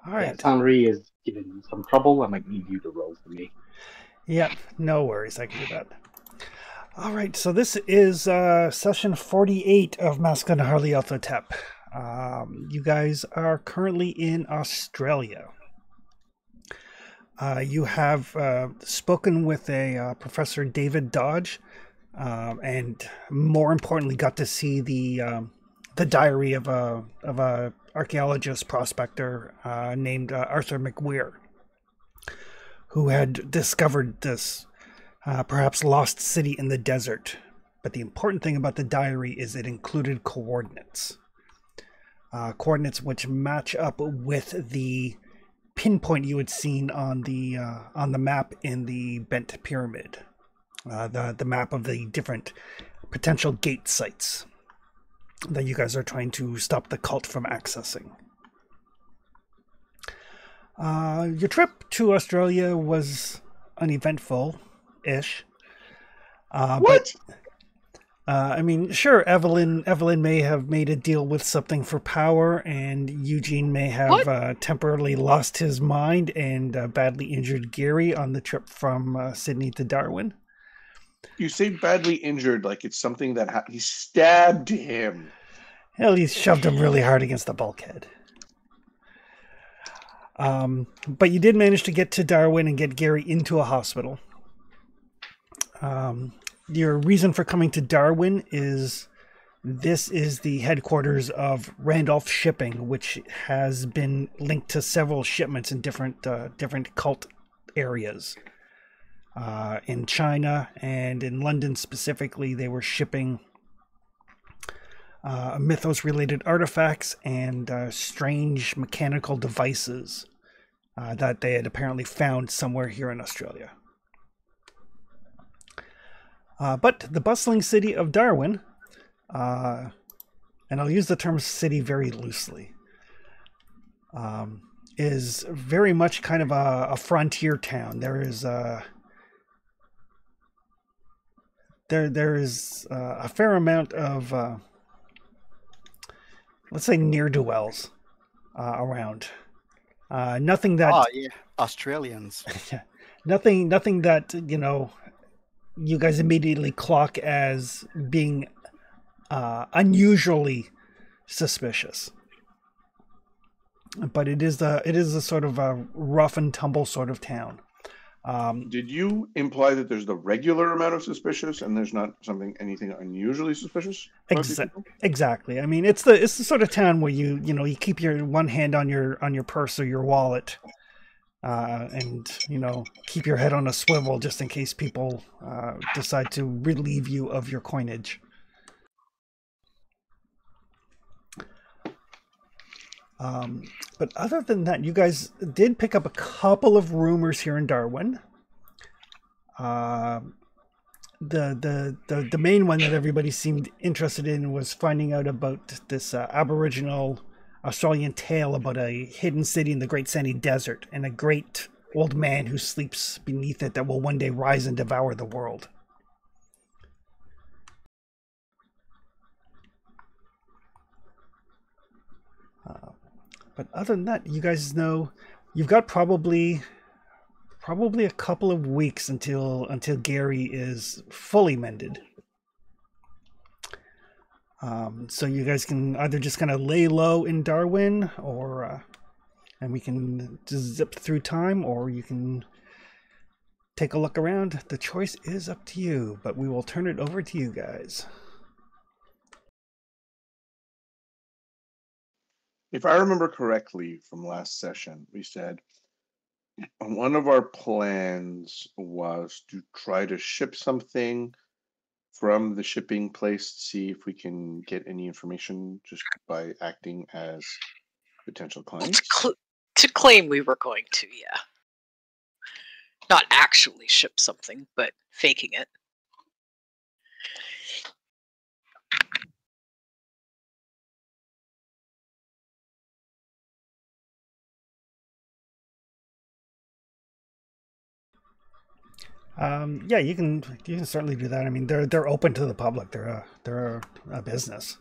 All Yeah, right. Sanri is giving some trouble. I might need you to roll for me. Yep, no worries. I can do that. All right, so this is session 48 of Masculine Nyarlathotep. You guys are currently in Australia. You have spoken with a Professor David Dodge, and more importantly, got to see the diary of a archaeologist prospector named Arthur McWeir, who had discovered this perhaps lost city in the desert. But the important thing about the diary is it included coordinates. Coordinates which match up with the pinpoint you had seen on the map in the bent pyramid, the map of the different potential gate sites that you guys are trying to stop the cult from accessing. Your trip to Australia was uneventful-ish, but What? I mean, sure, Evelyn may have made a deal with something for power, and Eugene may have temporarily lost his mind and badly injured Gary on the trip from Sydney to Darwin. You say badly injured like it's something that he stabbed him. Hell, he shoved him really hard against the bulkhead. But you did manage to get to Darwin and get Gary into a hospital. Your reason for coming to Darwin is this is the headquarters of Randolph Shipping, which has been linked to several shipments in different cult areas. In China and in London specifically, they were shipping mythos-related artifacts and strange mechanical devices that they had apparently found somewhere here in Australia. But the bustling city of Darwin, and I'll use the term city very loosely, is very much kind of a frontier town. There is a fair amount of let's say ne'er-do-wells around. Nothing that yeah, Australians. nothing that you guys immediately clock as being unusually suspicious. But it is a sort of a rough and tumble sort of town. Did you imply that there's the regular amount of suspicious and there's not anything unusually suspicious about these people? Exactly. I mean, it's the sort of town where you keep your one hand on your purse or your wallet, and keep your head on a swivel just in case people decide to relieve you of your coinage. But other than that, you guys did pick up a couple of rumors here in Darwin. The main one that everybody seemed interested in was finding out about this Aboriginal Australian tale about a hidden city in the Great Sandy Desert and a great old man who sleeps beneath it that will one day rise and devour the world. But other than that, you guys know you've got probably a couple of weeks until Gary is fully mended. So you guys can either just kind of lay low in Darwin, or and we can just zip through time, or you can take a look around. The choice is up to you, but we will turn it over to you guys. If I remember correctly from last session, we said one of our plans was to try to ship something from the shipping place to see if we can get any information just by acting as potential clients. To claim we were going to, yeah. Not actually ship something, but faking it. Yeah, you can certainly do that. I mean, they're open to the public. They're a business.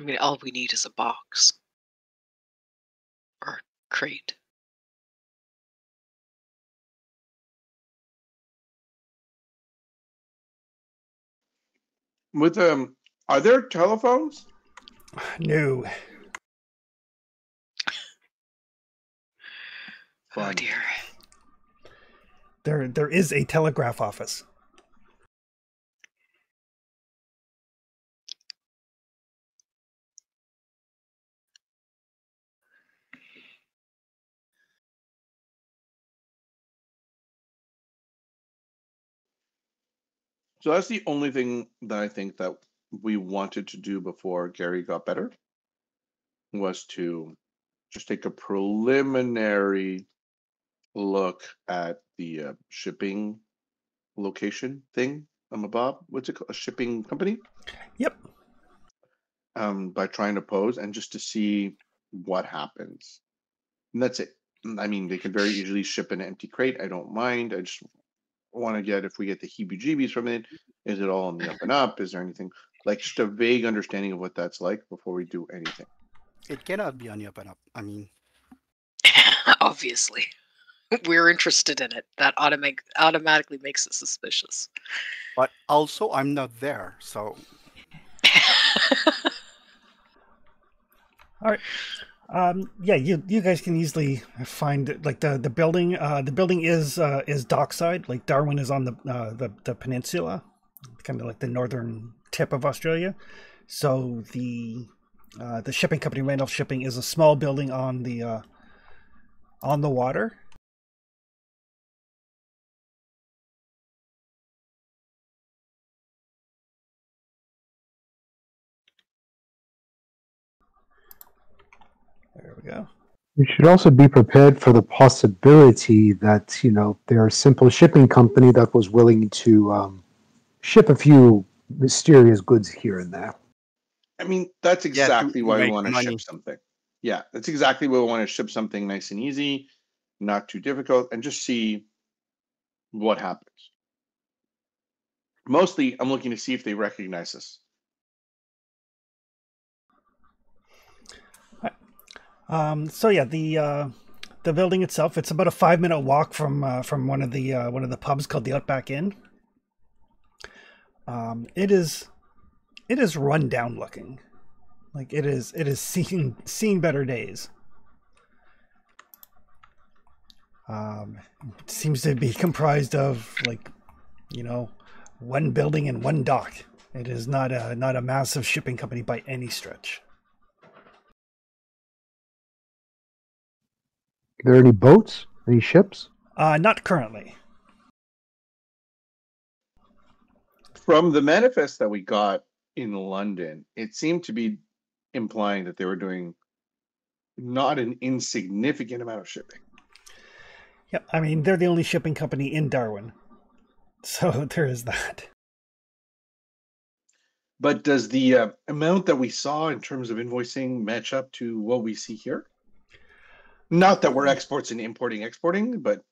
I mean, all we need is a box. Or a crate. With are there telephones? No. Oh Fun. dear. There is a telegraph office. So that's the only thing that I think that we wanted to do before Gary got better, was to just take a preliminary look at the shipping location thing. Bob. What's it called? A shipping company? Yep. By trying to pose and just to see what happens. And that's it. I mean, they could very easily ship an empty crate. I don't mind. I just want to get, if we get the heebie-jeebies from it, is it all on the up and up? Is there anything, like just a vague understanding of what that's like before we do anything? It cannot be on the up and up. I mean, Obviously. We're interested in it. That automatically makes it suspicious. but also I'm not there, so All right. Yeah, you guys can easily find like the building. The building is dockside. Like Darwin is on the peninsula, kind of like the northern tip of Australia. So the shipping company, Randolph Shipping, is a small building on the water. There we go. You should also be prepared for the possibility that, they're a simple shipping company that was willing to ship a few mysterious goods here and there. I mean, that's exactly to why we make want to money. ship something. Yeah, that's exactly why we want to ship something nice and easy, not too difficult, and just see what happens. Mostly, I'm looking to see if they recognize us. So yeah, the building itself, it's about a 5-minute walk from one of the pubs called the Outback Inn. It is run down looking, like it is seen better days. It seems to be comprised of one building and one dock. It is not a massive shipping company by any stretch. Are there any boats? Any ships? Not currently. From the manifest that we got in London, it seemed to be implying that they were doing not an insignificant amount of shipping. Yep, I mean, they're the only shipping company in Darwin. So there is that. But does the amount that we saw in terms of invoicing match up to what we see here? Not that we're exports and exporting, but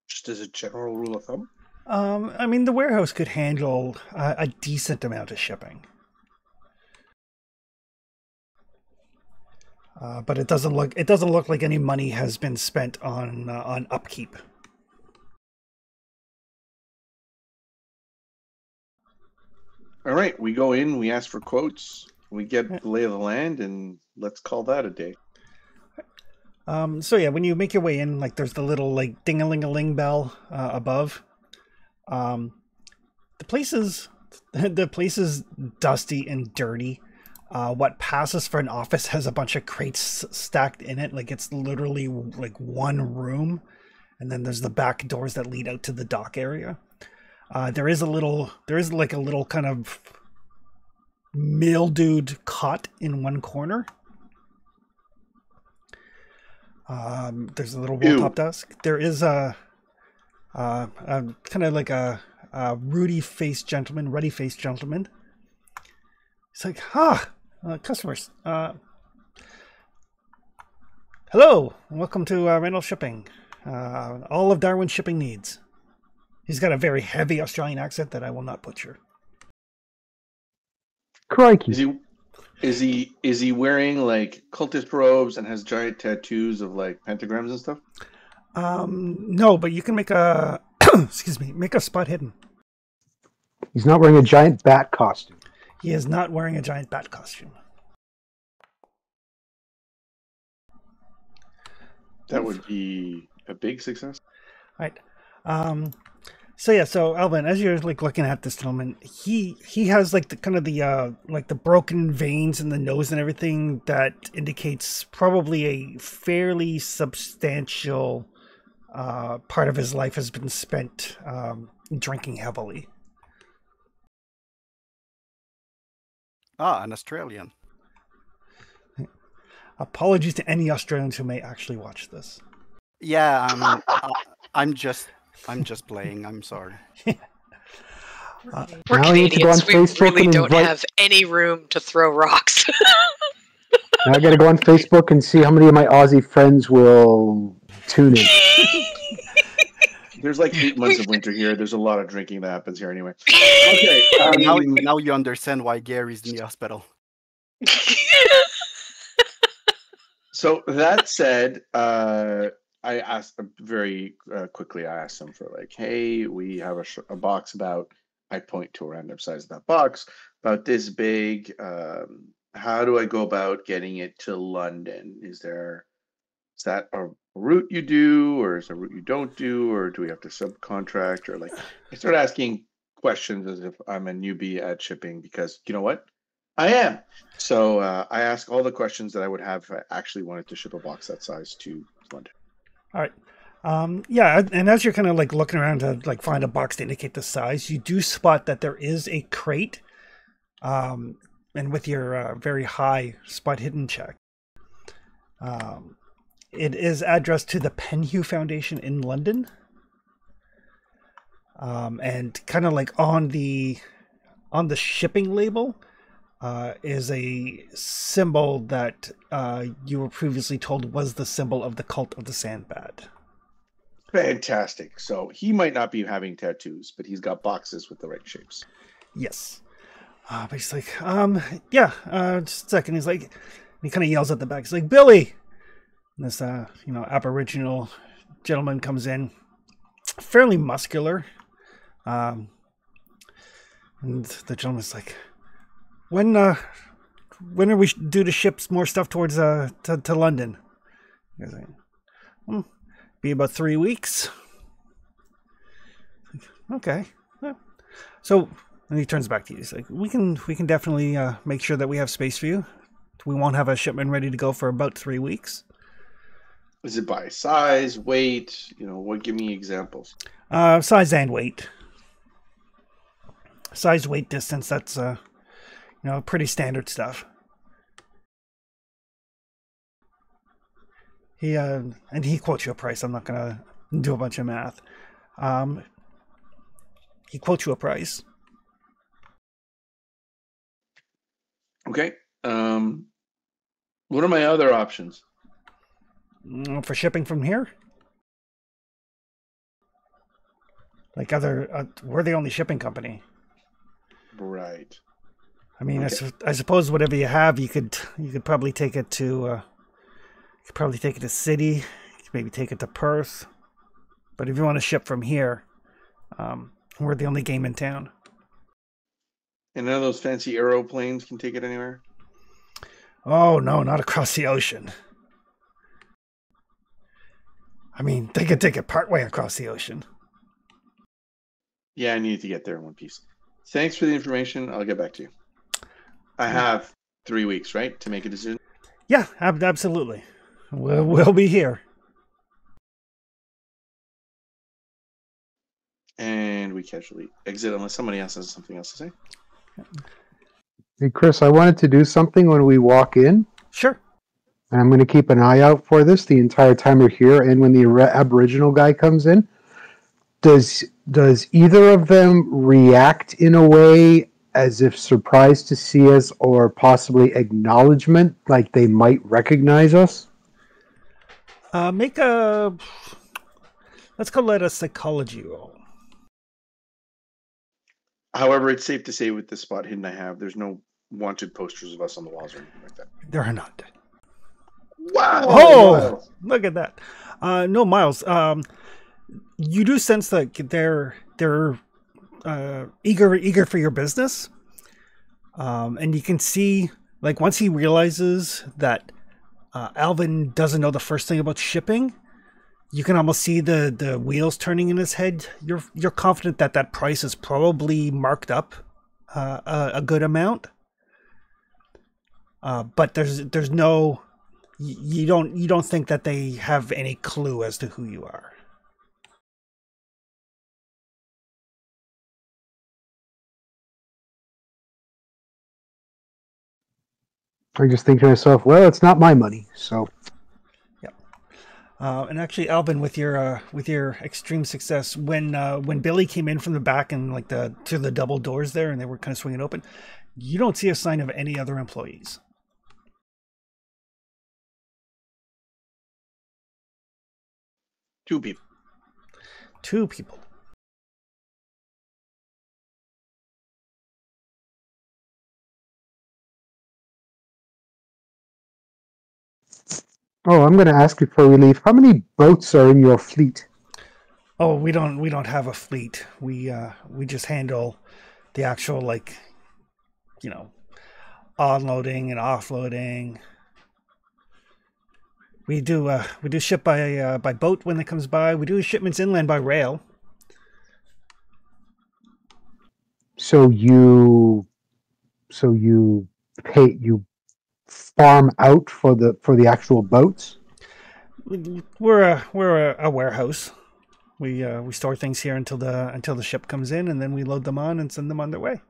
just as a general rule of thumb. I mean, the warehouse could handle a decent amount of shipping, but it doesn't look like any money has been spent on upkeep. All right, we go in, we ask for quotes, we get the lay of the land, and let's call that a day. So yeah, when you make your way in, like there's the little like ding-a-ling-a-ling bell above. The place is dusty and dirty. What passes for an office has a bunch of crates stacked in it. Like it's literally like one room, and then there's the back doors that lead out to the dock area. There is like a little kind of mildewed cot in one corner. There's a little roll top desk. There is a kind of like a ruddy faced gentleman. It's like, customers. Hello, and welcome to Randolph Shipping. All of Darwin's shipping needs. He's got a very heavy Australian accent that I will not butcher. Crikey. Is he Is he wearing like cultist robes and has giant tattoos of like pentagrams and stuff? No, but you can make a excuse me, make a spot hidden. He's not wearing a giant bat costume. He is not wearing a giant bat costume. That would be a big success. Right. So Alvin, as you're like looking at this gentleman, he has like the kind of the broken veins in the nose and everything that indicates probably a fairly substantial part of his life has been spent drinking heavily. An Australian. Apologies to any Australians who may actually watch this. Yeah, I'm just playing. I'm sorry. We're Now you have to go on Canadians. We Facebook really and don't invite- have any room to throw rocks. Now I got to go on Facebook and see how many of my Aussie friends will tune in. There's like 8 months of winter here. There's a lot of drinking that happens here anyway. Okay. Now you understand why Gary's in the hospital. So that said, I asked very quickly. I asked them for like, hey, we have a box about. I point to a random size of that box, about this big. How do I go about getting it to London? Is that a route you do, or is it a route you don't do, or do we have to subcontract, or like? I start asking questions as if I'm a newbie at shipping, because you know what? I am. So I ask all the questions that I would have if I actually wanted to ship a box that size to London. All right. Yeah, and as you're kind of like looking around to like find a box to indicate the size, you do spot that there is a crate. And with your very high spot hidden check, it is addressed to the Penhew Foundation in London. And kind of like on the shipping label is a symbol that you were previously told was the symbol of the cult of the Sandbat. Fantastic. So he might not be having tattoos, but he's got boxes with the right shapes. Yes. But he's like, yeah, just a second. He's like, he kind of yells at the back. He's like, Billy! And this, Aboriginal gentleman comes in, fairly muscular. And the gentleman's like, when are we due to ship more stuff towards, to London? He's like, be about 3 weeks. Okay. Yeah. So, and he turns back to you. He's like, we can definitely make sure that we have space for you. We won't have a shipment ready to go for about 3 weeks. Is it by size, weight? What? Give me examples. Size and weight. Size, weight, distance. That's pretty standard stuff. And he quotes you a price. I'm not gonna do a bunch of math. He quotes you a price. Okay. What are my other options? For shipping from here? Like we're the only shipping company. Right. I mean, Okay. I suppose whatever you have, you could probably take it to. You could probably take it to City. You could maybe take it to Perth. But if you want to ship from here, we're the only game in town. And none of those fancy aeroplanes can take it anywhere? Oh no, not across the ocean. I mean, they could take it partway across the ocean. Yeah, I need to get there in one piece. Thanks for the information. I'll get back to you. I have 3 weeks, right, to make a decision? Yeah, absolutely. We'll be here. And we casually exit unless somebody else has something else to say. Hey, Chris, I wanted to do something when we walk in, Sure. and I'm going to keep an eye out for this the entire time we're here. And when the Aboriginal guy comes in, does either of them react in a way as if surprised to see us, or possibly acknowledgement, like they might recognize us? Let's call it a psychology roll. However, it's safe to say with the spot hidden I have, there's no wanted posters of us on the walls or anything like that. There are not. Wow! Oh, look at that. No, Miles. You do sense that they're eager for your business, and you can see, like, once he realizes that Alvin doesn't know the first thing about shipping, you can almost see the wheels turning in his head. You're confident that that price is probably marked up a good amount, but there's no, you don't think that they have any clue as to who you are. I just think to myself, well, it's not my money, so. And actually, Alvin, with your extreme success, when Billy came in from the back and like to the double doors there, and they were kind of swinging open, you don't see a sign of any other employees. Two people. Two people. Oh, I'm going to ask before we leave. How many boats are in your fleet? Oh, we don't have a fleet. We just handle the actual, like, onloading and offloading. We do ship by boat when it comes by. We do shipments inland by rail. So you farm out for the actual boats? We're a warehouse. We store things here until the ship comes in, and then we load them on and send them on their way.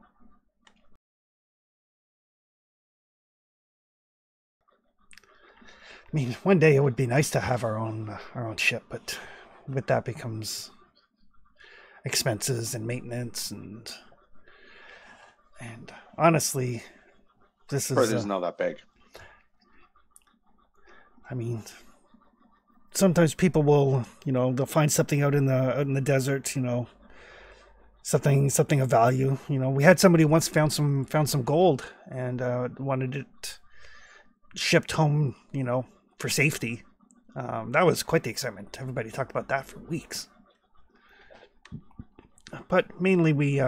I mean, one day it would be nice to have our own ship, but with that becomes expenses and maintenance and honestly, this is not that big. I mean, sometimes people will, they'll find something out in the desert, something of value. We had somebody once found some gold and wanted it shipped home, for safety. That was quite the excitement. Everybody talked about that for weeks. But mainly we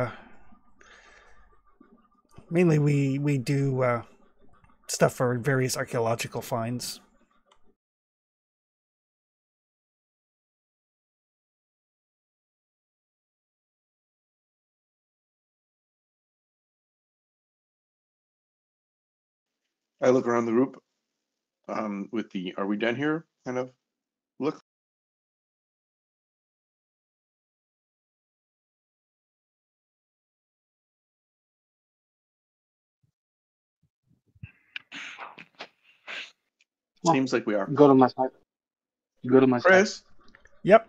do stuff for various archaeological finds. I look around the group with the "Are we done here?" kind of look. Seems like we are. Go to my side. Go to my side. Chris, Yep.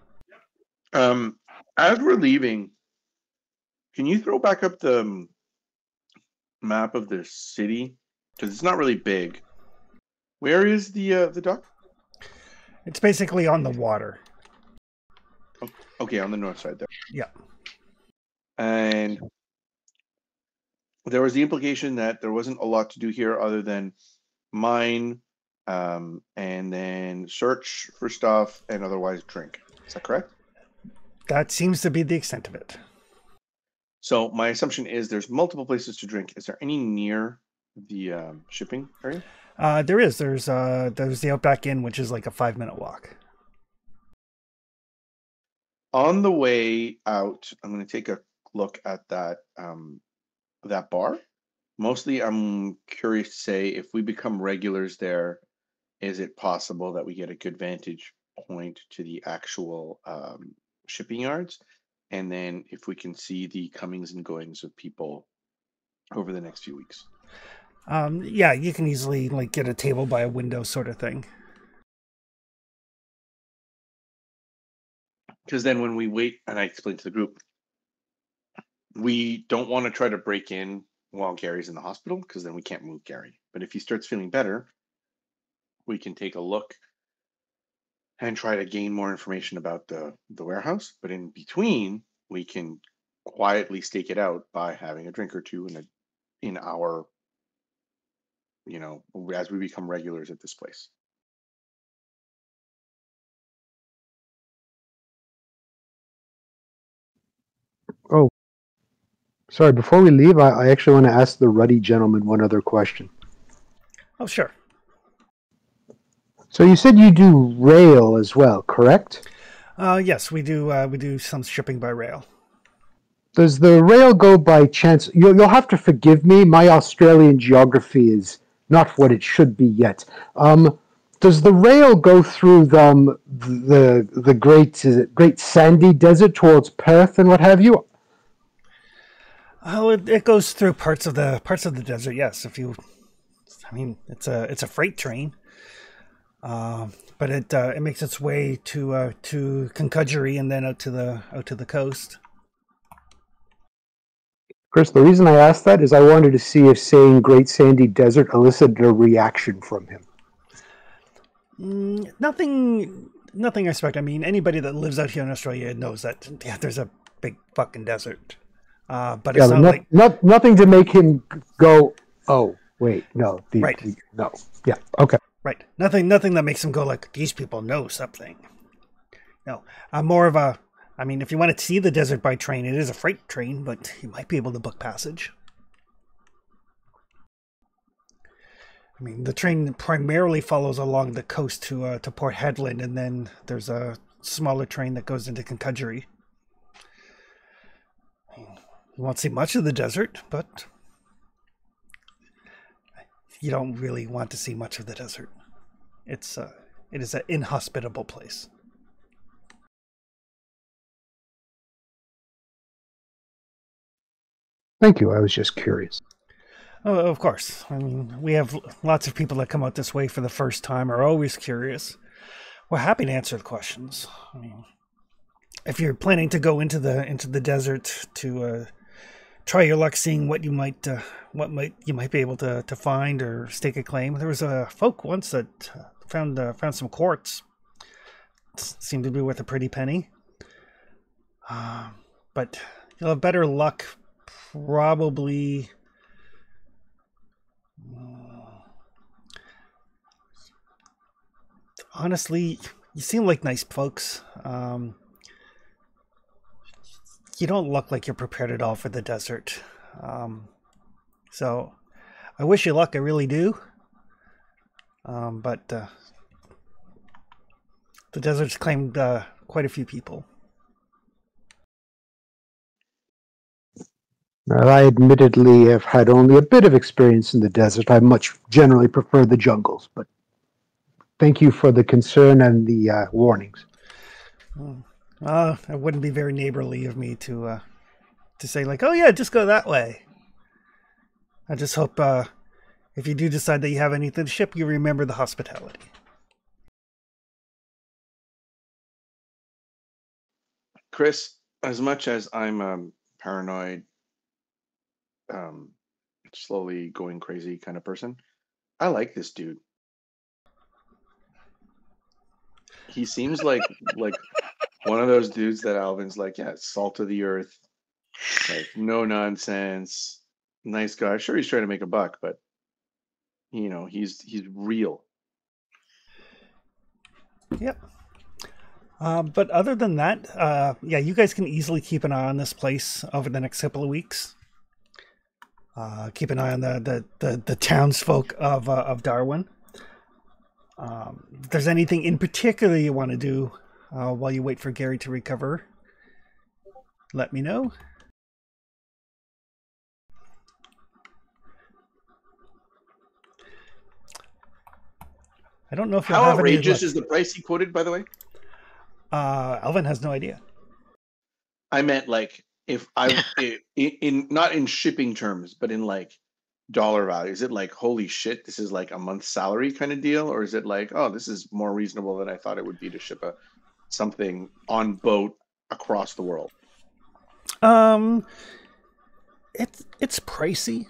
as we're leaving, can you throw back up the map of the city? Because it's not really big. Where is the dock? It's basically on the water. Okay, on the north side there. Yeah. And there was the implication that there wasn't a lot to do here other than mine, and then search for stuff and otherwise drink. Is that correct? That seems to be the extent of it. So my assumption is there's multiple places to drink. Is there any near the shipping area? There is. There's the Outback Inn, which is like a 5-minute walk. On the way out, I'm going to take a look at that bar. Mostly, I'm curious to say if we become regulars there, is it possible that we get a good vantage point to the actual shipping yards? And then if we can see the comings and goings of people over the next few weeks. Yeah, you can easily like get a table by a window sort of thing. Because then when we wait, and I explained to the group, we don't want to try to break in while Gary's in the hospital, because then we can't move Gary. But if he starts feeling better, we can take a look and try to gain more information about the warehouse. But in between, we can quietly stake it out by having a drink or two in our you know, as we become regulars at this place. Oh, sorry. Before we leave, I actually want to ask the ruddy gentleman one other question. Oh, sure. So you said you do rail as well, correct? Yes, we do. We do some shipping by rail. Does the rail go by chance? You'll have to forgive me. My Australian geography is not what it should be yet. Does the rail go through the great sandy desert towards Perth and what have you? Oh, it goes through parts of the desert. Yes, I mean, it's a freight train, but it makes its way to Concudgery and then out to the coast. Chris, the reason I asked that is I wanted to see if saying Great Sandy Desert elicited a reaction from him. Nothing I expect. I mean, anybody that lives out here in Australia knows that there's a big fucking desert. But it's nothing to make him go, oh, wait, no. Right. No. Yeah, okay. Right. Nothing that makes him go like, these people know something. No. More of a, I mean, if you want to see the desert by train, it is a freight train, but you might be able to book passage. I mean, the train primarily follows along the coast to Port Hedland, and then there's a smaller train that goes into Concudgery. You won't see much of the desert, but you don't really want to see much of the desert. It is an inhospitable place. Thank you. I was just curious. Oh, of course. I mean, we have lots of people that come out this way for the first time are always curious. We're happy to answer the questions. I mean, if you're planning to go into the desert to try your luck, seeing what you might be able to find or stake a claim. There was a folk once that found some quartz. Seemed to be worth a pretty penny. But you'll have better luck probably. Honestly, you seem like nice folks. You don't look like you're prepared at all for the desert. So I wish you luck, I really do. But the desert's claimed quite a few people. Well, I admittedly have had only a bit of experience in the desert. I much generally prefer the jungles, but thank you for the concern and the warnings. It wouldn't be very neighborly of me to say like, oh yeah, just go that way. I just hope if you do decide that you have anything to ship, you remember the hospitality. Chris, as much as I'm paranoid, slowly going crazy kind of person, I like this dude. He seems like one of those dudes that Alvin's like, yeah, salt of the earth, like no nonsense, nice guy. Sure, he's trying to make a buck, but you know, he's real. Yep. But other than that, yeah, you guys can easily keep an eye on this place over the next couple of weeks. Keep an eye on the townsfolk of Darwin. If there's anything in particular you want to do while you wait for Gary to recover, let me know. I don't know if how outrageous is the price he quoted, by the way. Alvin has no idea. I meant like if I in not in shipping terms, but in like dollar value. Is it like holy shit, this is like a month's salary kind of deal, or is it like, oh, this is more reasonable than I thought it would be to ship something on boat across the world? It's pricey.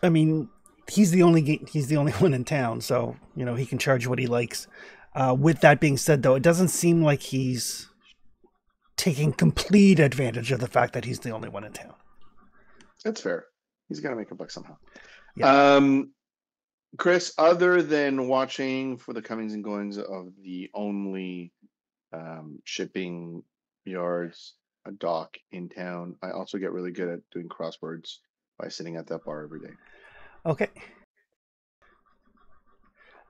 I mean, he's the only one in town, so you know he can charge what he likes. With that being said, though, it doesn't seem like he's taking complete advantage of the fact that he's the only one in town. That's fair. He's got to make a buck somehow. Yeah. Chris, other than watching for the comings and goings of the only shipping yards, a dock in town, I also get really good at doing crosswords by sitting at that bar every day. Okay.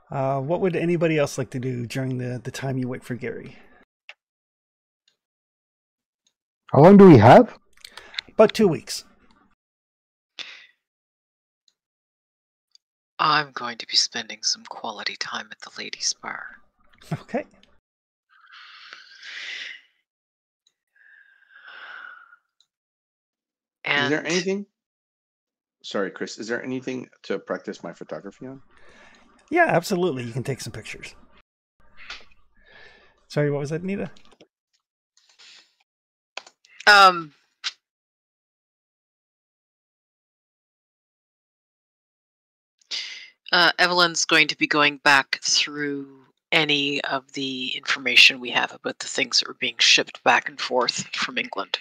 What would anybody else like to do during the time you wait for Gary? How long do we have? About 2 weeks. I'm going to be spending some quality time at the ladies' bar. Okay. And Is there anything? Sorry, Chris. Is there anything to practice my photography on? Yeah, absolutely. You can take some pictures. Sorry, what was that, Nita? Evelyn's going to be going back through any of the information we have about the things that were being shipped back and forth from England.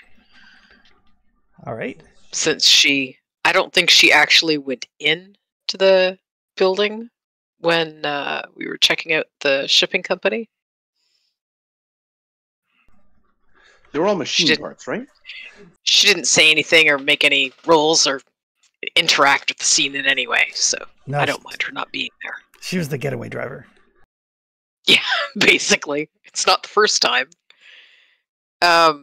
All right. Since I don't think she actually went in to the building when we were checking out the shipping company. They were all machine parts, right? She didn't say anything or make any rolls or interact with the scene in any way, so No, I don't mind her not being there. She was the getaway driver. Yeah, basically. It's not the first time. But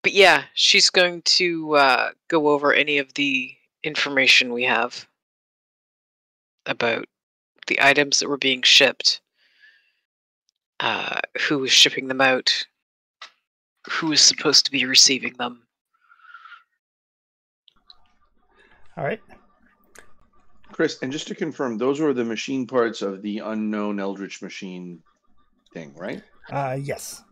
yeah, she's going to go over any of the information we have about the items that were being shipped, who was shipping them out, who was supposed to be receiving them. All right. Chris, and just to confirm, those were the machine parts of the unknown Eldritch machine thing, right? Yes.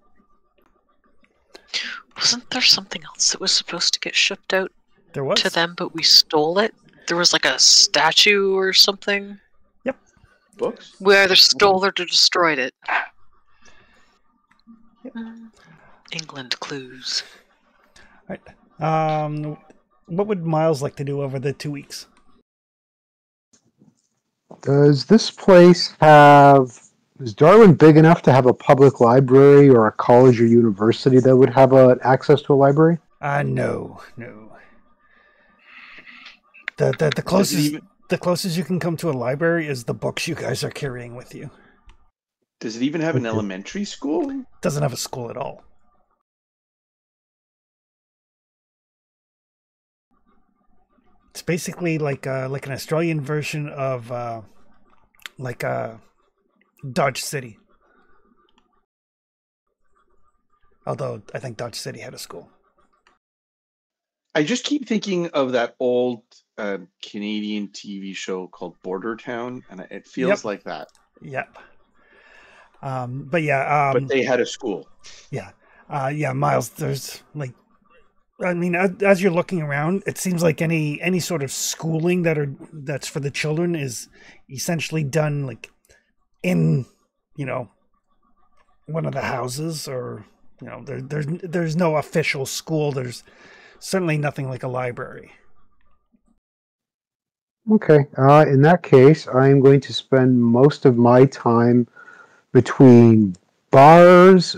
Wasn't there something else that was supposed to get shipped out There was. to them, but we stole it? There was like a statue or something? Yep. Books? We either stole it or destroyed it. Yep. England clues. All right. What would Miles like to do over the 2 weeks? Does this place have... Is Darwin big enough to have a public library or a college or university that would have access to a library? No. The closest you can come to a library is the books you guys are carrying with you. Does it even have an elementary school? Doesn't have a school at all. It's basically like an Australian version of Dodge City. Although I think Dodge City had a school. I just keep thinking of that old Canadian TV show called Border Town, and it feels like that. Yep. But yeah. But they had a school. Yeah. Miles, there's like, I mean, as you're looking around, it seems like any sort of schooling that's for the children is essentially done like in, one of the houses, or there's no official school. There's certainly nothing like a library. Okay. In that case, I'm going to spend most of my time between bars,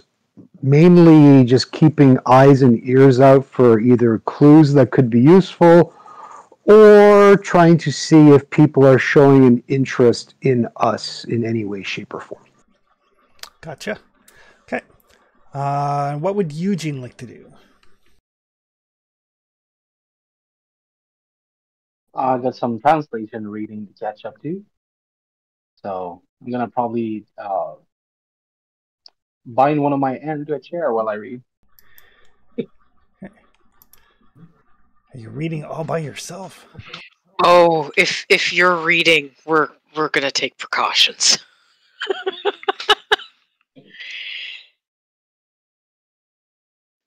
mainly just keeping eyes and ears out for either clues that could be useful or trying to see if people are showing an interest in us in any way, shape, or form. Gotcha. Okay. What would Eugene like to do? I got some translation reading to catch up to. So I'm gonna probably bind one of my hands to a chair while I read. Are you reading all by yourself? Oh, if you're reading, we're gonna take precautions.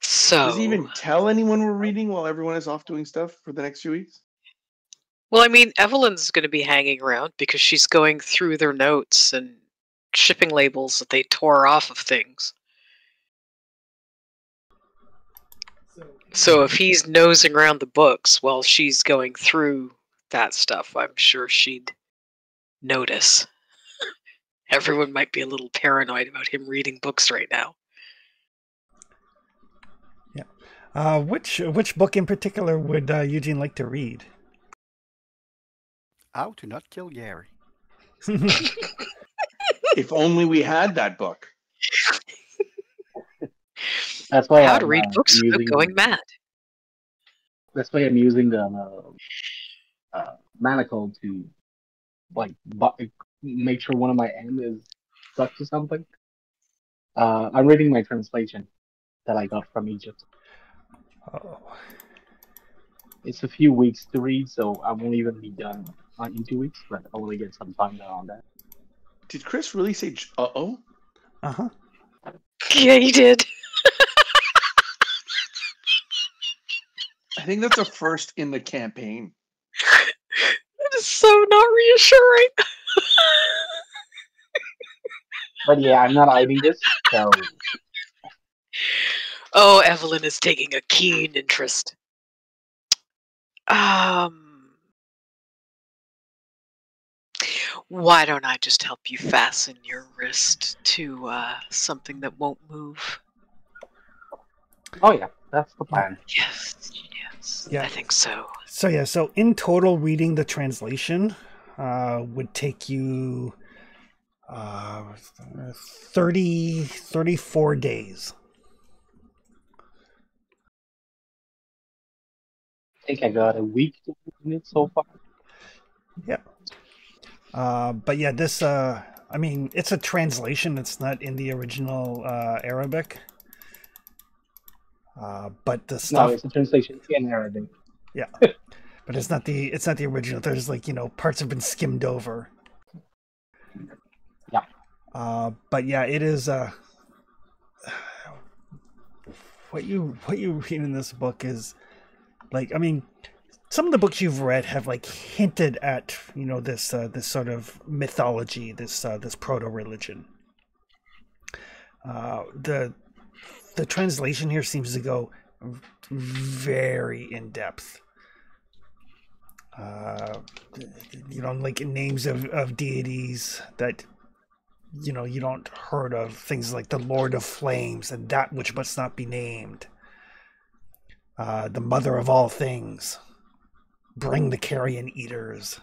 So Does he even tell anyone we're reading while everyone is off doing stuff for the next few weeks? well, I mean, Evelyn's going to be hanging around because she's going through their notes and shipping labels that they tore off of things. So if he's nosing around the books while she's going through that stuff, I'm sure she'd notice. Everyone might be a little paranoid about him reading books right now. Yeah. Which book in particular would Eugene like to read? How to Not Kill Gary. If only we had that book. That's why How I'm to read books without using. going mad. That's why I'm using the manacle to make sure one of my M is stuck to something. I'm reading my translation that I got from Egypt. Oh. It's a few weeks to read, so I won't even be done in 2 weeks, but I want to get some time down on that. Did Chris really say uh-oh? Uh-huh. Yeah, he did. I think that's a first in the campaign. That is so not reassuring. But yeah, I'm not hiding this, so Oh, Evelyn is taking a keen interest. Why don't I just help you fasten your wrist to something that won't move? oh yeah, that's the plan. Yes, Yeah. I think so. So in total, reading the translation would take you 34 days. I think I got a week to read it so far. Yeah. But yeah, this, I mean, it's a translation. It's not in the original Arabic. But the No, stuff, it's a translation in Arabic. yeah, but it's not the original. There's like, parts have been skimmed over. Yeah. But yeah, it is. What you read in this book is like, I mean, some of the books you've read have like hinted at this this sort of mythology, this proto-religion. The translation here seems to go very in depth. Like names of deities that you don't heard of, things like the Lord of Flames and that which must not be named, the Mother of all things, bring the carrion eaters.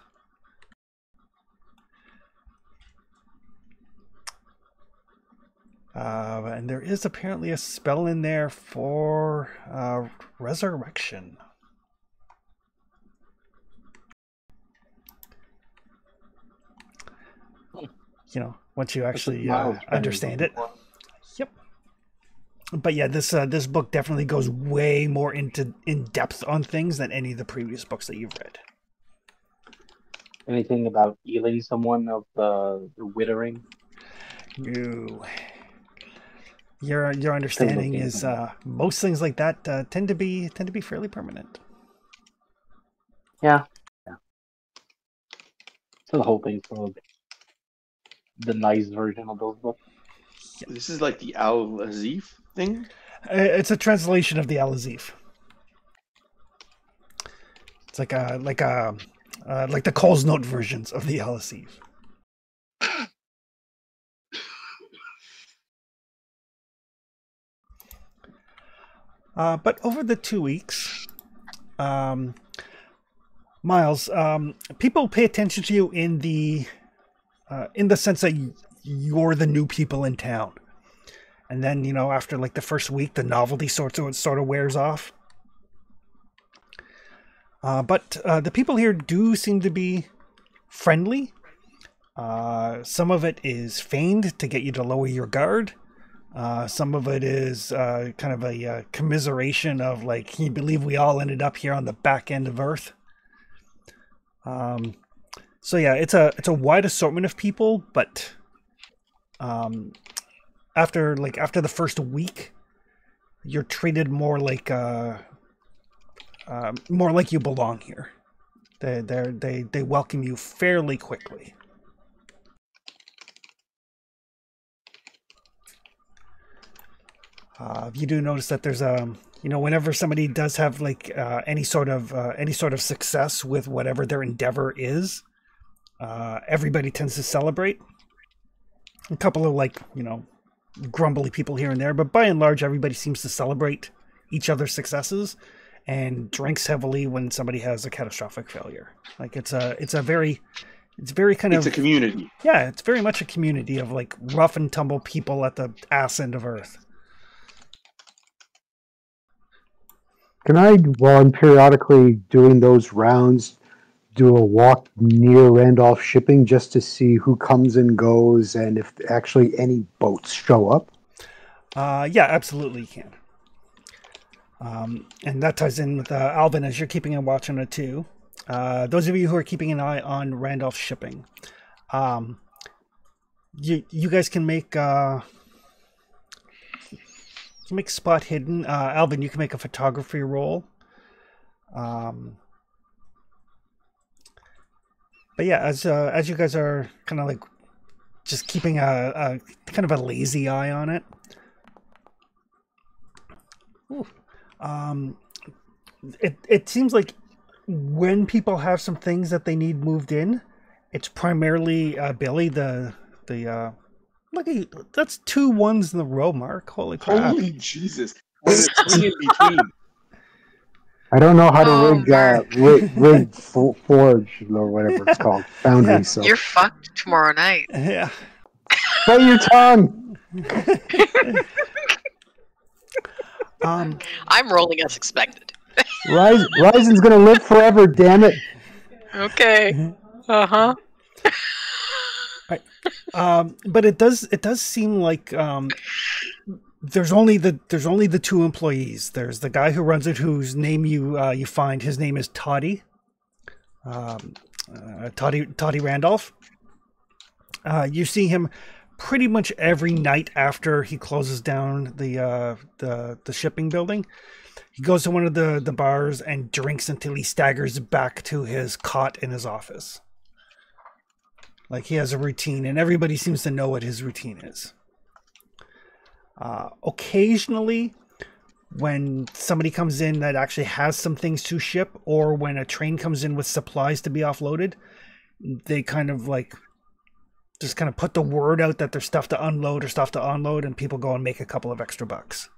And there is apparently a spell in there for resurrection. Once you actually understand it. Yep. But yeah, this book definitely goes way more in depth on things than any of the previous books that you've read. Anything about healing someone of the withering? No. Your understanding is most things like that tend to be fairly permanent. Yeah. So the whole thing's sort of the nice version of those books. This is like the Al-Azif thing? It's a translation of the Al-Azif. It's like the Cole's Note versions of the Al-Azif. But over the 2 weeks, Miles, people pay attention to you in the sense that you're the new people in town. And then, after like the first week, the novelty sort of wears off. But the people here do seem to be friendly. Some of it is feigned to get you to lower your guard. Some of it is kind of a commiseration of like, can you believe we all ended up here on the back end of Earth? So yeah, it's a wide assortment of people, but after the first week, you're treated more like you belong here. They welcome you fairly quickly. You do notice that there's you know, whenever somebody does have like any sort of success with whatever their endeavor is, everybody tends to celebrate. A couple of like, you know, grumbly people here and there, but by and large, everybody seems to celebrate each other's successes and drinks heavily when somebody has a catastrophic failure. Like it's very kind It's of a community. yeah, it's very much a community of like rough and tumble people at the ass end of Earth. Can I, while I'm periodically doing those rounds, do a walk near Randolph Shipping just to see who comes and goes and if actually any boats show up? Yeah, absolutely you can. And that ties in with Alvin, as you're keeping a watch on it too. Those of you who are keeping an eye on Randolph Shipping, you guys can make spot hidden. Alvin, you can make a photography roll. But yeah, as you guys are kind of like just keeping a kind of a lazy eye on it. Ooh. It seems like when people have some things that they need moved in, it's primarily Billy. Look at you, that's 2 1s in a row, Mark. Holy crap! Holy Jesus! And a 3 in between. I don't know how to Mark. rig forge or whatever it's called, foundry. Yeah. So You're fucked tomorrow night. Yeah. bite your tongue. I'm rolling as expected. Ryzen's gonna live forever. Damn it! Okay. Uh-huh. But it does seem like there's only the 2 employees. There's the guy who runs it, whose name you find. His name is Toddy. Toddy Randolph. You see him pretty much every night after he closes down the shipping building. He goes to one of the bars and drinks until he staggers back to his cot in his office. Like he has a routine, and everybody seems to know what his routine is. Occasionally, when somebody comes in that actually has some things to ship, or when a train comes in with supplies to be offloaded, they kind of like just kind of put the word out that there's stuff to unload, and people go and make a couple of extra bucks.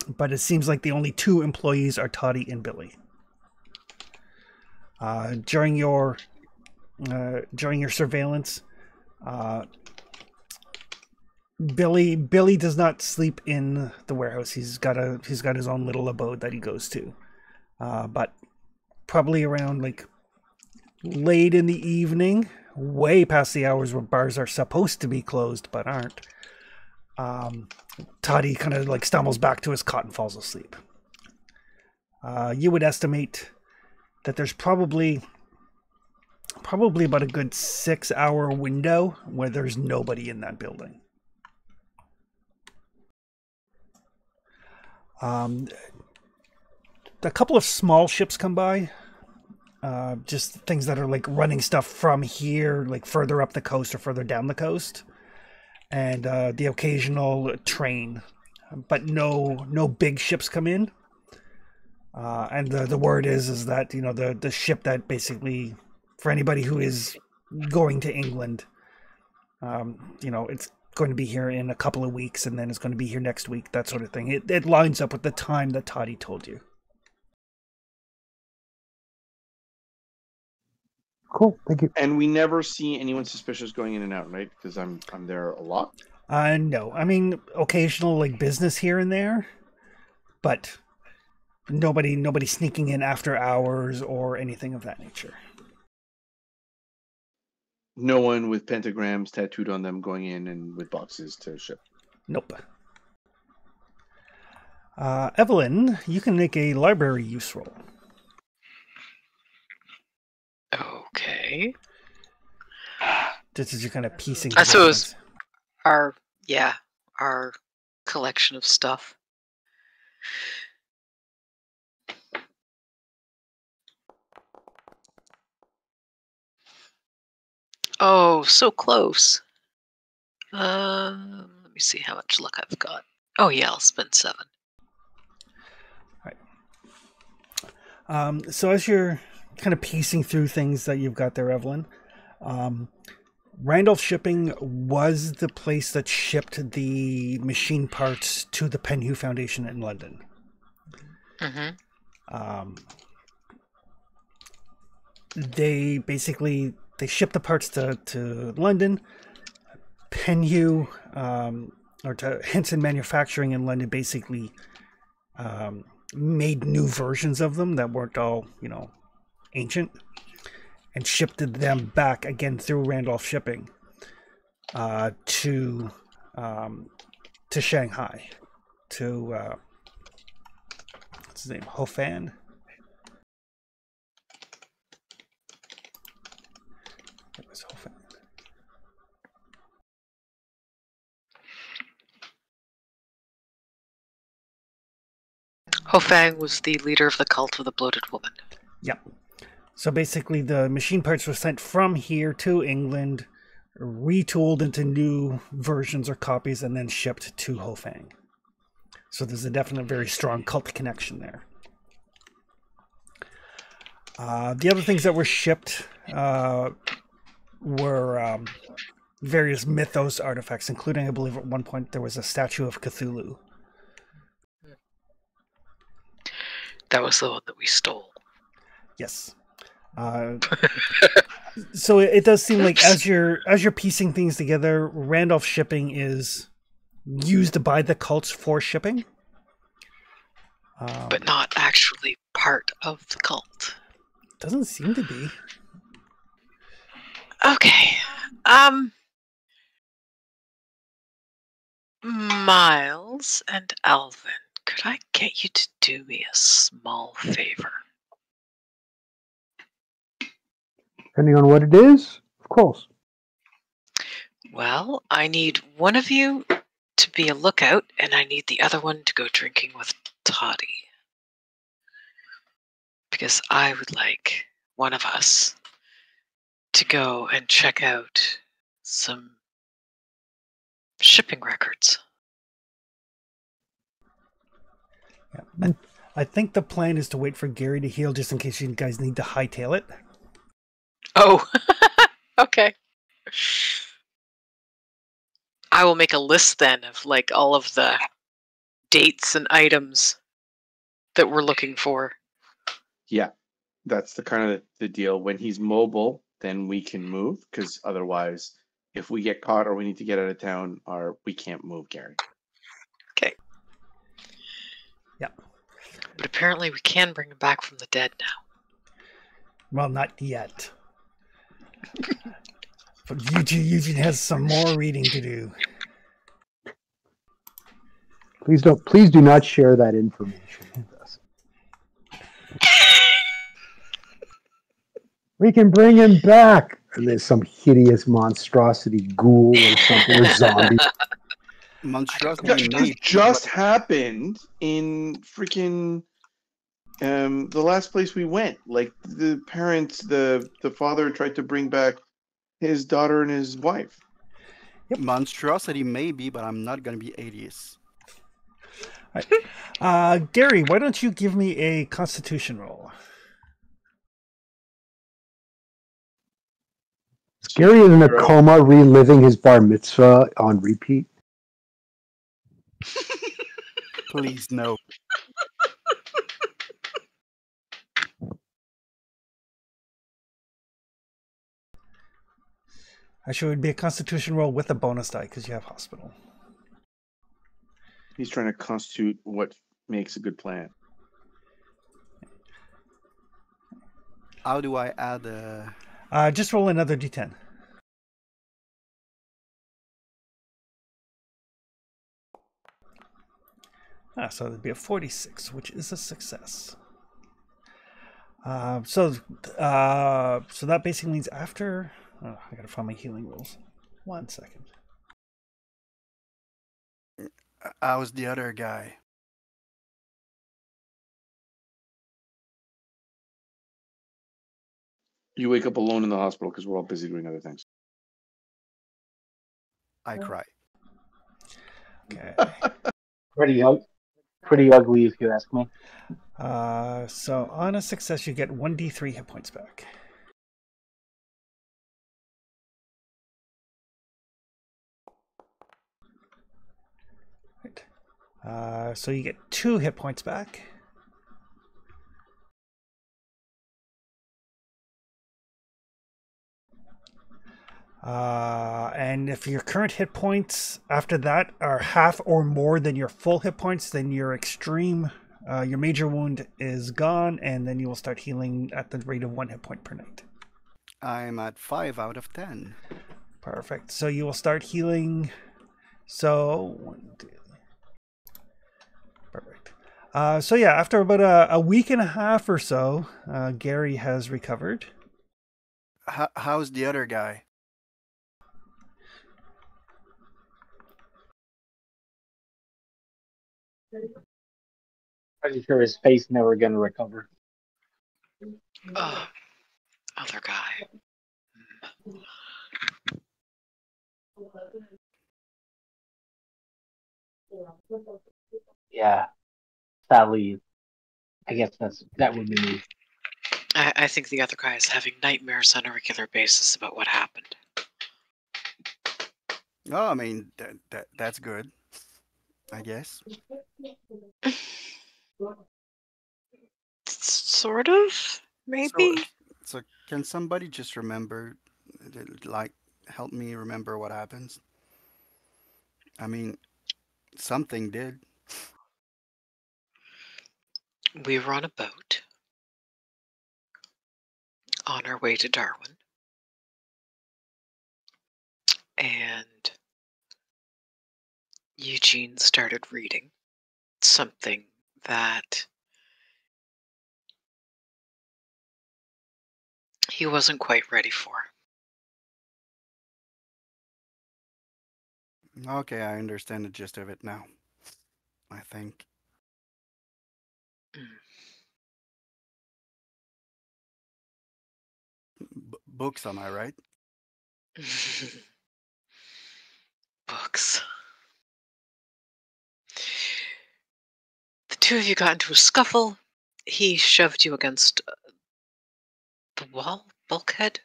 But it seems like the only 2 employees are Toddy and Billy. During your surveillance, Billy does not sleep in the warehouse. He's got his own little abode that he goes to. But probably around like late in the evening, way past the hours where bars are supposed to be closed but aren't, Toddy kind of like stumbles back to his cot and falls asleep. You would estimate that there's probably about a good 6-hour window where there's nobody in that building. A couple of small ships come by, just things that are like running stuff from here, like further up the coast or further down the coast, and the occasional train, but no big ships come in. And the word is that, you know, the ship that basically, for anybody who is going to England, you know, it's going to be here in a couple of weeks, and then it's going to be here next week, that sort of thing. It lines up with the time that Toddy told you. Cool, thank you. And we never see anyone suspicious going in and out, right? Because I'm there a lot. No, I mean occasional like business here and there, but nobody sneaking in after hours or anything of that nature. No one with pentagrams tattooed on them going in and with boxes to ship. Nope. Evelyn, you can make a library use roll. Okay. This is your kind of piecing. I suppose together. our collection of stuff. Oh, so close. Let me see how much luck I've got. Oh yeah, I'll spend 7. So as you're kind of piecing through things that you've got there, Evelyn, Randolph Shipping was the place that shipped the machine parts to the Penhew Foundation in London. They shipped the parts to London. Penhew, or to Henson Manufacturing in London, basically made new versions of them that weren't all, ancient, and shipped them back again through Randolph Shipping to Shanghai, to what's his name, Hofan. It was Hofan. Hofang was the leader of the cult of the bloated woman. Yep. So basically, the machine parts were sent from here to England, retooled into new versions or copies, and then shipped to Hofang. So there's a definite, very strong cult connection there. The other things that were shipped were various mythos artifacts, including, I believe, at one point there was a statue of Cthulhu. That was the one that we stole. Yes. So it does seem like as you're piecing things together, Randolph Shipping is used by the cults for shipping, but not actually part of the cult. Doesn't seem to be. Okay. Miles and Alvin, could I get you to do me a small favor? Depending on what it is, of course. Well, I need one of you to be a lookout, and I need the other one to go drinking with Toddy. Because I would like one of us to go and check out some shipping records. Yeah. And I think the plan is to wait for Gary to heal just in case you guys need to hightail it. Oh, okay. I will make a list then of like all of the dates and items that we're looking for. Yeah, that's the kind of the deal. When he's mobile, then we can move, because otherwise, if we get caught or we need to get out of town, we can't move, Gary. Okay. Yeah. But apparently we can bring him back from the dead now. Well, not yet. But Eugene has some more reading to do. Please do not share that information with us. We can bring him back. And there's some hideous monstrosity ghoul or something, or zombie. Monstrosity This just happened in freaking the last place we went. Like the parents, the father tried to bring back his daughter and his wife. Yep. Monstrosity maybe, but I'm not gonna be 80s. Right. Gary, why don't you give me a Constitution roll? Gary is in a coma, reliving his bar mitzvah on repeat. Please no. Actually, it would be a Constitution roll with a bonus die because you have hospital. He's trying to constitute what makes a good plan. How do I add a... Just roll another d10. So it'd be a 46, which is a success. So that basically means after... Oh, I gotta find my healing rules. 1 second. I was the other guy. You wake up alone in the hospital because we're all busy doing other things. I cry. Okay. Pretty ugly, if you ask me. So on a success, you get 1d3 hit points back. Right. So you get 2 hit points back. And if your current hit points after that are half or more than your full hit points, then your major wound is gone, and then you will start healing at the rate of 1 hit point per night. I'm at 5 out of 10. Perfect. So you will start healing. So 1, 2. Perfect. So yeah, after about a week and a half or so, Gary has recovered. How's the other guy? Pretty sure his face never gonna recover. Other guy. Yeah, sadly, I guess that would be me. I think the other guy is having nightmares on a regular basis about what happened. Oh, I mean that's good, I guess. Sort of, maybe. So can somebody just remember, like, help me remember what happens? I mean, something did. We were on a boat on our way to Darwin, and Eugene started reading something that he wasn't quite ready for. Okay, I understand the gist of it now. I think. Mm. Books, am I right? Books. The two of you got into a scuffle. He shoved you against the wall, bulkhead,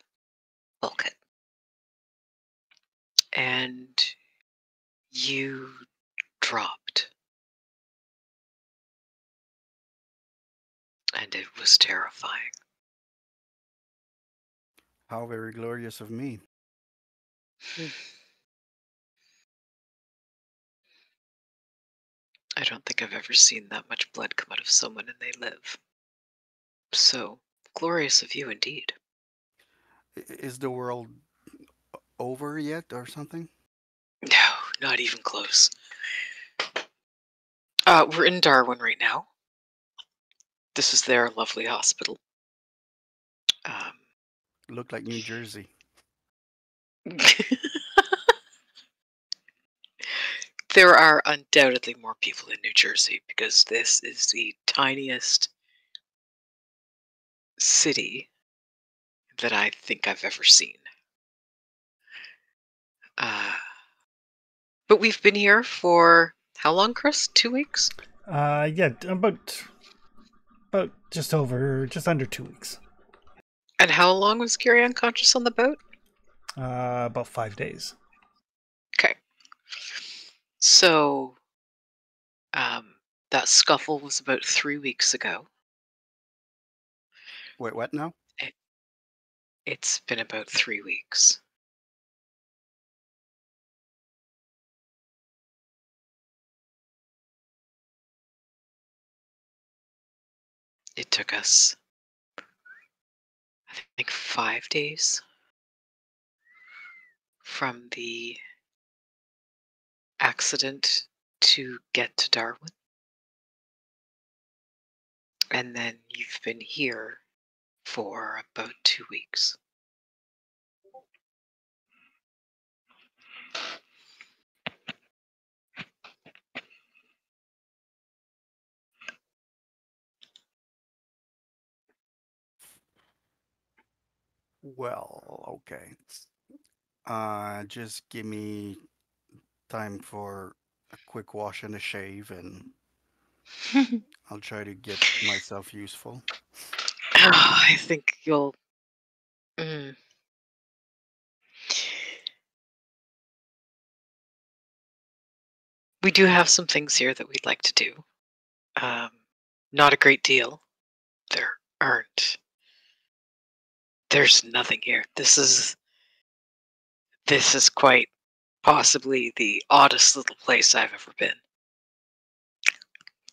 and you dropped, and it was terrifying. How very glorious of me. I don't think I've ever seen that much blood come out of someone and they live. So glorious of you indeed. Is the world over yet or something? No, not even close. We're in Darwin right now. This is their lovely hospital. Looked like New Jersey. There are undoubtedly more people in New Jersey because this is the tiniest city that I think I've ever seen. But we've been here for how long, Chris? 2 weeks? Yeah, about just under 2 weeks. And how long was Gary unconscious on the boat? About 5 days. Okay. So, that scuffle was about 3 weeks ago. Wait, what now? It's been about 3 weeks. It took us, I think, 5 days from the accident to get to Darwin. And then you've been here for about 2 weeks. Well, okay. Just give me time for a quick wash and a shave, and I'll try to get myself useful. I think you'll. Mm. We do have some things here that we'd like to do. Not a great deal. There aren't. There's nothing here. This is quite possibly the oddest little place I've ever been.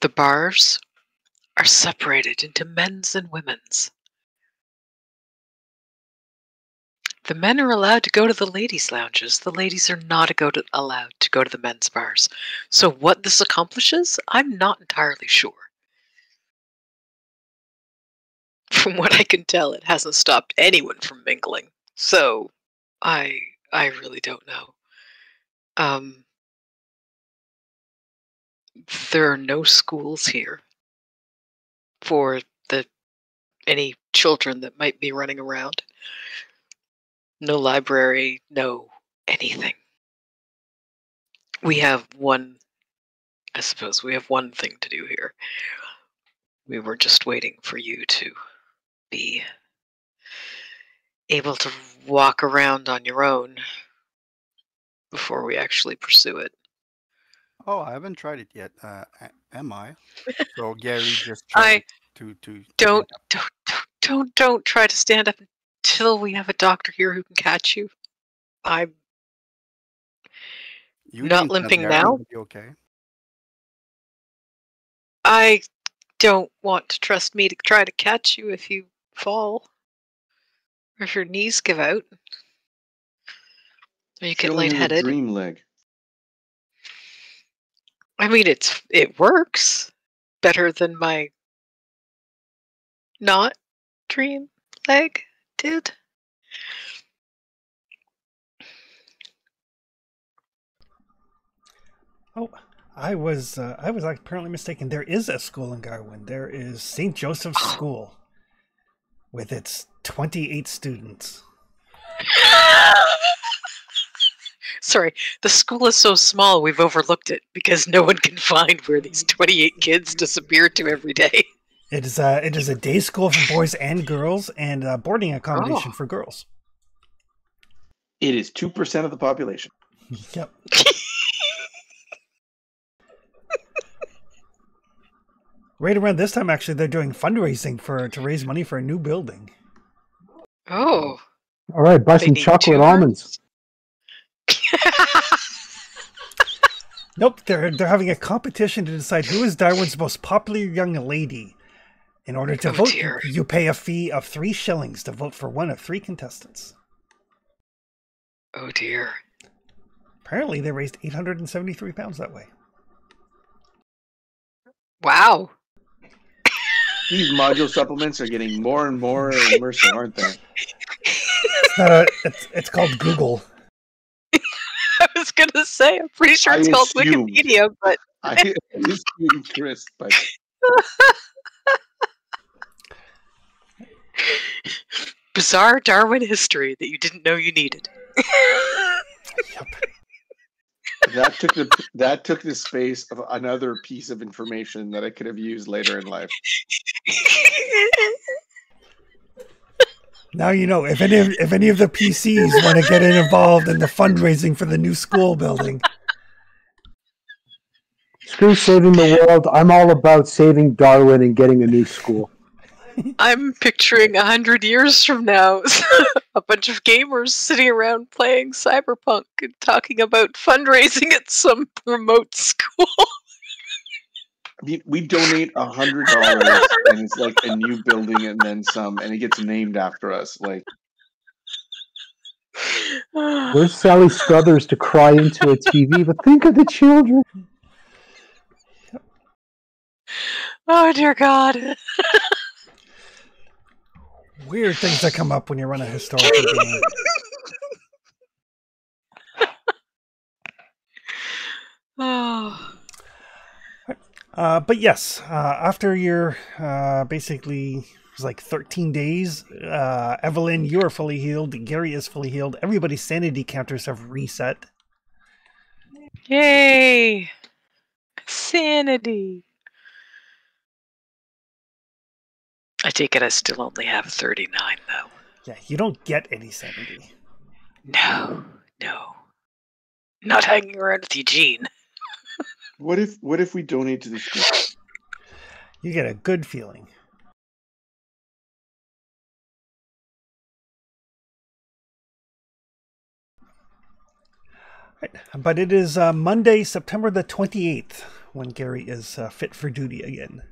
The bars are separated into men's and women's. The men are allowed to go to the ladies' lounges. The ladies are not allowed to go to the men's bars. So what this accomplishes, I'm not entirely sure. From what I can tell, it hasn't stopped anyone from mingling. So I really don't know. There are no schools here for any children that might be running around. No library, no anything. I suppose we have one thing to do here. We were just waiting for you to be able to walk around on your own before we actually pursue it. Oh, I haven't tried it yet. Am I? So Gary just tried to Don't try to stand up until we have a doctor here who can catch you. I'm not limping now. Okay. I don't want to trust me to try to catch you if you fall. Or if your knees give out. Or you get lightheaded. Dream leg. I mean, it works better than my not dream leg did. Oh, I was apparently mistaken. There is a school in Garwin. There is St. Joseph's School with its 28 students. Sorry, the school is so small we've overlooked it because no one can find where these 28 kids disappear to every day. It is a day school for boys and girls and boarding accommodation for girls. It is 2% of the population. Yep. Right around this time, actually, they're doing fundraising to raise money for a new building. Oh. All right, buy some chocolate almonds. Nope, they're having a competition to decide who is Darwin's most popular young lady. In order to vote, you pay a fee of 3 shillings to vote for one of 3 contestants. Oh dear. Apparently, they raised £873 that way. Wow. These module supplements are getting more and more immersive, aren't they? It's called Google. I was going to say, I'm pretty sure it's called Wikipedia, but... I assume Chris, but... Bizarre Darwin history that you didn't know you needed. Yep. That took the space of another piece of information that I could have used later in life. Now you know, if any of the PCs want to get involved in the fundraising for the new school building. Screw saving the world. I'm all about saving Darwin and getting a new school. I'm picturing 100 years from now, a bunch of gamers sitting around playing Cyberpunk and talking about fundraising at some remote school. I mean, we donate $100 and it's like a new building and then some, and it gets named after us. Like, where's Sally Struthers to cry into a TV? But think of the children. Oh dear God. Weird things that come up when you run a historical game. Oh. But yes, after your basically it was like 13 days, Evelyn, you are fully healed. Gary is fully healed. Everybody's sanity counters have reset. Yay! Sanity. I take it I still only have 39, though. Yeah, you don't get any 70. No. Not hanging around with Eugene. What if we donate to the school? You get a good feeling. Right. But it is Monday, September the 28th, when Gary is fit for duty again.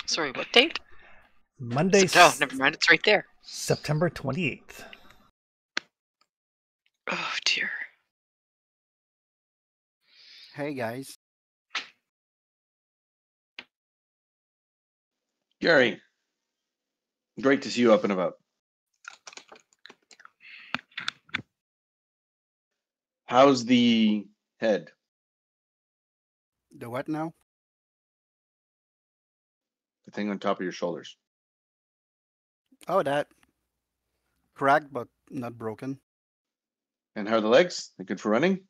Sorry, what date? Monday, Oh, never mind. It's right there. September 28th. Oh, dear. Hey guys. Gary, great to see you up and about. How's the head? The what now? The thing on top of your shoulders. Oh, that. Cracked but not broken. And how are the legs? They good for running?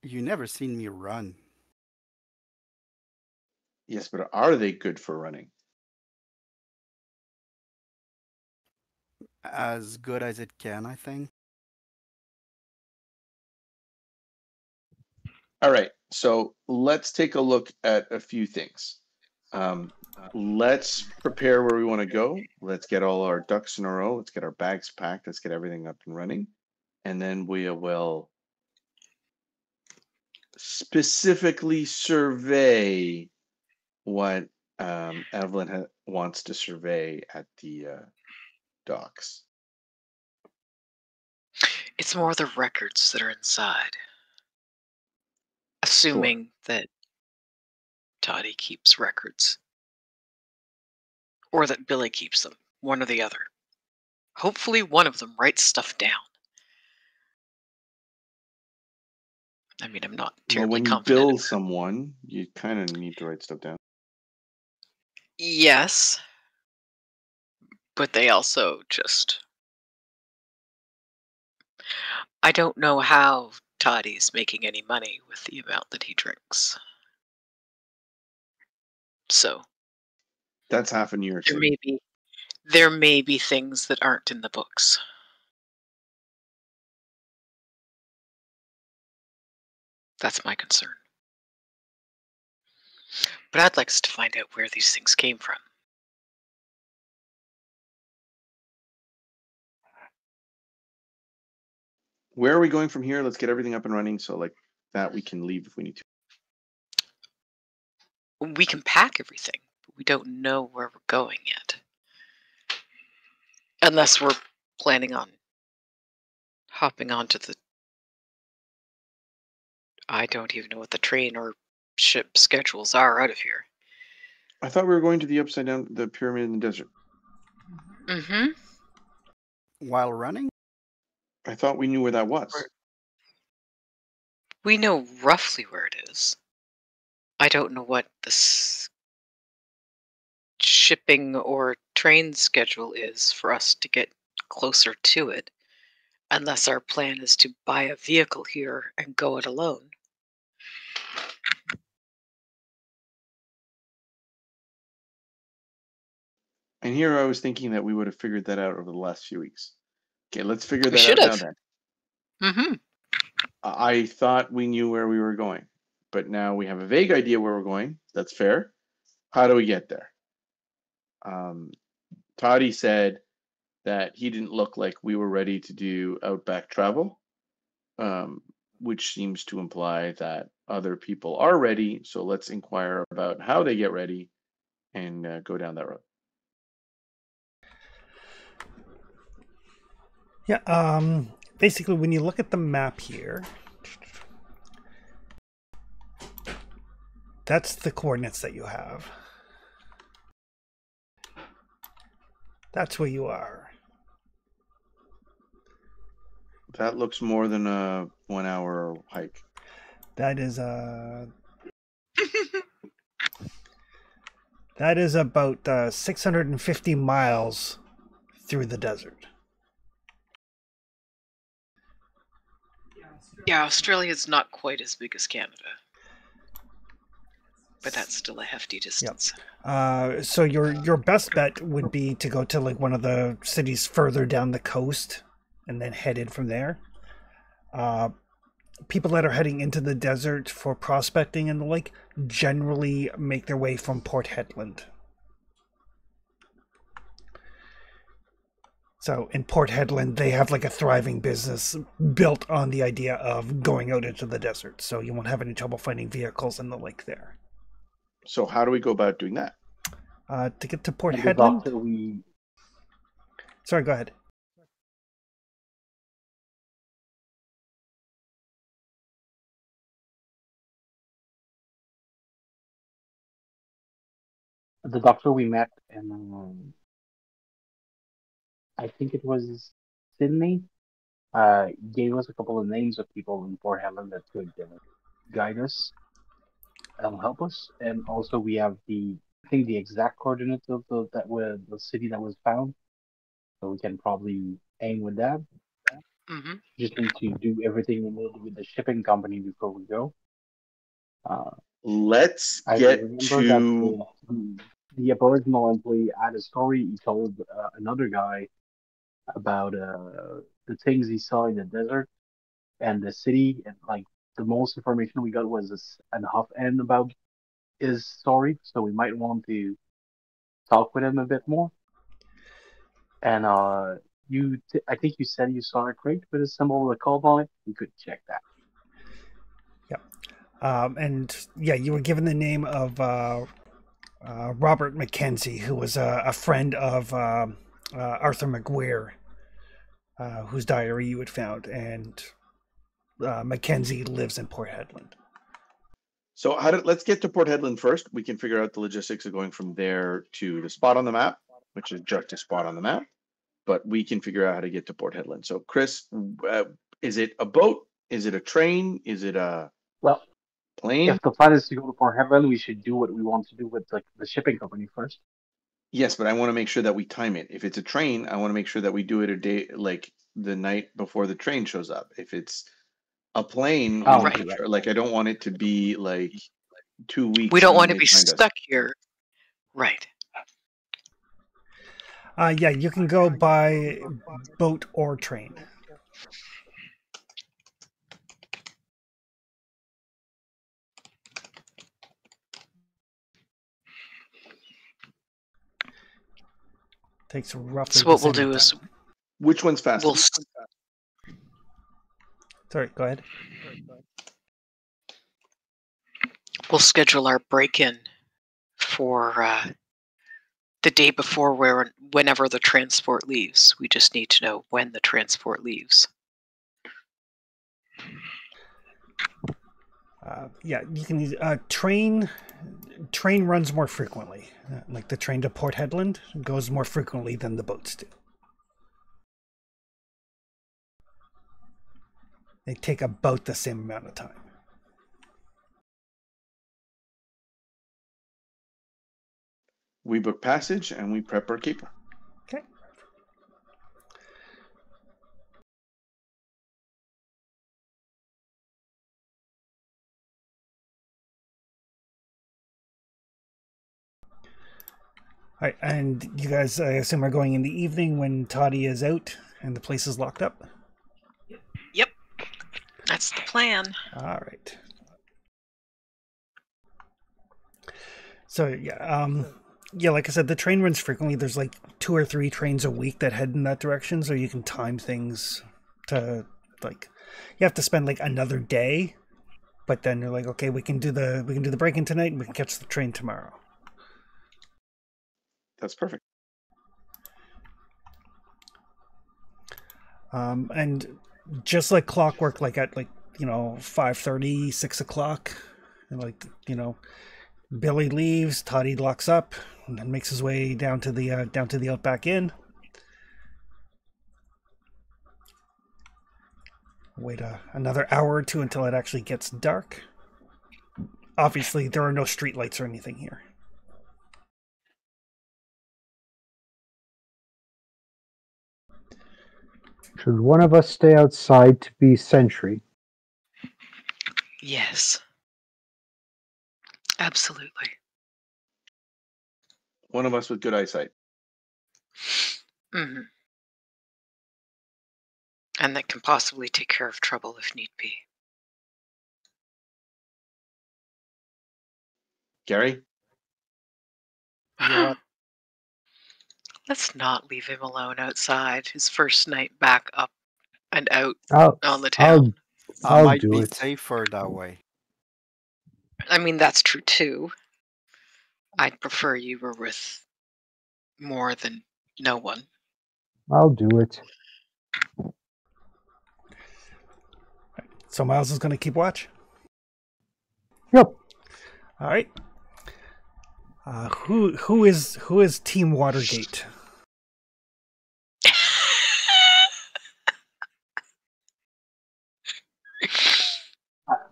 You never seen me run. Yes, but are they good for running? As good as it can, I think. All right, so let's take a look at a few things. Let's prepare where we want to go. Let's get all our ducks in a row. Let's get our bags packed. Let's get everything up and running. And then we will specifically survey what Evelyn wants to survey at the docks. It's more the records that are inside. Assuming that Toddy keeps records. Or that Billy keeps them. One or the other. Hopefully one of them writes stuff down. I mean, I'm not terribly Well, when you confident. bill someone, you kind of need to write stuff down. Yes. But they also just... I don't know how Toddy's making any money with the amount that he drinks. So... That's half in New York City. There may be things that aren't in the books. That's my concern. But I'd like us to find out where these things came from. Where are we going from here? Let's get everything up and running so like that we can leave if we need to. We can pack everything, but we don't know where we're going yet. Unless we're planning on hopping onto the... I don't even know what the train or ship schedules are out of here. I thought we were going to the upside down, the pyramid in the desert. Mm-hmm. While running? I thought we knew where that was. We know roughly where it is. I don't know what the shipping or train schedule is for us to get closer to it, unless our plan is to buy a vehicle here and go it alone. And here I was thinking that we would have figured that out over the last few weeks. Okay, let's figure We that should out have. now then. Mm-hmm. I thought we knew where we were going, but now we have a vague idea where we're going. That's fair. How do we get there? Toddy said that he didn't look like we were ready to do outback travel, which seems to imply that other people are ready. So let's inquire about how they get ready and go down that road. Yeah, basically when you look at the map here, that's the coordinates that you have. That's where you are. That looks more than a 1 hour hike. That is about 650 miles through the desert. Yeah, Australia's not quite as big as Canada, but that's still a hefty distance. So your best bet would be to go to like one of the cities further down the coast, and then head in from there. People that are heading into the desert for prospecting and the like generally make their way from Port Hedland. So in Port Hedland, they have like a thriving business built on the idea of going out into the desert. So you won't have any trouble finding vehicles and the like there. So how do we go about doing that? To get to Port And the Hedland. doctor we Sorry, go ahead. met in I think it was Sydney, gave us a couple of names of people in Port Helen that could guide us and help us. And also we have I think the exact coordinates of the city that was found, so we can probably aim with that. Mm-hmm. Just need to do everything we need with the shipping company before we go. Let's I get remember to. that the Aboriginal employee had a story. He told another guy about the things he saw in the desert and the city, and like the most information we got was an half end about his story. So we might want to talk with him a bit more. And I think you said you saw a crate with a symbol with a call on it. We could check that. And yeah, you were given the name of Robert Mackenzie, who was a friend of Arthur McGuire, whose diary you had found, and Mackenzie lives in Port Hedland. So let's get to Port Hedland first. We can figure out the logistics of going from there to the spot on the map, which is just a spot on the map. But we can figure out how to get to Port Hedland. So, Chris, is it a boat? Is it a train? Is it a plane? If the plan is to go to Port Hedland, we should do what we want to do with like the shipping company first. Yes, but I want to make sure that we time it. If it's a train, I want to make sure that we do it a day, like the night before the train shows up. If it's a plane, Right. like I don't want it to be like 2 weeks. We don't want to be stuck here. Right. Yeah, you can go by boat or train. Takes roughly. So what we'll do is which one's faster? Sorry, go ahead. We'll schedule our break-in for the day before, whenever the transport leaves. We just need to know when the transport leaves. Yeah, you can use train. Train runs more frequently. Like the train to Port Hedland goes more frequently than the boats do. They take about the same amount of time. We book passage and we prep our keeper. Okay. All right, and you guys, I assume, are going in the evening when Toddy is out and the place is locked up? Yep. That's the plan. All right. So, yeah, like I said, the train runs frequently. There's like 2 or 3 trains a week that head in that direction, so you can time things to, like, you have to spend like another day, but then you're like, okay, we can do the break-in tonight and we can catch the train tomorrow. That's perfect. And just like clockwork, like at 5:30, 6 o'clock, and Billy leaves, Toddy locks up, and then makes his way down to the Outback Inn. Wait another hour or two until it actually gets dark. Obviously, there are no street lights or anything here. Should one of us stay outside to be sentry? Yes. Absolutely. One of us with good eyesight. Hmm. And that can possibly take care of trouble if need be. Gary? Yeah. Let's not leave him alone outside his first night back up and out I'll on the I'll town. I'll Might do be it. safer that way. I mean, that's true too. I'd prefer you were with more than no one. I'll do it. So Miles is going to keep watch. Yep. All right. Who is Team Watergate?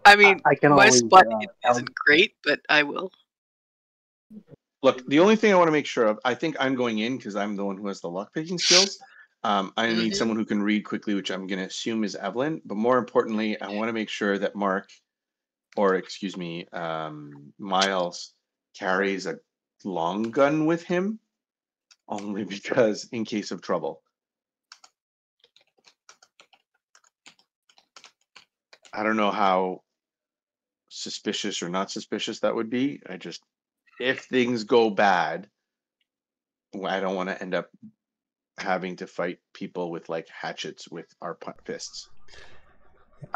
I mean, I can my always spot I'll- isn't great, but I will. Look, the only thing I want to make sure of, I think I'm going in because I'm the one who has the lockpicking skills. I need Mhm. someone who can read quickly, which I'm going to assume is Evelyn. But more importantly, I want to make sure that Mark, or excuse me, Miles, carries a long gun with him, only because in case of trouble. I don't know how suspicious or not suspicious that would be. If things go bad, I don't want to end up having to fight people with like hatchets with our fists.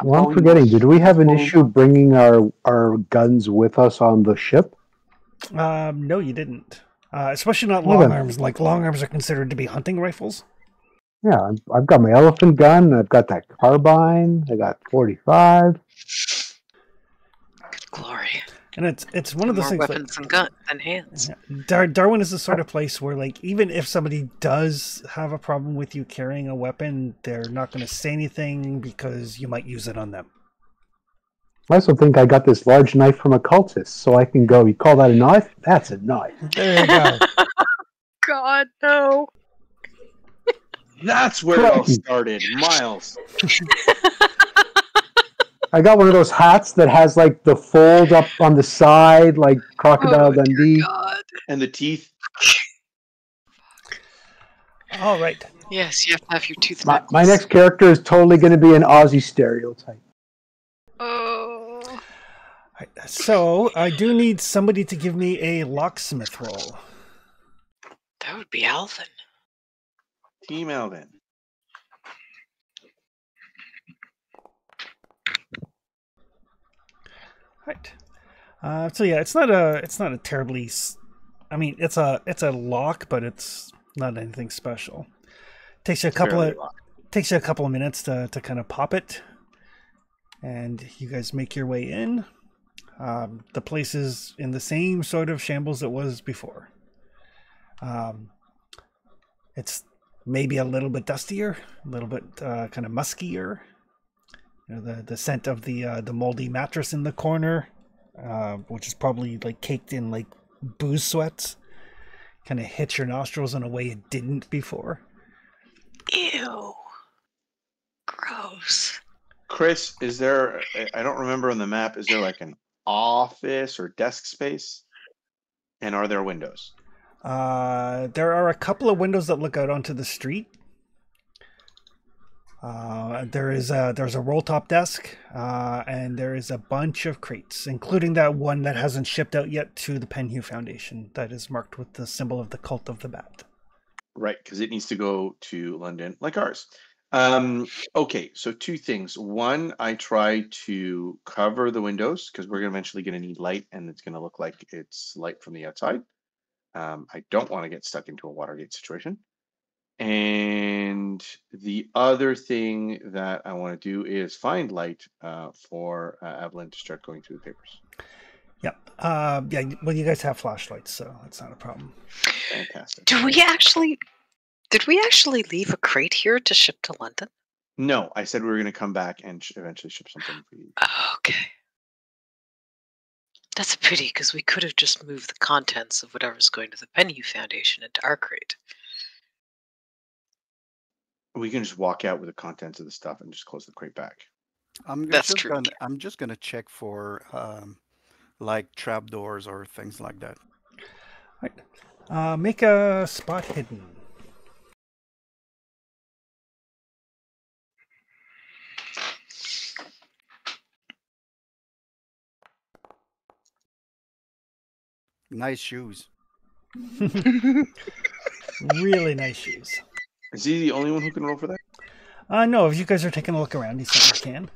Well, I'm probably forgetting. Did we have an most- issue bringing our guns with us on the ship? No, you didn't. Especially not Well, long then. arms. Like long arms are considered to be hunting rifles. Yeah, I've got my elephant gun. I've got that carbine. I got 45. Good glory. And it's one of those More things. weapons than hands. Darwin is the sort of place where, like, even if somebody does have a problem with you carrying a weapon, they're not going to say anything because you might use it on them. I also think I got this large knife from a cultist, so I can go, you call that a knife? That's a knife. There you go. God, no. That's where it all Crikey. started, Miles. I got one of those hats that has like the fold up on the side, like Crocodile Oh, dear Dundee. God. And the teeth. All right. Yes, you have to have your tooth My knuckles. next character is totally going to be an Aussie stereotype. Oh. All right. So I do need somebody to give me a locksmith roll. That would be Alvin. Team Alvin. Right. So yeah, it's not a terribly. I mean, it's a lock, but it's not anything special. Takes you a couple of minutes to kind of pop it, and you guys make your way in. The place is in the same sort of shambles it was before. It's maybe a little bit dustier, a little bit kind of muskier. You know, the scent of the moldy mattress in the corner, which is probably like caked in like booze sweats, kind of hits your nostrils in a way it didn't before. Ew. Gross. Chris, is there, I don't remember on the map, is there like an office or desk space? And are there windows? There are a couple of windows that look out onto the street. There's a roll top desk, and there is a bunch of crates, including that one that hasn't shipped out yet to the Penhew Foundation that is marked with the symbol of the Cult of the Bat. Right, because it needs to go to London like ours. Okay, so two things. One, I try to cover the windows because we're eventually going to need light and it's going to look like it's light from the outside. I don't want to get stuck into a Watergate situation. And the other thing that I want to do is find light for Evelyn to start going through the papers. Yep. Yeah. Well, you guys have flashlights, so that's not a problem. Fantastic. Did we actually leave a crate here to ship to London? No, I said we were going to come back and eventually ship something for you. Oh, okay. That's a pity because we could have just moved the contents of whatever's going to the Penhew Foundation into our crate. We can just walk out with the contents of the stuff and just close the crate back. That's true. I'm just gonna check for like trapdoors or things like that. Right. Make a spot hidden. Nice shoes. Really nice shoes. Is he the only one who can roll for that? No, if you guys are taking a look around, you certainly can.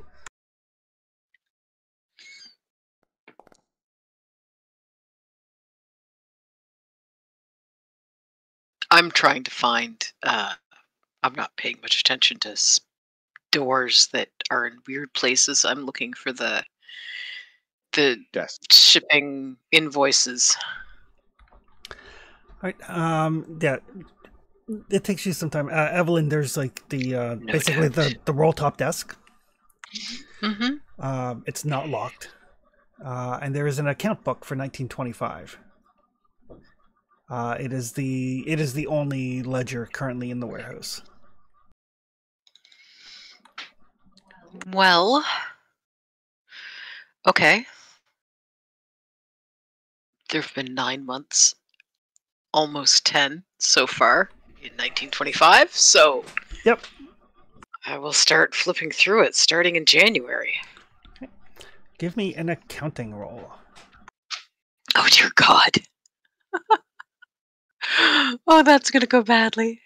I'm trying to find. I'm not paying much attention to doors that are in weird places. I'm looking for the Desk. shipping invoices. All right. Yeah. It takes you some time. Evelyn, there's like the basically the roll top desk. Mm-hmm. It's not locked, and there is an account book for 1925. It is the only ledger currently in the warehouse. Well, okay. There have been 9 months, almost 10 so far in 1925. So, Yep. I will start flipping through it starting in January. Give me an accounting roll. Oh dear God. Oh, that's gonna go badly.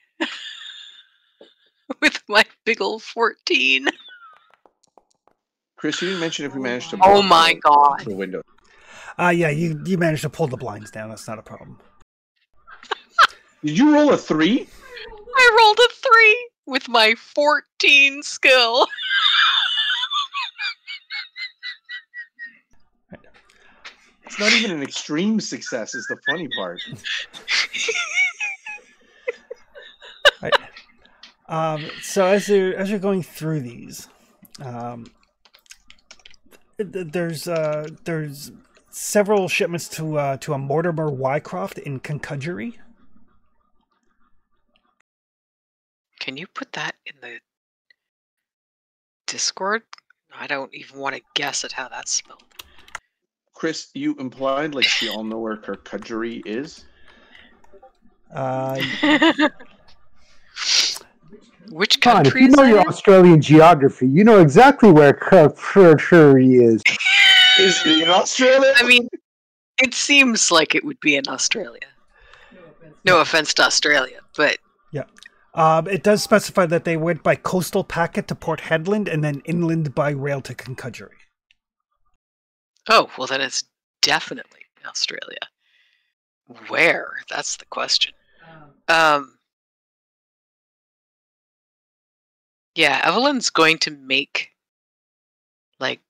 With my big old 14. Chris, you didn't mention if we managed to. Oh my God. The window. Yeah, you managed to pull the blinds down. That's not a problem. Did you roll a 3? I rolled a 3 with my 14 skill. It's not even an extreme success. Is the funny part. Right. So as you're going through these, there's several shipments to a Mortimer Wycroft in Concudgery. Can you put that in the Discord? I don't even want to guess at how that's spelled. Chris, you implied like we all know where Concudgery is. Which Come on, if country you is know that your in? Australian geography, you know exactly where Concudgery is. Is it in Australia? I mean, it seems like it would be in Australia. No offense to Australia, but Yeah. It does specify that they went by coastal packet to Port Hedland and then inland by rail to Concudgery. oh, well then it's definitely Australia. Where? That's the question. Yeah, Evelyn's going to make, like,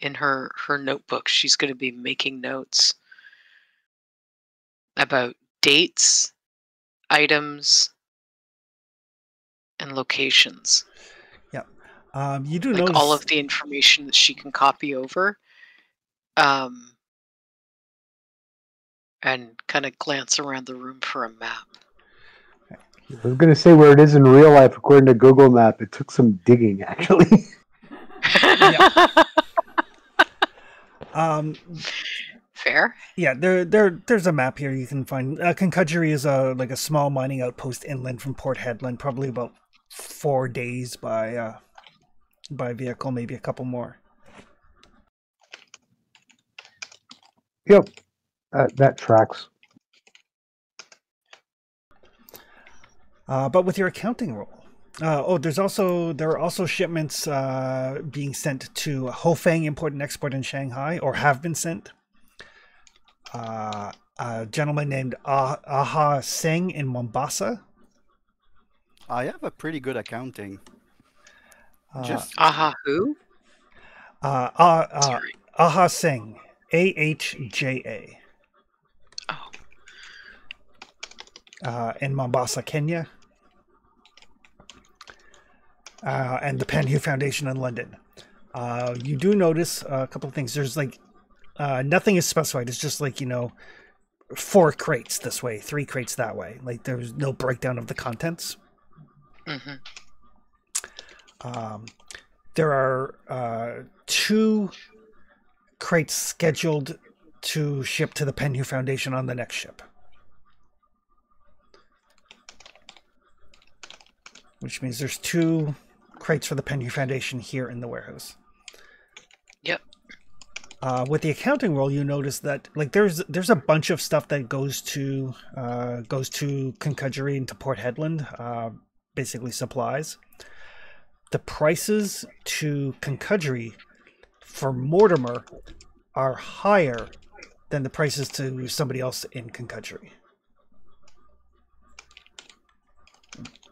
in her notebook, she's going to be making notes about dates, items, and locations. Yeah. You do Like notice all of the information that she can copy over. And kind of glance around the room for a map. I was going to say where it is in real life according to Google Map. It took some digging, actually. Fair. Yeah, there's a map here you can find. Concudgery is like a small mining outpost inland from Port Hedland, probably about 4 days by vehicle, maybe a couple more. Yep, that tracks. But with your accounting roll, there are also shipments being sent to Hofeng Import and Export in Shanghai, or have been sent. A gentleman named Aha Singh in Mombasa. I have a pretty good accounting. Just Aha, who? Sorry. Aha Singh, AHJA. Oh. In Mombasa, Kenya. And the Penhew Foundation in London. You do notice a couple of things. There's like nothing is specified. It's just like 4 crates this way, 3 crates that way. Like there's no breakdown of the contents. Mm-hmm. there are 2 crates scheduled to ship to the Penhu Foundation on the next ship. Which means there's 2 crates for the Penhu Foundation here in the warehouse. Yep. With the accounting roll, you notice that like there's a bunch of stuff that goes to Concudgery and to Port Headland, basically supplies. The prices to Concudgery for Mortimer are higher than the prices to somebody else in Concudgery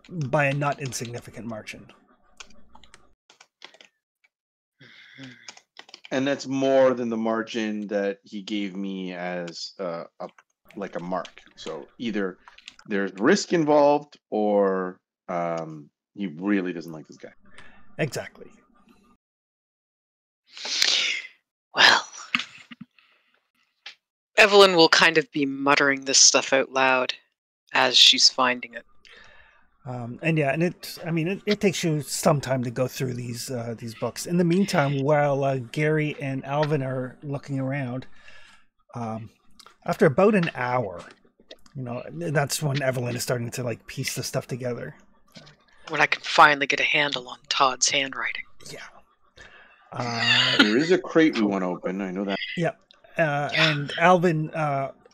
by a not insignificant margin. And that's more than the margin that he gave me as a mark. So either there's risk involved, or he really doesn't like this guy. Exactly. Well, Evelyn will kind of be muttering this stuff out loud as she's finding it. It takes you some time to go through these books. In the meantime, while Gary and Alvin are looking around, after about an hour, that's when Evelyn is starting to like piece the stuff together. When I can finally get a handle on Todd's handwriting. Yeah. There is a crate we want to open. I know that. Yeah. And Alvin,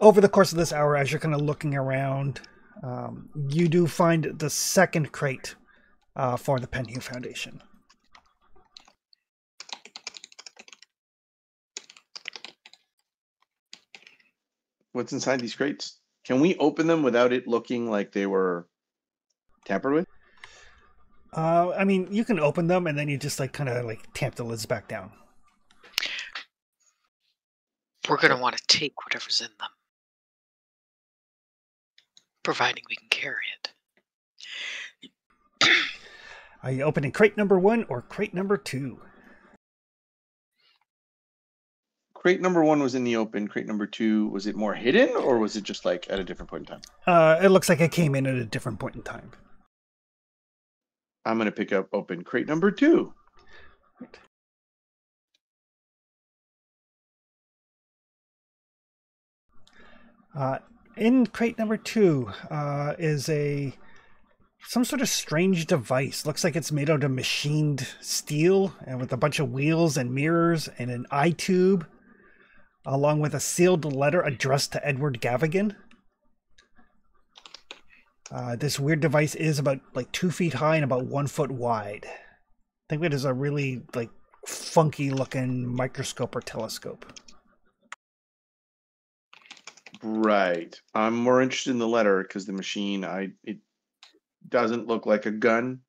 over the course of this hour, as you're kind of looking around, you do find the second crate for the Penhu Foundation. What's inside these crates? Can we open them without it looking like they were tampered with? You can open them and then you just kind of tamp the lids back down. We're going to want to take whatever's in them, providing we can carry it. Are you opening crate number 1 or crate number 2? Crate number 1 was in the open. Crate number 2, was it more hidden, or was it just at a different point in time? It looks like it came in at a different point in time. I'm going to pick up open crate number 2. In crate number 2 is some sort of strange device. Looks like it's made out of machined steel and with a bunch of wheels and mirrors and an eye tube, along with a sealed letter addressed to Edward Gavigan. This weird device is about 2 feet high and about 1 foot wide. I think it is a really funky looking microscope or telescope. Right. I'm more interested in the letter because the machine, it doesn't look like a gun.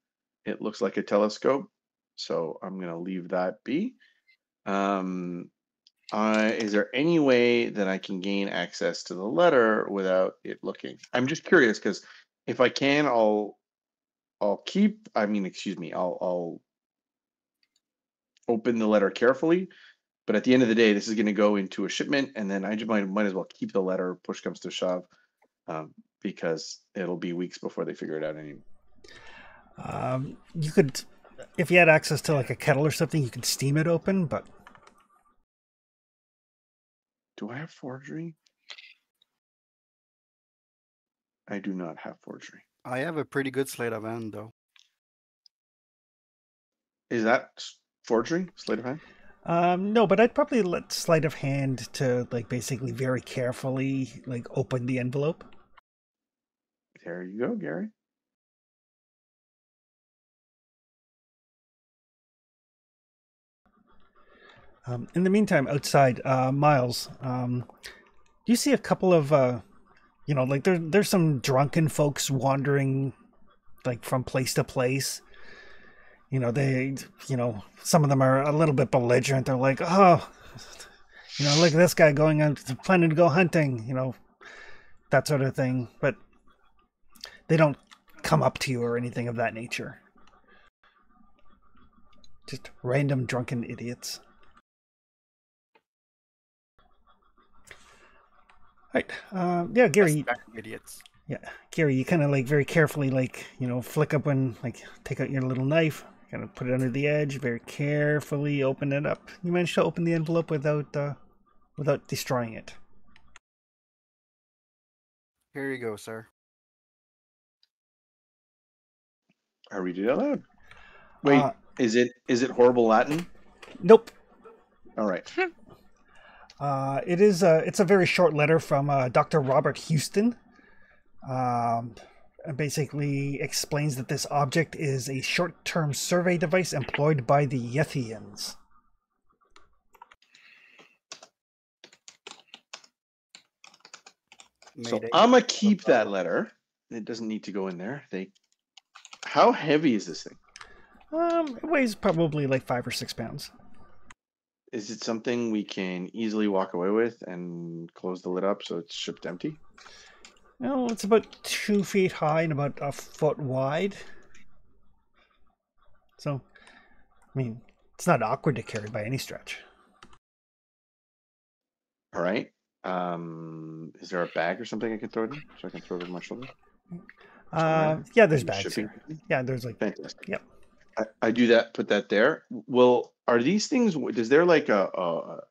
It looks like a telescope. So I'm going to leave that be. Is there any way that I can gain access to the letter without it looking? I'm just curious because if I can, I'll open the letter carefully. But at the end of the day, this is going to go into a shipment, and then I just might as well keep the letter. Push comes to shove, because it'll be weeks before they figure it out anyway. You could, if you had access to a kettle or something, you could steam it open. But do I have forgery? I do not have forgery. I have a pretty good sleight of hand, though. Is that forgery? Sleight of hand? No, but I'd probably let sleight of hand to basically very carefully open the envelope. There you go, Gary. In the meantime, outside, Miles, you see a couple of there's some drunken folks wandering from place to place. Some of them are a little bit belligerent. They're like, oh, look at this guy going out, planning to go hunting, that sort of thing. But they don't come up to you or anything of that nature. Just random drunken idiots. Right. Yeah, Gary. Idiots. Yeah, Gary, you kind of very carefully flick up and take out your little knife, Kind of put it under the edge, very carefully open it up. You managed to open the envelope without destroying it. Here you go, sir. I read it out loud. Wait, is it horrible Latin? Nope. All right. It's a very short letter from Dr. Robert Houston. Basically explains that this object is a short-term survey device employed by the Yethians. So I'm gonna keep that letter. It doesn't need to go in there. How heavy is this thing? It weighs probably like 5 or 6 pounds. Is it something we can easily walk away with and close the lid up so it's shipped empty? Well, it's about 2 feet high and about a foot wide. So, I mean, it's not awkward to carry by any stretch. All right. Is there a bag or something I can throw it in so I can throw it over my shoulder? Yeah, there's bags here. Yeah, there's like. Fantastic. Yep. I do that. Put that there. Well, are these things? Is there like are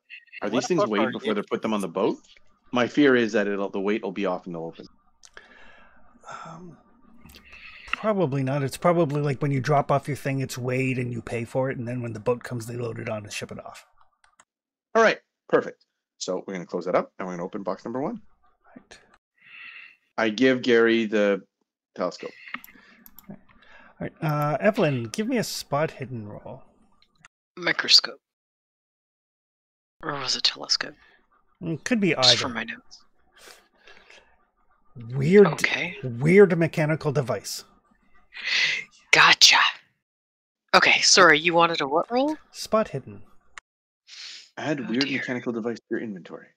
these things weighed before they put them on the boat? My fear is that the weight will be off and they'll open. Probably not. It's probably like when you drop off your thing, it's weighed and you pay for it, and then when the boat comes, they load it on and ship it off. All right, perfect. So we're going to close that up, and we're going to open box number 1. Right. I give Gary the telescope. All right. Evelyn, give me a spot hidden roll. Microscope. Or was it telescope? Could be Just either. from my notes. Weird mechanical device. Gotcha. Okay, sorry, you wanted a what roll? Spot hidden. Add weird mechanical device to your inventory.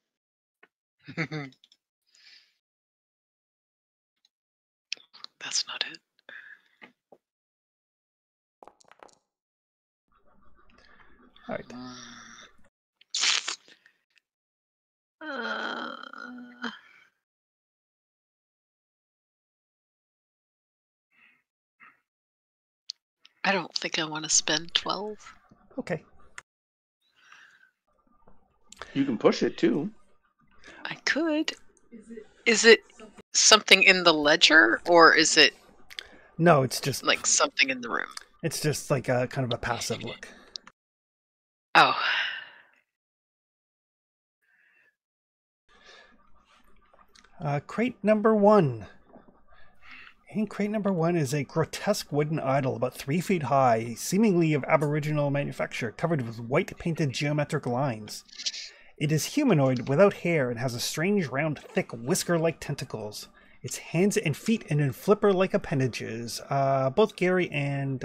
That's not it. All right. I don't think I want to spend 12. Okay. You can push it too. I could. Is it something in the ledger, or is it? No, it's just like something in the room. It's just like a kind of a passive look. Oh. Crate number 1. In crate number 1 is a grotesque wooden idol about 3 feet high, seemingly of aboriginal manufacture, covered with white painted geometric lines. It is humanoid without hair and has a strange round thick whisker-like tentacles. Its hands and feet end in flipper-like appendages. Both Gary and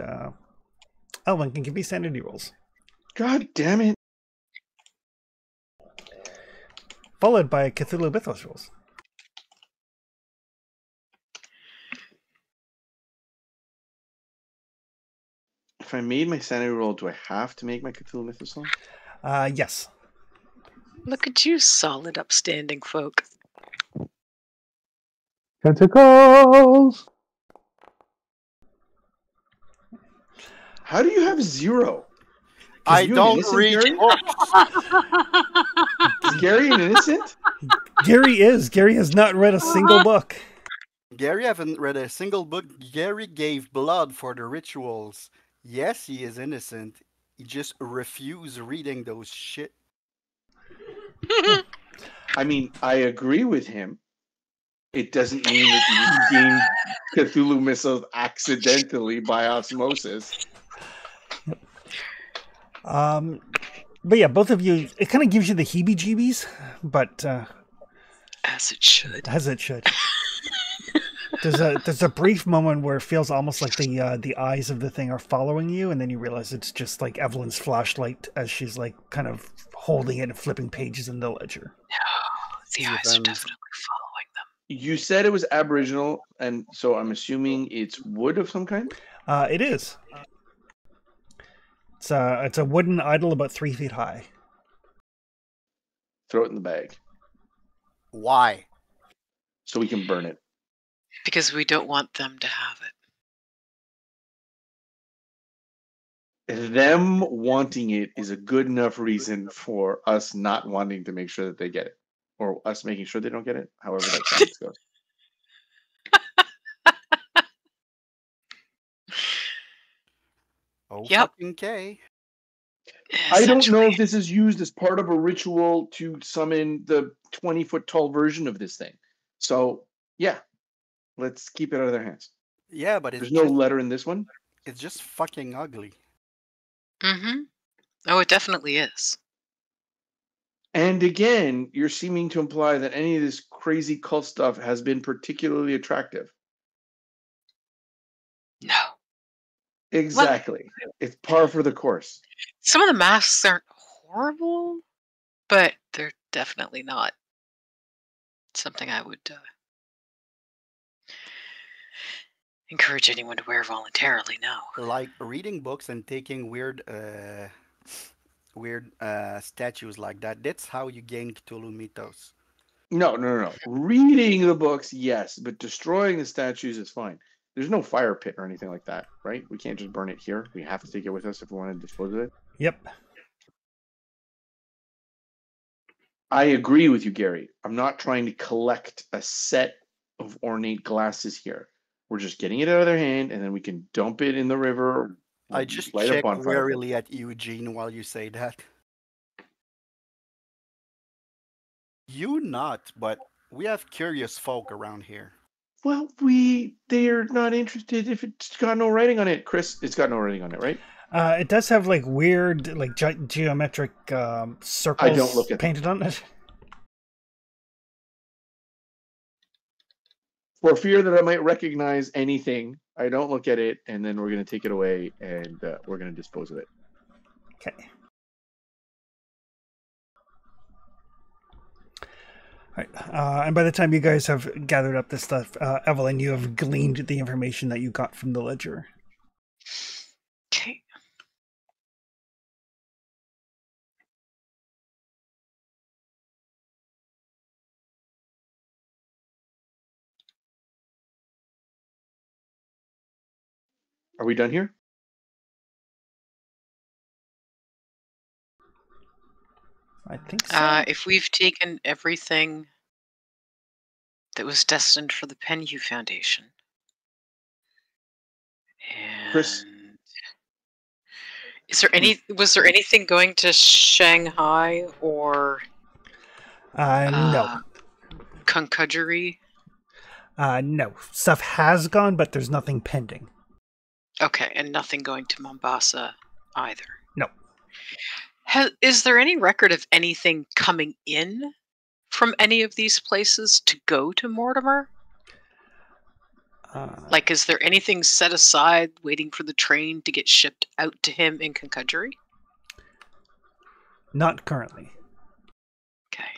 Elvin can give me sanity rolls. God damn it. Followed by Cthulhu Mythos rolls. If I made my sanity roll, do I have to make my Cthulhu Mythos roll? Yes. Look at you, solid, upstanding folk. Tentacles! How do you have 0? I don't read books. Is Gary an innocent? Gary is. Gary has not read a single book. Gary haven't read a single book. Gary gave blood for the rituals. Yes, he is innocent. He just refused reading those shit. I mean, I agree with him. It doesn't mean that you gained Cthulhu missiles accidentally by osmosis. But yeah, both of you, it kind of gives you the heebie-jeebies, but as it should. As it should. There's a brief moment where it feels almost like the eyes of the thing are following you, and then you realize it's just like Evelyn's flashlight as she's like kind of holding it and flipping pages in the ledger. No, the eyes are definitely following them. You said it was Aboriginal, and so I'm assuming it's wood of some kind? It is. It's a wooden idol about 3 feet high. Throw it in the bag. Why? So we can burn it. Because we don't want them to have it. them wanting it is a good enough reason for us not wanting to make sure that they get it, or us making sure they don't get it. However that sentence goes. Oh, Yep. fucking K. I don't know Essentially. if this is used as part of a ritual to summon the 20-foot tall version of this thing. So yeah, let's keep it out of their hands. Yeah, but There's no letter in this one. it's just fucking ugly. Mm-hmm. Oh, it definitely is. And again, you're seeming to imply that any of this crazy cult stuff has been particularly attractive. No. Exactly. It's par for the course. Some of the masks aren't horrible, but they're definitely not something I would encourage anyone to wear voluntarily. No. Like reading books and taking weird statues like that. That's how you gain Cthulhu mythos. No. Reading the books, yes, but destroying the statues is fine. There's no fire pit or anything like that, right? We can't just burn it here. We have to take it with us if we want to dispose of it. Yep. I agree with you, Gary. I'm not trying to collect a set of ornate glasses here. We're just getting it out of their hand, and then we can dump it in the river. I just light a check bonfire. warily at Eugene while you say that. You not, but we have curious folk around here. Well, they're not interested if it's got no writing on it. Chris, it's got no writing on it, right? It does have like weird, like geometric circles I don't look at painted on it. For fear that I might recognize anything, I don't look at it, and then we're going to take it away, and we're going to dispose of it. Okay. All right. And by the time you guys have gathered up this stuff, Evelyn, you have gleaned the information that you got from the ledger. Okay. Are we done here? I think so. If we've taken everything that was destined for the Penhew Foundation, and Chris? was there anything going to Shanghai or No. Concudgery? No. Stuff has gone, but there's nothing pending. Okay, and nothing going to Mombasa either. No. Is there any record of anything coming in from any of these places to go to Mortimer? Like, is there anything set aside waiting for the train to get shipped out to him in Concudgery? Not currently. Okay.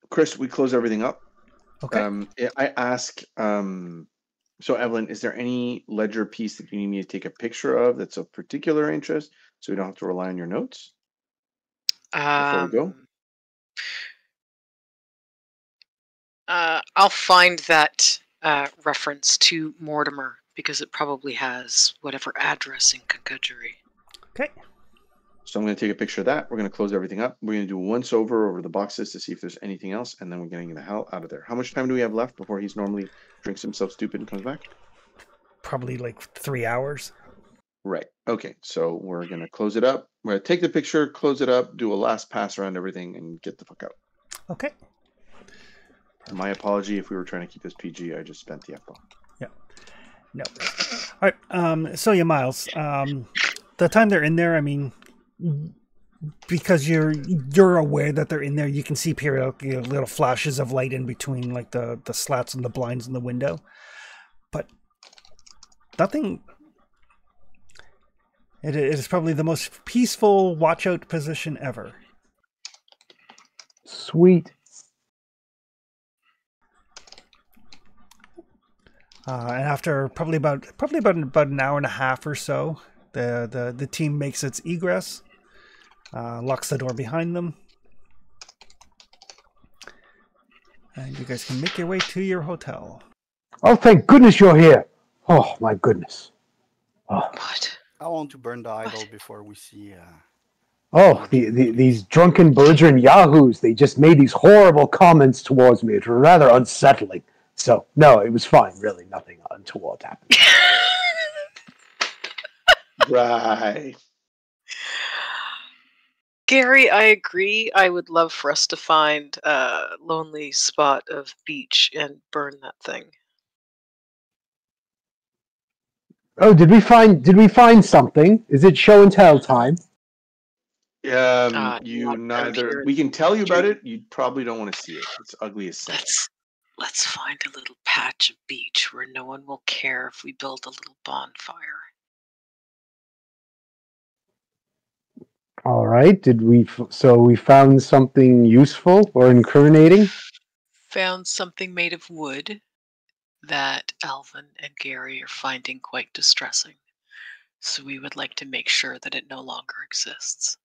Chris, we close everything up. Okay. I ask, so Evelyn, is there any ledger piece that you need me to take a picture of that's of particular interest so we don't have to rely on your notes before we go? I'll find that reference to Mortimer because it probably has whatever address in Concudgery. Okay. So I'm going to take a picture of that. We're going to close everything up. We're going to do a once over the boxes to see if there's anything else, and then we're getting the hell out of there. How much time do we have left before he's normally drinks himself stupid and comes back? Probably like 3 hours. Right. Okay. So we're going to close it up. We're going to take the picture, close it up, do a last pass around everything, and get the fuck out. Okay. My apology if we were trying to keep this PG. I just spent the F-bomb. Yeah. No. All right. So yeah, Miles. The time they're in there, I mean, because you're aware that they're in there, you can see periodically little flashes of light in between, like the slats and the blinds in the window, but nothing. It is probably the most peaceful watch-out position ever. Sweet. And after probably about an hour and a half or so, the team makes its egress, locks the door behind them, and you guys can make your way to your hotel. Oh, thank goodness you're here. Oh, my goodness. Oh, What? I want to burn the idol before we see. these drunken birds and yahoos, they just made these horrible comments towards me. It was rather unsettling. So, no, it was fine, really. Nothing untoward happened. Right. Gary, I agree. I would love for us to find a lonely spot of beach and burn that thing. Oh, did we find something? Is it show and tell time? You not neither. here. We can tell you about it. You probably don't want to see it. It's ugly as sin. Let's find a little patch of beach where no one will care if we build a little bonfire. All right. So we found something useful or incriminating? Found something made of wood that Alvin and Gary are finding quite distressing. So we would like to make sure that it no longer exists.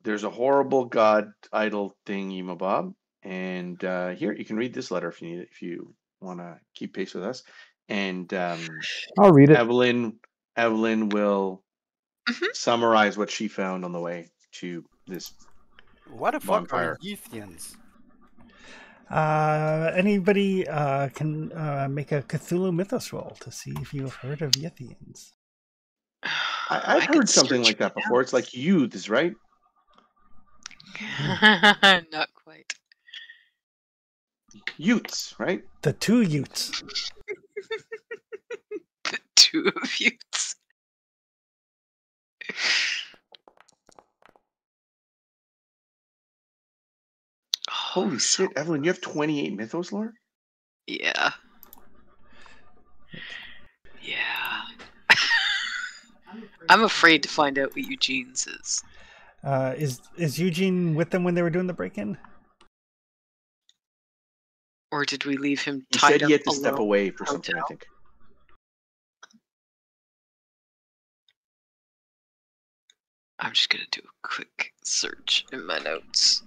There's a horrible god idol thing, Mabob, and here you can read this letter if you need it, if you want to keep pace with us. And I'll read it. Evelyn will Mhm. summarize what she found on the way to this. What the fuck Bonfire. are Yithians? Anybody can make a Cthulhu Mythos roll to see if you've heard of Yithians. I've heard something like that before. It's like youths, right? Not quite. Utes, right? The two Utes. The two of you. Holy shit, Evelyn, you have 28 Mythos lore? Yeah. Yeah. I'm afraid to find out what Eugene's is. Is Eugene with them when they were doing the break-in? Or did we leave him He tied said up he had to alone step away in the for something, I hotel? think. I'm just going to do a quick search in my notes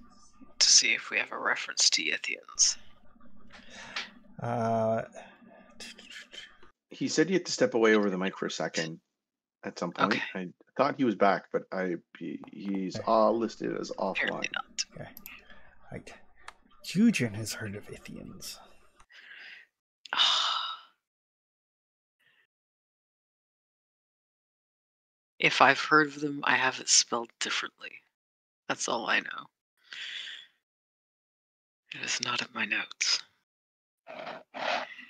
to see if we have a reference to Yithians. He said he had to step away over the mic for a second at some point. Okay. I thought he was back, but he's listed as Apparently offline. not. Okay. Right. Eugene has heard of Yithians. If I've heard of them, I have it spelled differently. That's all I know. It is not in my notes.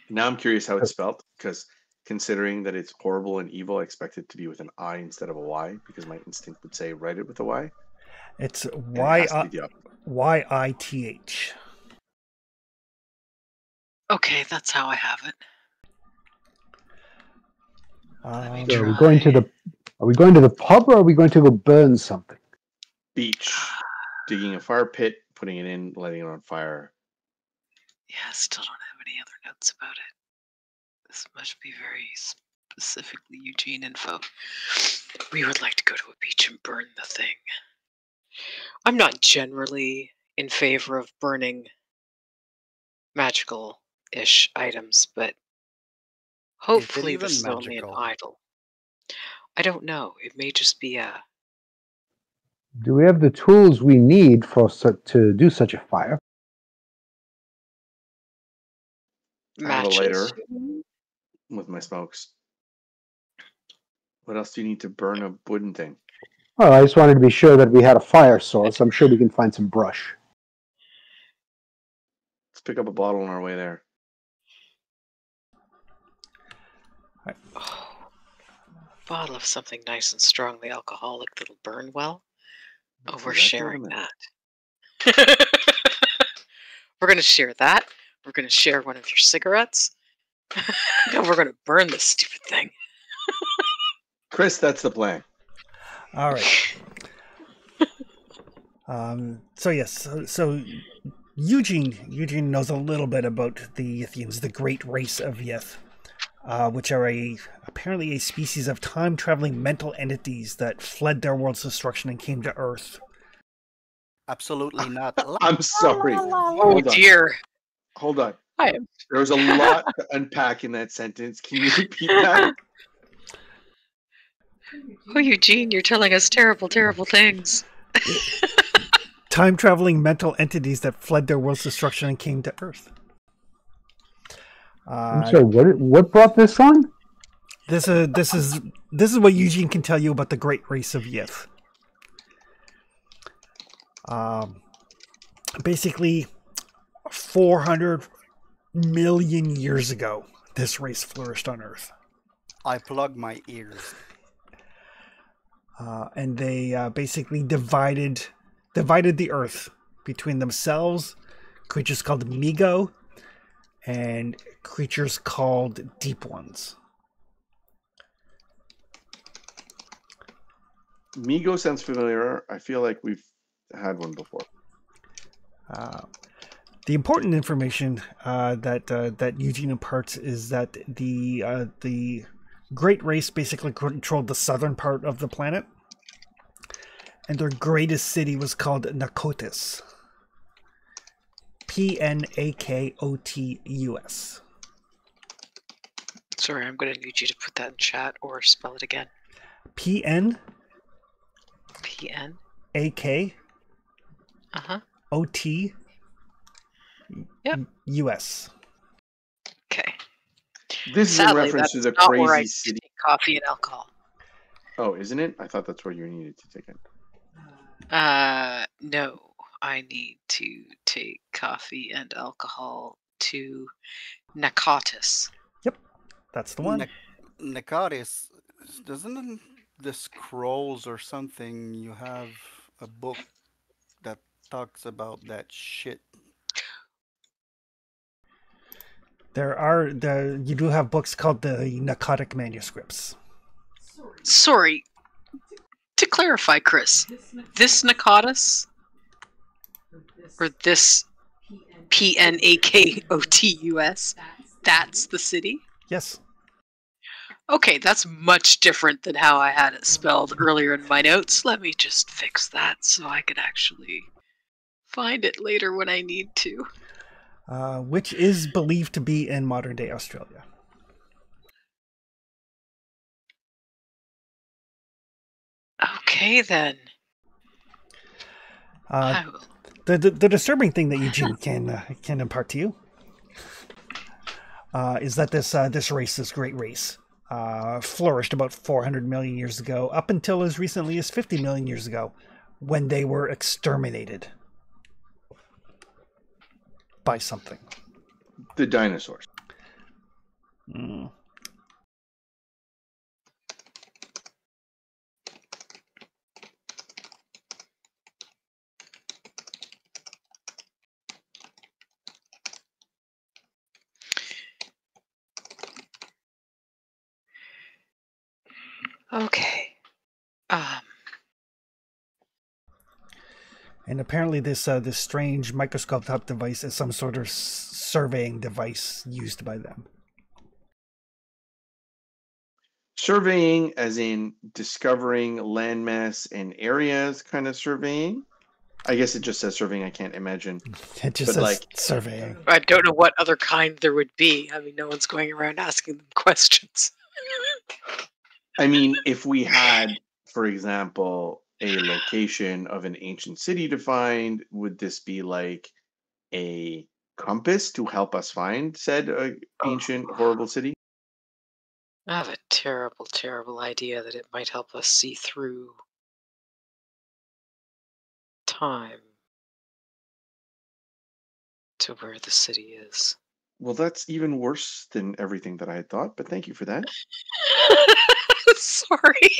Now I'm curious how it's spelled, because considering that it's horrible and evil, I expect it to be with an I instead of a Y, because my instinct would say write it with a Y. It's And it has to be the opposite. Yith. Okay, that's how I have it. So are we going to the pub, or are we going to go burn something? Beach. Digging a fire pit, putting it in, lighting it on fire. Yeah, I still don't have any other notes about it. This must be very specifically Eugene info. We would like to go to a beach and burn the thing. I'm not generally in favor of burning magical-ish items, but hopefully even this is only an magical? idol. I don't know. It may just be a... Do we have the tools we need to do such a fire? I have a matches. lighter with my smokes. What else do you need to burn a wooden thing? Well, I just wanted to be sure that we had a fire source. I'm sure we can find some brush. Let's pick up a bottle on our way there. Oh, bottle of something nice and strongly alcoholic that'll burn well. Oh, we're sharing that. We're going to share that. We're going to share one of your cigarettes. And we're going to burn this stupid thing. Chris, that's the plan. All right. So yes, so Eugene knows a little bit about the Yithians, the great race of Yith, which are apparently a species of time-traveling mental entities that fled their world's destruction and came to Earth. Absolutely not. I'm sorry. Oh dear. Hold on. I am. There was a lot to unpack in that sentence. Can you repeat that? Oh, Eugene, you're telling us terrible, terrible things. Time-traveling mental entities that fled their world's destruction and came to Earth. I'm sorry. What brought this on? This is what Eugene can tell you about the Great Race of Yith. Basically, 400 million years ago, this race flourished on Earth. I plug my ears. And they basically divided the Earth between themselves, creatures called Migo, and creatures called Deep Ones. Migo sounds familiar. I feel like we've had one before. The important information that Eugene imparts is that the Great Race basically controlled the southern part of the planet, and their greatest city was called Nakotis. Pnakotus. Sorry, I'm going to need you to put that in chat or spell it again. PN PN. AK OT Yep. US. Okay. This is in Sadly, reference to that's the not where I crazy need to city. take coffee and alcohol. Oh, isn't it? I thought that's where you needed to take it. No. I need to take coffee and alcohol to Nakatis. Yep, that's the one. Nakaris, doesn't the scrolls or something, you have a book that talks about that shit? You do have books called the Narcotic Manuscripts. Sorry. To clarify, Chris, this Nakatis or this Pnakotus, that's the city? Yes. Okay, that's much different than how I had it spelled earlier in my notes. Let me just fix that so I can actually find it later when I need to. Which is believed to be in modern-day Australia. Okay, then. I will. The disturbing thing that Eugene can impart to you is that this great race, flourished about 400 million years ago, up until as recently as 50 million years ago, when they were exterminated by something. The dinosaurs. Mm. Okay. And apparently this strange microscope-type device is some sort of surveying device used by them. Surveying, as in discovering landmass and areas, kind of surveying. I guess it just says surveying. I can't imagine. It just But, says like, surveying. I don't know what other kind there would be. I mean, no one's going around asking them questions. I mean, if we had, for example, a location of an ancient city to find, would this be like a compass to help us find said ancient, horrible city? I have a terrible, terrible idea that it might help us see through time to where the city is. Well, that's even worse than everything that I had thought, but thank you for that. Sorry.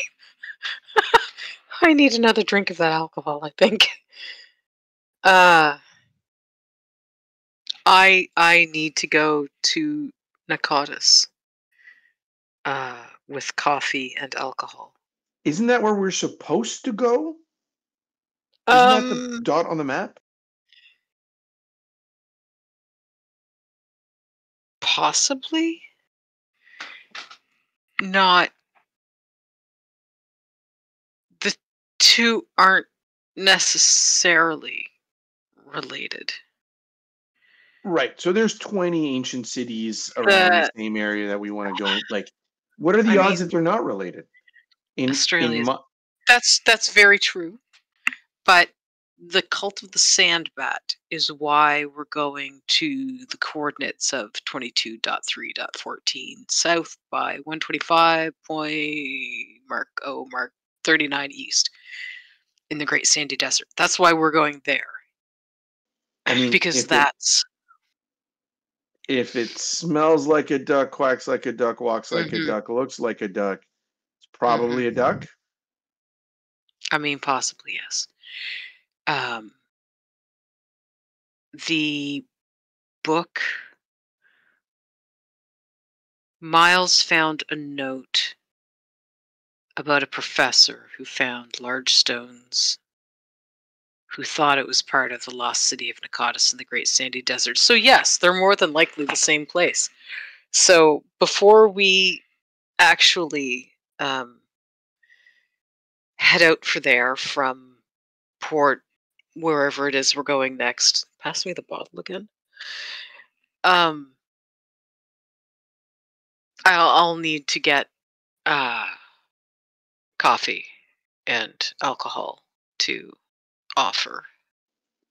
I need another drink of that alcohol, I think. I need to go to Nakatis with coffee and alcohol. Isn't that where we're supposed to go? Isn't that the dot on the map? Possibly. Not. The two aren't necessarily related. Right. So there's 20 ancient cities around the same area that we want to go in. Like, what are the odds that they're not related? Australia. That's very true. But the cult of the sandbat is why we're going to the coordinates of 22.3.14 south by 125 mark 39 east in the Great Sandy Desert. That's why we're going there. I mean, because if it smells like a duck, quacks like a duck, walks like a duck, looks like a duck, it's probably a duck. I mean, possibly, yes. The book, Miles found a note about a professor who found large stones, who thought it was part of the lost city of Nakatis in the Great Sandy Desert. So yes, they're more than likely the same place. So before we actually head out from port, wherever it is we're going next, pass me the bottle again. I'll need to get coffee and alcohol to offer.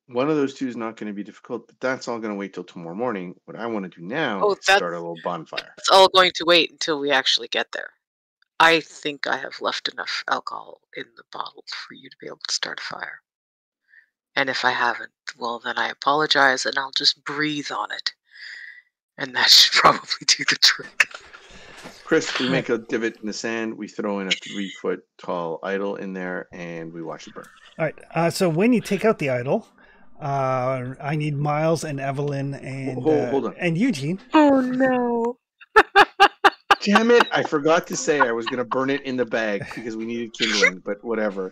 One of those two is not going to be difficult, but that's all going to wait till tomorrow morning. What I want to do now is start a little bonfire. It's all going to wait until we actually get there. I think I have left enough alcohol in the bottle for you to be able to start a fire. And if I haven't, well, then I apologize and I'll just breathe on it. And that should probably do the trick. Chris, we make a divot in the sand, we throw in a 3-foot tall idol in there, and we watch it burn. All right. So when you take out the idol, I need Miles and Evelyn and hold on. And Eugene. Oh no! Damn it! I forgot to say I was going to burn it in the bag because we needed kindling, but whatever.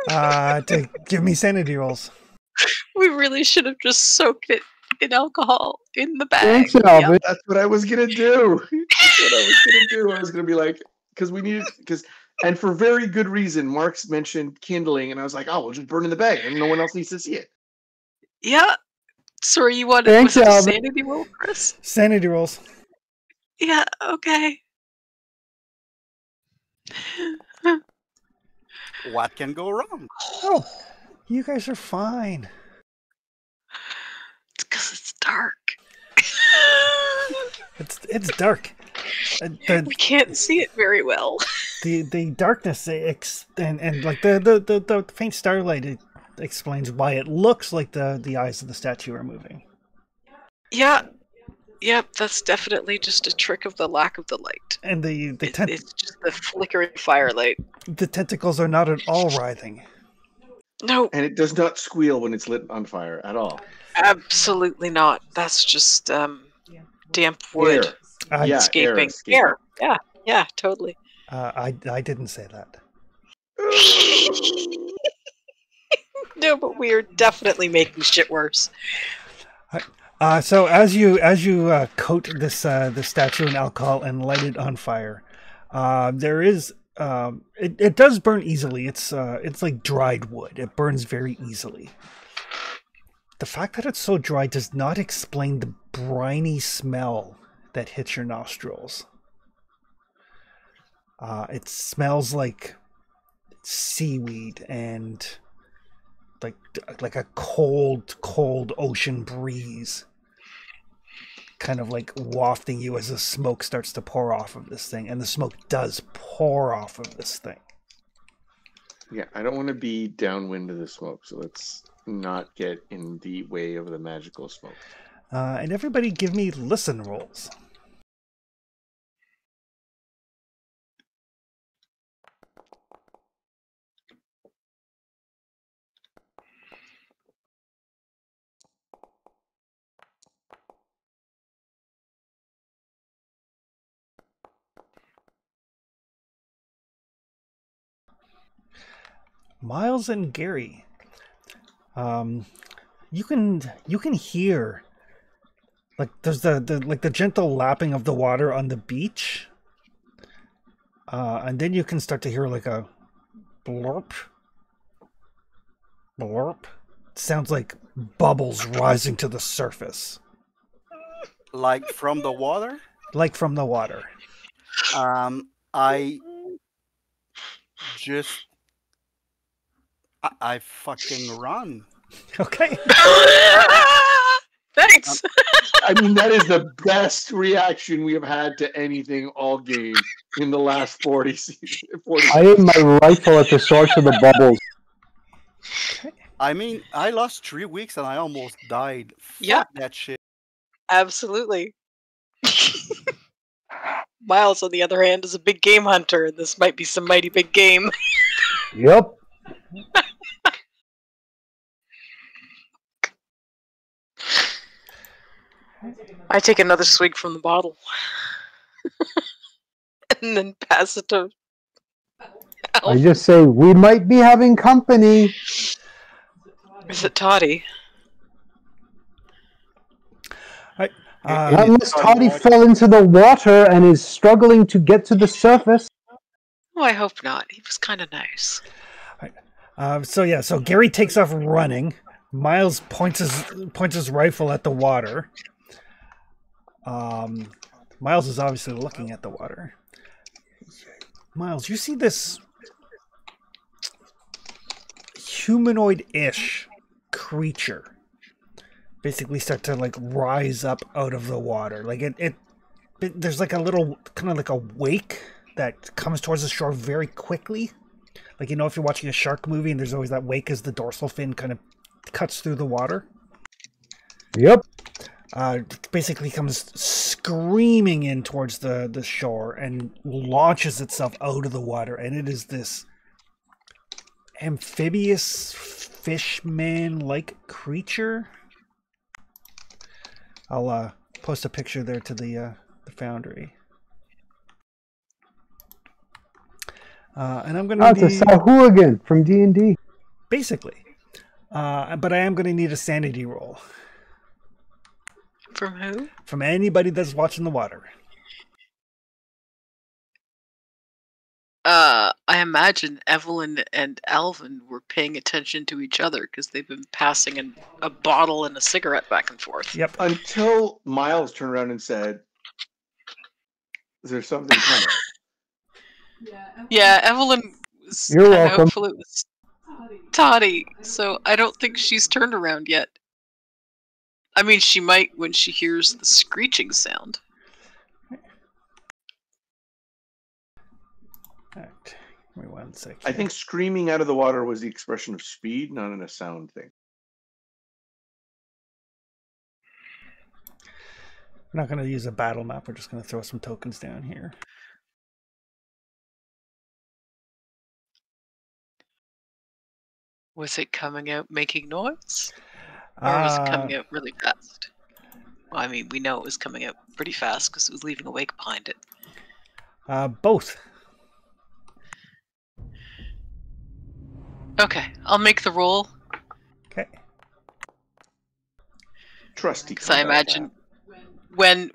To give me sanity rolls. We really should have just soaked it in alcohol in the bag. Thanks, Alvin. Yep, that's what I was going to do. I was going to be like, and for very good reason, Mark's mentioned kindling, and I was like, oh, we'll just burn in the bag, and no one else needs to see it. Yeah. So you wanted a sanity roll, Chris? Sanity rolls. Yeah, okay. What can go wrong? Oh, you guys are fine. It's because it's dark. It's dark. We can't see it very well. The darkness and like the faint starlight, it explains why it looks like the eyes of the statue are moving. Yeah. Yep, that's definitely just a trick of the lack of the light. And it's just the flickering firelight. The tentacles are not at all writhing. No. And it does not squeal when it's lit on fire at all. Absolutely not. That's just damp wood escaping. Air. Yeah, totally. I didn't say that. No, but we are definitely making shit worse. So as you coat this the statue in alcohol and light it on fire, there is it does burn easily. It's like dried wood. It burns very easily. The fact that it's so dry does not explain the briny smell that hits your nostrils. It smells like seaweed and like a cold ocean breeze, kind of like wafting you as the smoke starts to pour off of this thing, and the smoke does pour off of this thing. Yeah, I don't want to be downwind of the smoke, so let's not get in the way of the magical smoke. And everybody give me listen rolls. Miles and Gary, you can hear like there's the gentle lapping of the water on the beach, and then you can start to hear like a blurp, blurp, sounds like bubbles rising to the surface, Like from the water. like from the water. I just I fucking run. Okay. Thanks. I mean, that is the best reaction we have had to anything all game in the last 40 seasons. 40 I aim my rifle at the source of the bubbles. I mean, I lost 3 weeks and I almost died. Yeah. Fuck that shit. Absolutely. Miles, on the other hand, is a big game hunter, and this might be some mighty big game. Yep. I take another swig from the bottle. And then pass it to I Alf. just say, we might be having company. Is it Toddy? Unless Toddy fell into the water and is struggling to get to the surface. Oh, I hope not. He was kind of nice. So Gary takes off running. Miles points his rifle at the water. Miles is obviously looking at the water. Miles, you see this humanoid-ish creature basically start to like rise up out of the water. Like it there's like a little kind of like a wake that comes towards the shore very quickly. Like, you know, if you're watching a shark movie and there's always that wake as the dorsal fin kind of cuts through the water. Yep. Basically comes screaming in towards the shore and launches itself out of the water. And it is this amphibious fishman-like creature. I'll post a picture there to the Foundry. And I'm going to It's a Sahuagin from D&D. basically. But I am going to need a sanity roll. From who? From anybody that's watching the water. I imagine Evelyn and Alvin were paying attention to each other because they've been passing a bottle and a cigarette back and forth. Yep. Until Miles turned around and said, "Is there something coming?" Yeah, Evelyn was You're kind of welcome. hopeful it was Toddy, so I don't think she's turned around yet. I mean, she might when she hears the screeching sound. Alright. Give me 1 second. I think screaming out of the water was the expression of speed, not in a sound thing. We're not going to use a battle map. We're just going to throw some tokens down here. Was it coming out making noise? Or was it coming out really fast? Well, I mean, we know it was coming out pretty fast because it was leaving a wake behind it. Both. Okay, I'll make the roll. Okay. Trusty. Because I imagine when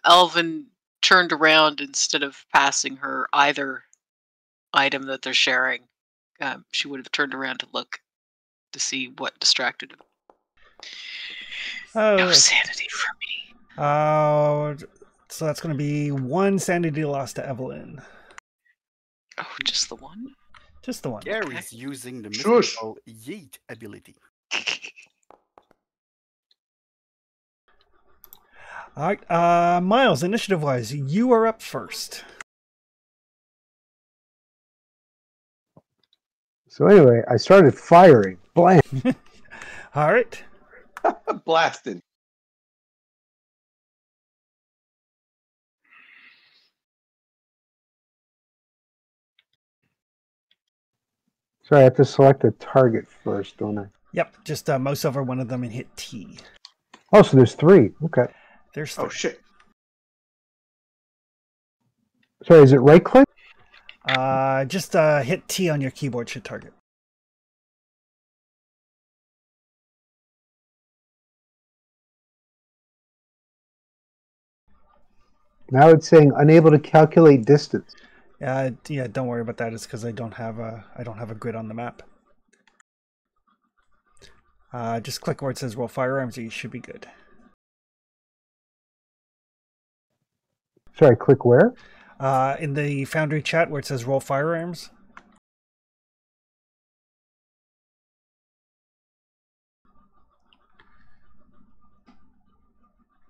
Alvin turned around, instead of passing her either item that they're sharing, she would have turned around to look to see what distracted him. No sanity for me. So that's going to be 1 sanity loss to Evelyn. Oh, just the one? Just the one. Gary's using the Shush. mystical yeet ability. All right, Miles, initiative-wise, you are up first. So anyway, I started firing. Blam. All right. Blasted. Sorry, I have to select a target first, don't I? Yep, just mouse over one of them and hit T. Oh, so there's 3. Okay. There's 3. Oh shit. Sorry, is it right click? Just hit T on your keyboard, should target. Now it's saying unable to calculate distance. Yeah, don't worry about that. It's because I don't have a grid on the map. Just click where it says roll firearms, and you should be good. Sorry, click where? In the Foundry chat where it says roll firearms.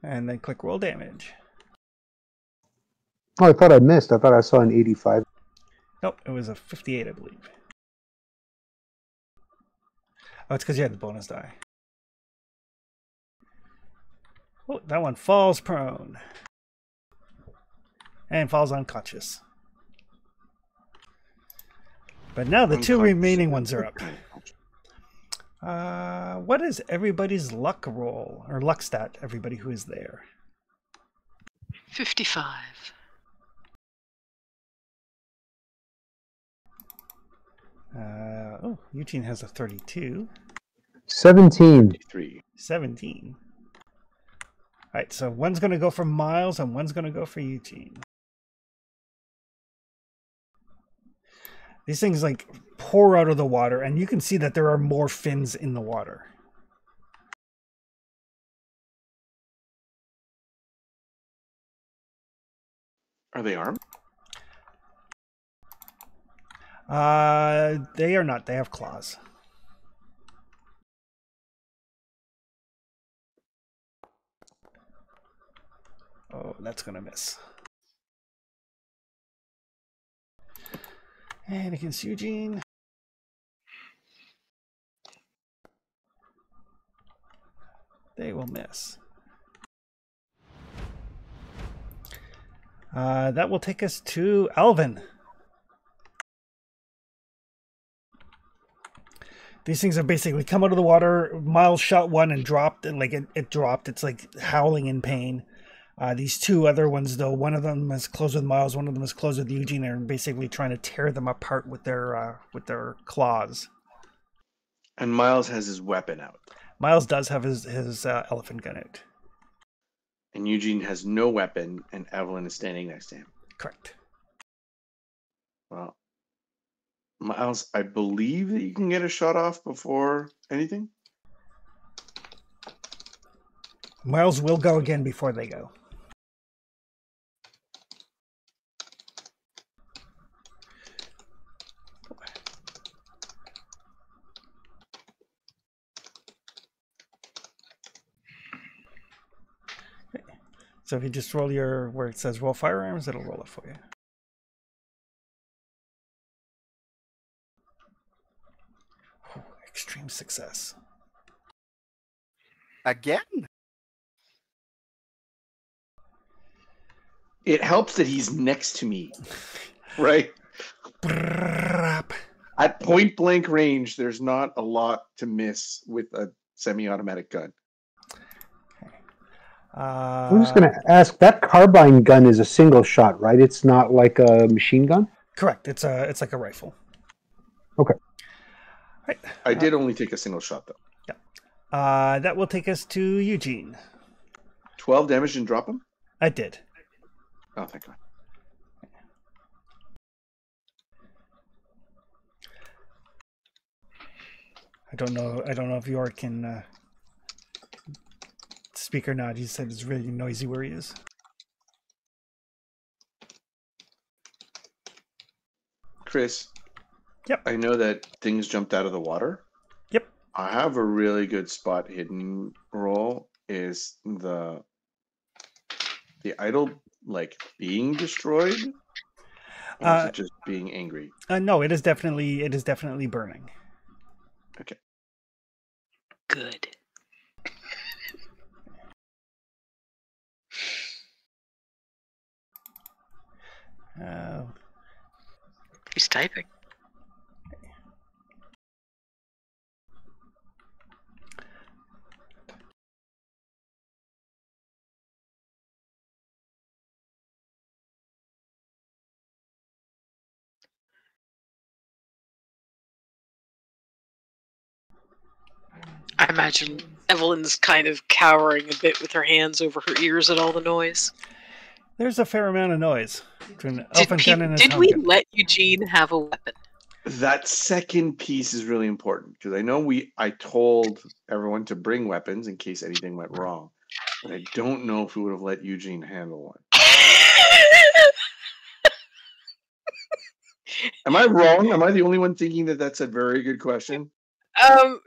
And then click roll damage. Oh, I thought I missed. I thought I saw an 85. Nope, it was a 58, I believe. Oh, it's because you had the bonus die. Oh, that one falls prone. And falls unconscious. But now the two remaining ones are up. What is everybody's luck roll? Or luck stat, everybody who is there? 55. Eugene has a 32. 17. 17. Alright, so one's going to go for Miles and one's going to go for Eugene. These things like pour out of the water, and you can see that there are more fins in the water. Are they armed? They are not. They have claws. Oh, that's going to miss. And against Eugene. They will miss. That will take us to Alvin. These things are basically come out of the water. Miles shot one and dropped, and like it dropped. It's like howling in pain. These two other ones, though, one of them is close with Miles, one of them is close with Eugene. They're basically trying to tear them apart with their claws. And Miles has his weapon out. Miles does have his elephant gun out. And Eugene has no weapon, and Evelyn is standing next to him. Correct. Well, Miles, I believe that you can get a shot off before anything. Miles will go again before they go. So if you just roll your, where it says roll firearms, it'll roll it for you. Oh, extreme success. Again? It helps that he's next to me, right? At point blank range, there's not a lot to miss with a semi-automatic gun. I'm just going to ask, that carbine gun is a single shot, right? It's not like a machine gun? Correct. It's like a rifle. Okay. Right. I did only take a single shot, though. Yeah. That will take us to Eugene. 12 damage and drop him? I did. Oh, thank God. I don't know if York can speak or not. He said it's really noisy where he is. Chris. Yep. I know that things jumped out of the water. Yep. I have a really good spot hidden roll. Is the idol like being destroyed? Or is it just being angry? No, it is definitely burning. Okay. Good. He's typing. I imagine Evelyn's kind of cowering a bit with her hands over her ears at all the noise. There's a fair amount of noise. Did we let Eugene have a weapon? That second piece is really important because I know I told everyone to bring weapons in case anything went wrong, but I don't know if we would have let Eugene handle one. Am I wrong? Am I the only one thinking that that's a very good question?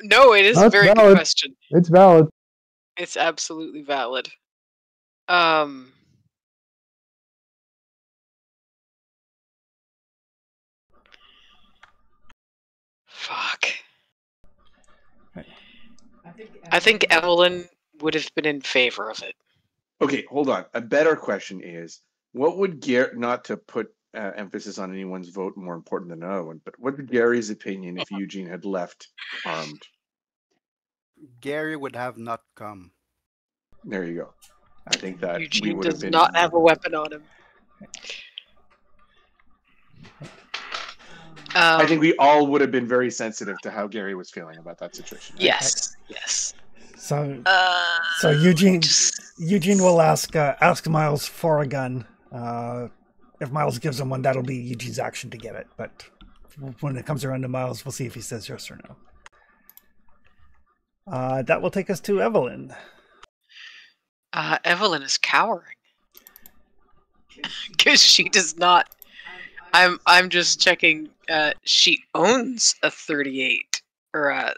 No, it is No, a it's very good valid. question. It's valid. It's absolutely valid. Fuck. I think Evelyn would have been in favor of it. Okay, hold on. A better question is, what would Gary, not to put emphasis on anyone's vote more important than another one, but what's Gary's opinion if Eugene had left armed? Gary would have not come. There you go. I think that we Eugene would have does been. not have a weapon on him. I think we all would have been very sensitive to how Gary was feeling about that situation. Right? Yes, yes. So Uh, Eugene just- will ask Miles for a gun. If Miles gives him one, that'll be Eugene's action to get it. But when it comes around to Miles, we'll see if he says yes or no. That will take us to Evelyn. Evelyn is cowering because she does not. I'm just checking. She owns a 38 or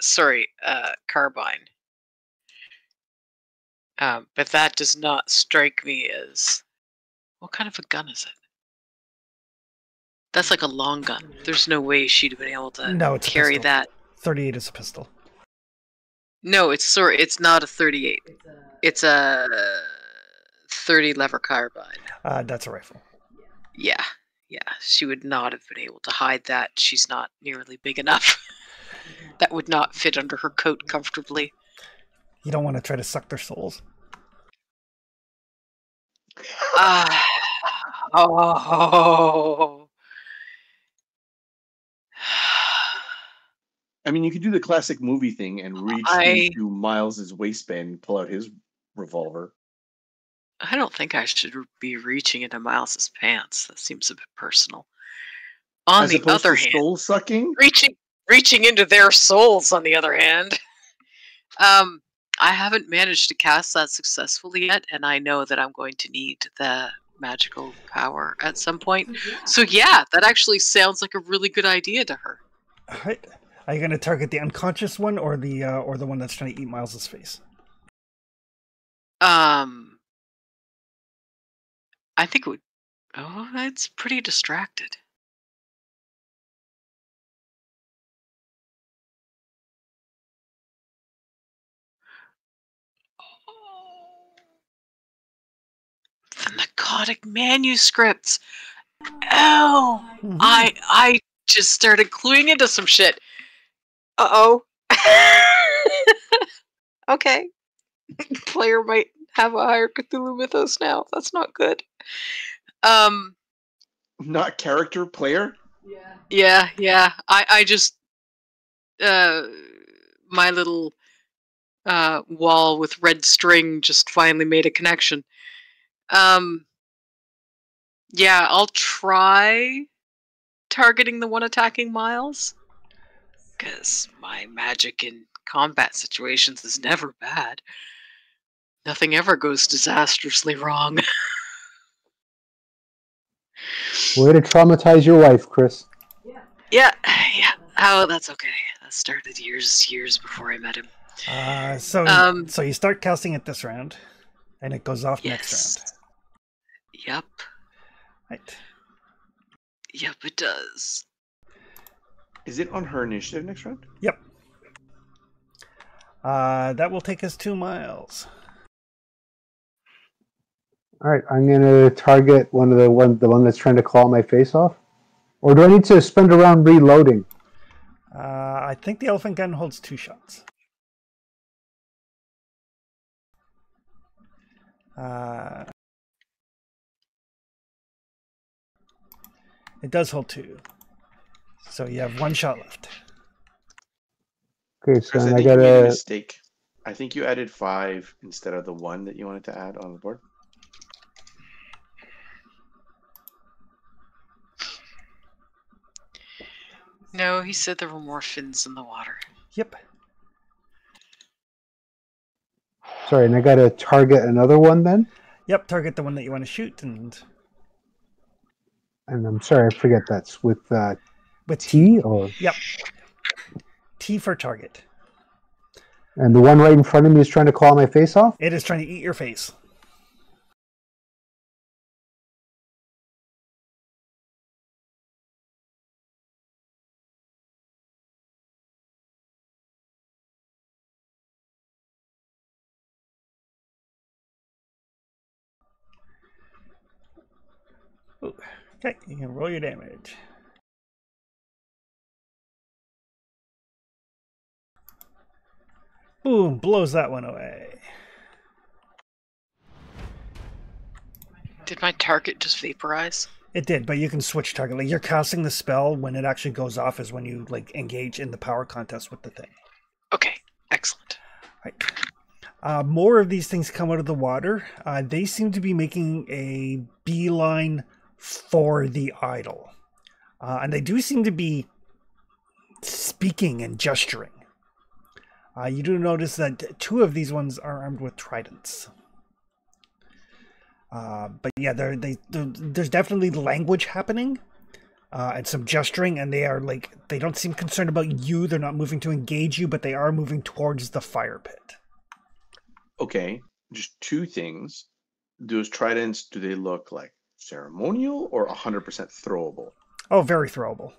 carbine. But that does not strike me as. What kind of a gun is it? That's like a long gun. There's no way she'd have been able to it's carry a pistol. that. 38 is a pistol. No, it's not a 38. It's a 30 lever carbine. That's a rifle. Yeah. She would not have been able to hide that. She's not nearly big enough. That would not fit under her coat comfortably. You don't want to try to suck their souls. Oh. I mean, you could do the classic movie thing and reach into Miles's waistband and pull out his revolver. I don't think I should be reaching into Miles's pants. That seems a bit personal. On the other hand, soul sucking, reaching into their souls. On the other hand, I haven't managed to cast that successfully yet, and I know that I'm going to need the magical power at some point. So yeah, that actually sounds like a really good idea to her. All right. Are you going to target the unconscious one or the one that's trying to eat Miles's face? I think it would. Oh, it's pretty distracted. The narcotic manuscripts. Oh, Mm-hmm. I just started cluing into some shit. Uh-oh. Okay. Player might have a higher Cthulhu mythos now. That's not good. Not character, player? Yeah. I just my little wall with red string just finally made a connection. Yeah, I'll try targeting the one attacking Miles. Because my magic in combat situations is never bad. Nothing ever goes disastrously wrong. Way to traumatize your wife, Chris. Yeah. Oh, that's okay. That started years before I met him. So you start casting it this round, and it goes off next round. Yep. Right. Yep, it does. Is it on her initiative next round? Yep. That will take us 2 miles. All right, I'm gonna target the one that's trying to claw my face off. Or do I need to spend a round reloading? I think the elephant gun holds 2 shots. It does hold 2. So you have 1 shot left. Okay, so Chris, I I think you made a gotta. mistake. I think you added 5 instead of the 1 that you wanted to add on the board. No, he said there were more fins in the water. Yep. Sorry, and I got to target another one then? Yep, target the one that you want to shoot, and And I'm sorry, I forget that's with with T or... Yep. T for target. And the one right in front of me is trying to claw my face off? It is trying to eat your face. Ooh. Okay, you can roll your damage. Boom, blows that one away. Did my target just vaporize? It did, but you can switch target. Like, you're casting the spell when it actually goes off is when you like engage in the power contest with the thing. Okay, excellent. Right. More of these things come out of the water. They seem to be making a beeline for the idol. And they do seem to be speaking and gesturing. You do notice that two of these ones are armed with tridents. But yeah, there's definitely language happening and some gesturing, and they don't seem concerned about you. They're not moving to engage you, but they are moving towards the fire pit. Okay, just two things. Those tridents, do they look like ceremonial or 100% throwable? Oh, very throwable.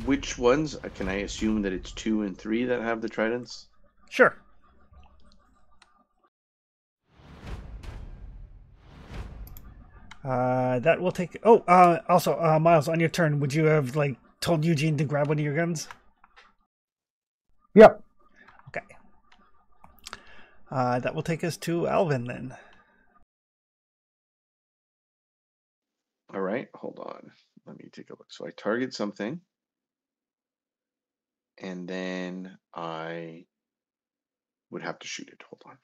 Which ones? Can I assume that it's 2 and 3 that have the tridents? Sure. That will take... Oh, also, Miles, on your turn, would you have, told Eugene to grab one of your guns? Yep. Okay. That will take us to Alvin, then. All right, hold on. Let me take a look. So I target something, and then I would have to shoot it. Hold on.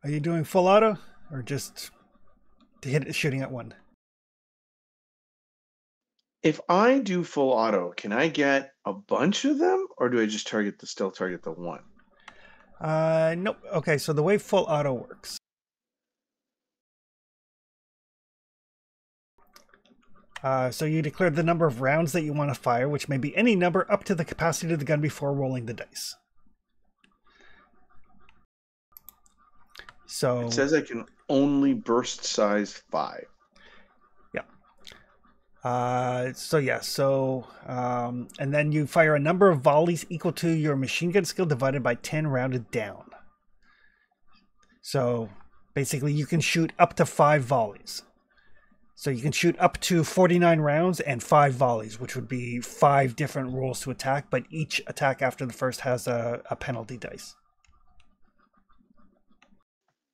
Are you doing full auto, or just to hit it, shooting at one? If I do full auto, can I get a bunch of them, or do I just still target the one? Nope. Okay, so the way full auto works. So you declare the number of rounds that you want to fire, which may be any number up to the capacity of the gun before rolling the dice. So It says I can only burst size 5. Yeah. And then you fire a number of volleys equal to your machine gun skill divided by 10 rounded down. So basically you can shoot up to 5 volleys. So you can shoot up to 49 rounds and 5 volleys, which would be 5 different rolls to attack, but each attack after the first has a penalty dice.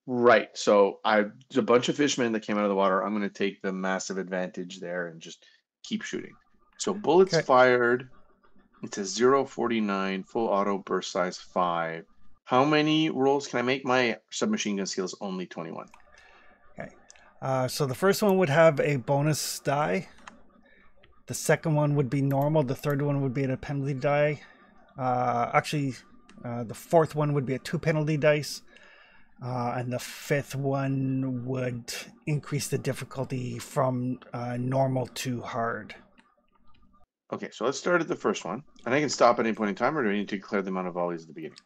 Right. So there's a bunch of fishmen that came out of the water. I'm going to take the massive advantage there and just keep shooting. So bullets fired. It's a 0.49 full auto burst size 5. How many rolls can I make? My submachine gun skill is only 21. Okay. So the first one would have a bonus die. The second one would be normal. The third one would be a penalty die. The fourth one would be a 2 penalty dice. And the fifth one would increase the difficulty from normal to hard. Okay, so let's start at the first one. And I can stop at any point in time, or do I need to declare the amount of volleys at the beginning?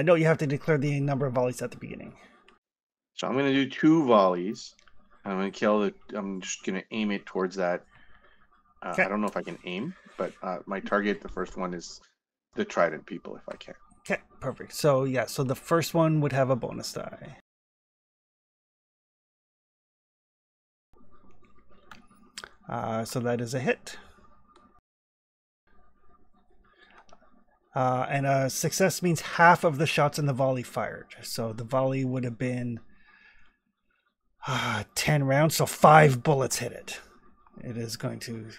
No, you have to declare the number of volleys at the beginning. So I'm going to do 2 volleys. I'm going to kill it. I'm just going to aim it towards that. Okay. I don't know if I can aim, but my target, the first one, is the trident people, if I can. Okay, perfect. So yeah, so the first one would have a bonus die. So that is a hit. And a success means half of the shots in the volley fired. So the volley would have been 10 rounds, so 5 bullets hit it. It is going to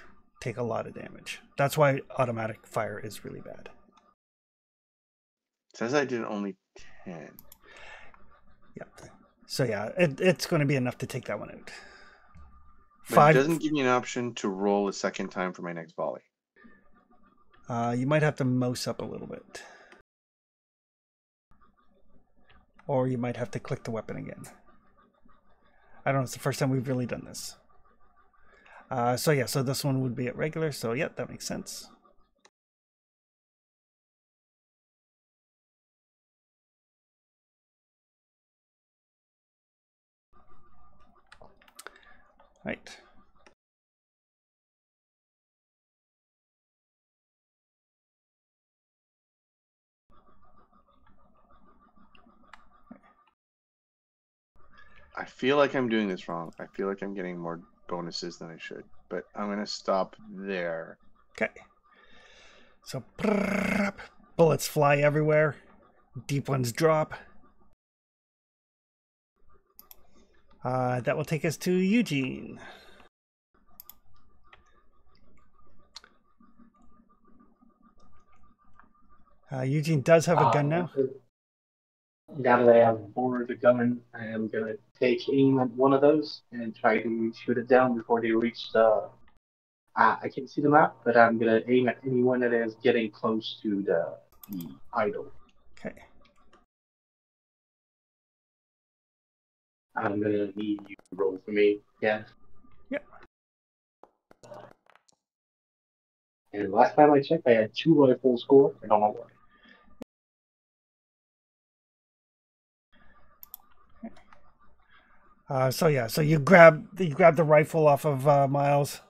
take a lot of damage. That's why automatic fire is really bad. It says I did only 10. Yep. So yeah, it's going to be enough to take that one out. But it doesn't give me an option to roll a second time for my next volley. You might have to mouse up a little bit. Or you might have to click the weapon again. I don't know, it's the first time we've really done this. So yeah, so this one would be at regular, so yeah, that makes sense. Right. I feel like I'm doing this wrong. I feel like I'm getting more bonuses than I should, but I'm going to stop there. Okay. So bullets fly everywhere. Deep ones drop. That will take us to Eugene. Eugene does have a gun now. Now that I have borrowed the gun, I am going to take aim at one of those and try to shoot it down before they reach the... I can't see the map, but I'm going to aim at anyone that is getting close to the idol. Okay. I'm going to need you to roll for me, yeah? Yep. And last time I checked, I had 2 rifle score. I don't know why. So yeah, so you grab the rifle off of Miles,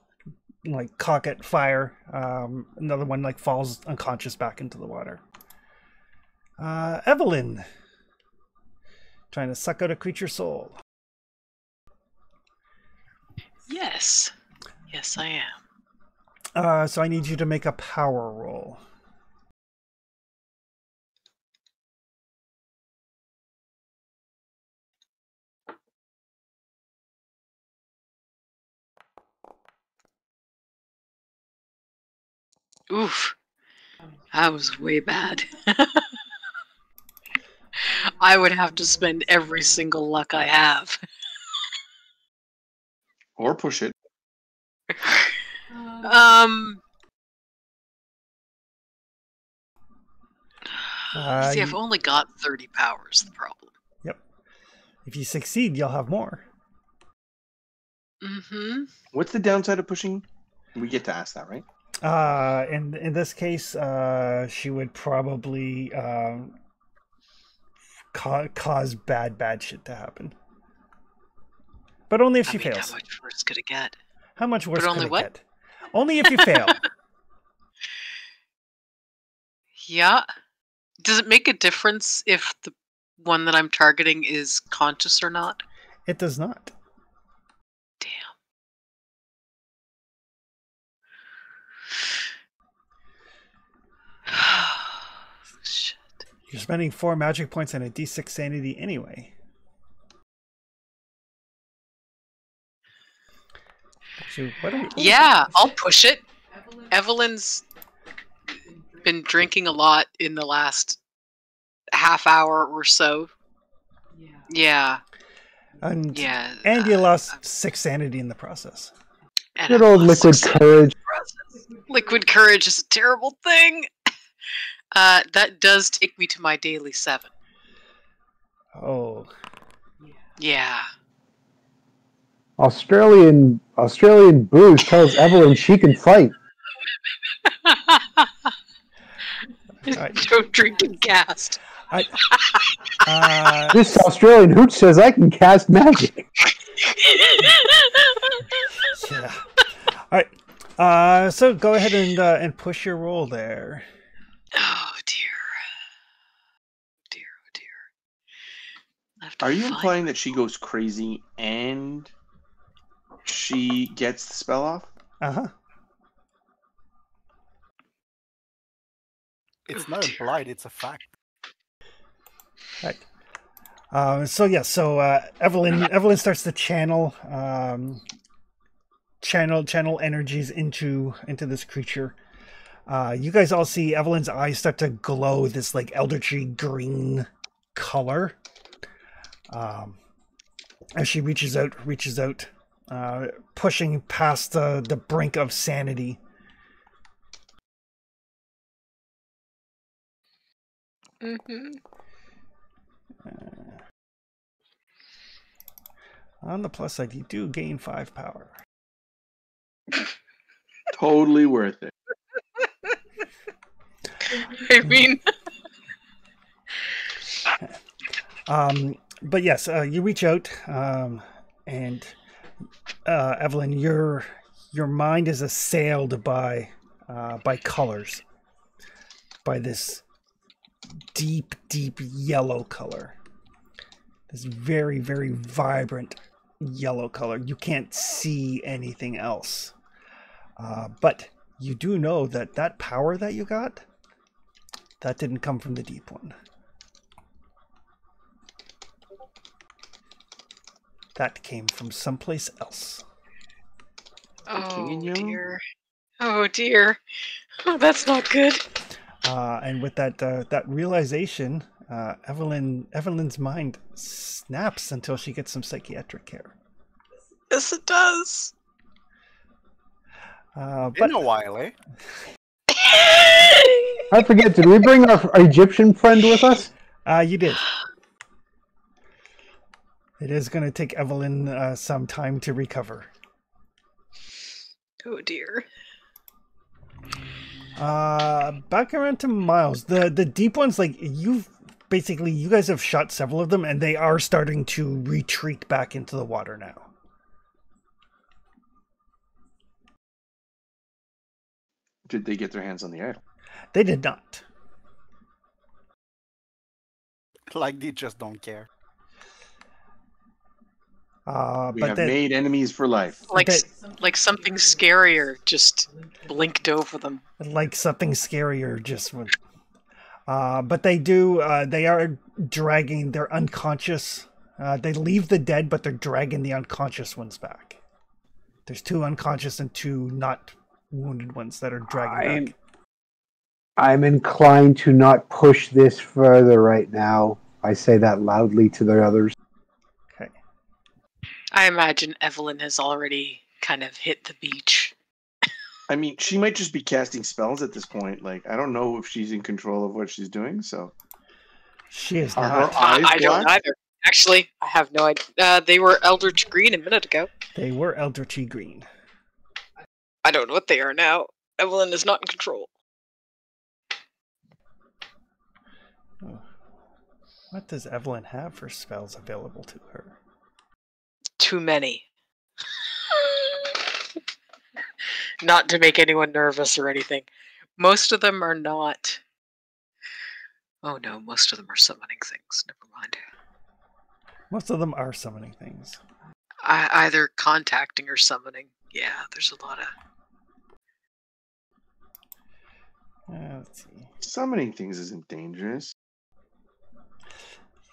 like cock it, fire. Another one like falls unconscious back into the water. Evelyn, trying to suck out a creature's soul. Yes, yes, I am. So I need you to make a power roll. Oof, that was way bad. I would have to spend every single luck I have. Or push it. See, I've only got 30 powers, the problem. Yep. If you succeed, you'll have more. Mm-hmm. What's the downside of pushing? We get to ask that, right? In this case, she would probably cause bad shit to happen. But only if she fails. How much worse could it get? How much worse But could only it what? get? Only if you fail. Yeah. Does it make a difference if the one that I'm targeting is conscious or not? It does not. Damn. Shit. You're spending 4 magic points and a d6 sanity anyway. So Yeah, I'll push it. Evelyn's been drinking a lot in the last half hour or so. Yeah. And yeah. you lost 6 sanity in the process. And Good I old lost liquid 6 sanity in courage. the process. Liquid courage is a terrible thing. That does take me to my daily 7. Oh. Yeah. Australian booze tells Evelyn she can fight. Right. Don't drink and cast. This Australian hooch says I can cast magic. Yeah. All right. So go ahead and push your roll there. Oh dear. Dear, oh dear. I have to Are you find- implying that she goes crazy and she gets the spell off? Uh-huh. It's not implied, it's a fact. Right. So Evelyn starts to channel energies into this creature. You guys all see Evelyn's eyes start to glow this like eldritchy green color. as she reaches out, pushing past the brink of sanity. Mm-hmm. On the plus side, you do gain 5 power. Totally worth it. I mean, But yes, you reach out, and Evelyn, your mind is assailed by colors, by this deep yellow color, this very vibrant yellow color. You can't see anything else, but you do know that power that you got, that didn't come from the deep one. That came from someplace else. King in oh yellow? dear. Oh dear. Oh, that's not good. And with that realization, Evelyn's mind snaps until she gets some psychiatric care. Yes, it does. But In a while, eh? I forget, did we bring our Egyptian friend with us? you did. It is going to take Evelyn some time to recover. Oh dear. Back around to Miles. The deep ones, like you guys have shot several of them, and they are starting to retreat back into the water now. Did they get their hands on the idol? They did not. Like they just don't care. We But have then, made enemies for life. Like something scarier just blinked over them. like something scarier just went. But they do. They are dragging. They're unconscious. They leave the dead, but they're dragging the unconscious ones back. There's 2 unconscious and 2 not wounded ones that are dragging back. I'm inclined to not push this further right now. I say that loudly to the others. Okay. I imagine Evelyn has already kind of hit the beach. I mean, she might just be casting spells at this point. Like, I don't know if she's in control of what she's doing, so. She is Are not. her eyes I don't black? either. Actually, I have no idea. They were Eldritch Green a minute ago. They were Eldritchy green. I don't know what they are now. Evelyn is not in control. Oh. What does Evelyn have for spells available to her? Too many. Not to make anyone nervous or anything. Most of them are not. Oh no, most of them are summoning things. Never mind. Most of them are summoning things. Either contacting or summoning. Yeah, there's a lot of. Let's see. Summoning things isn't dangerous.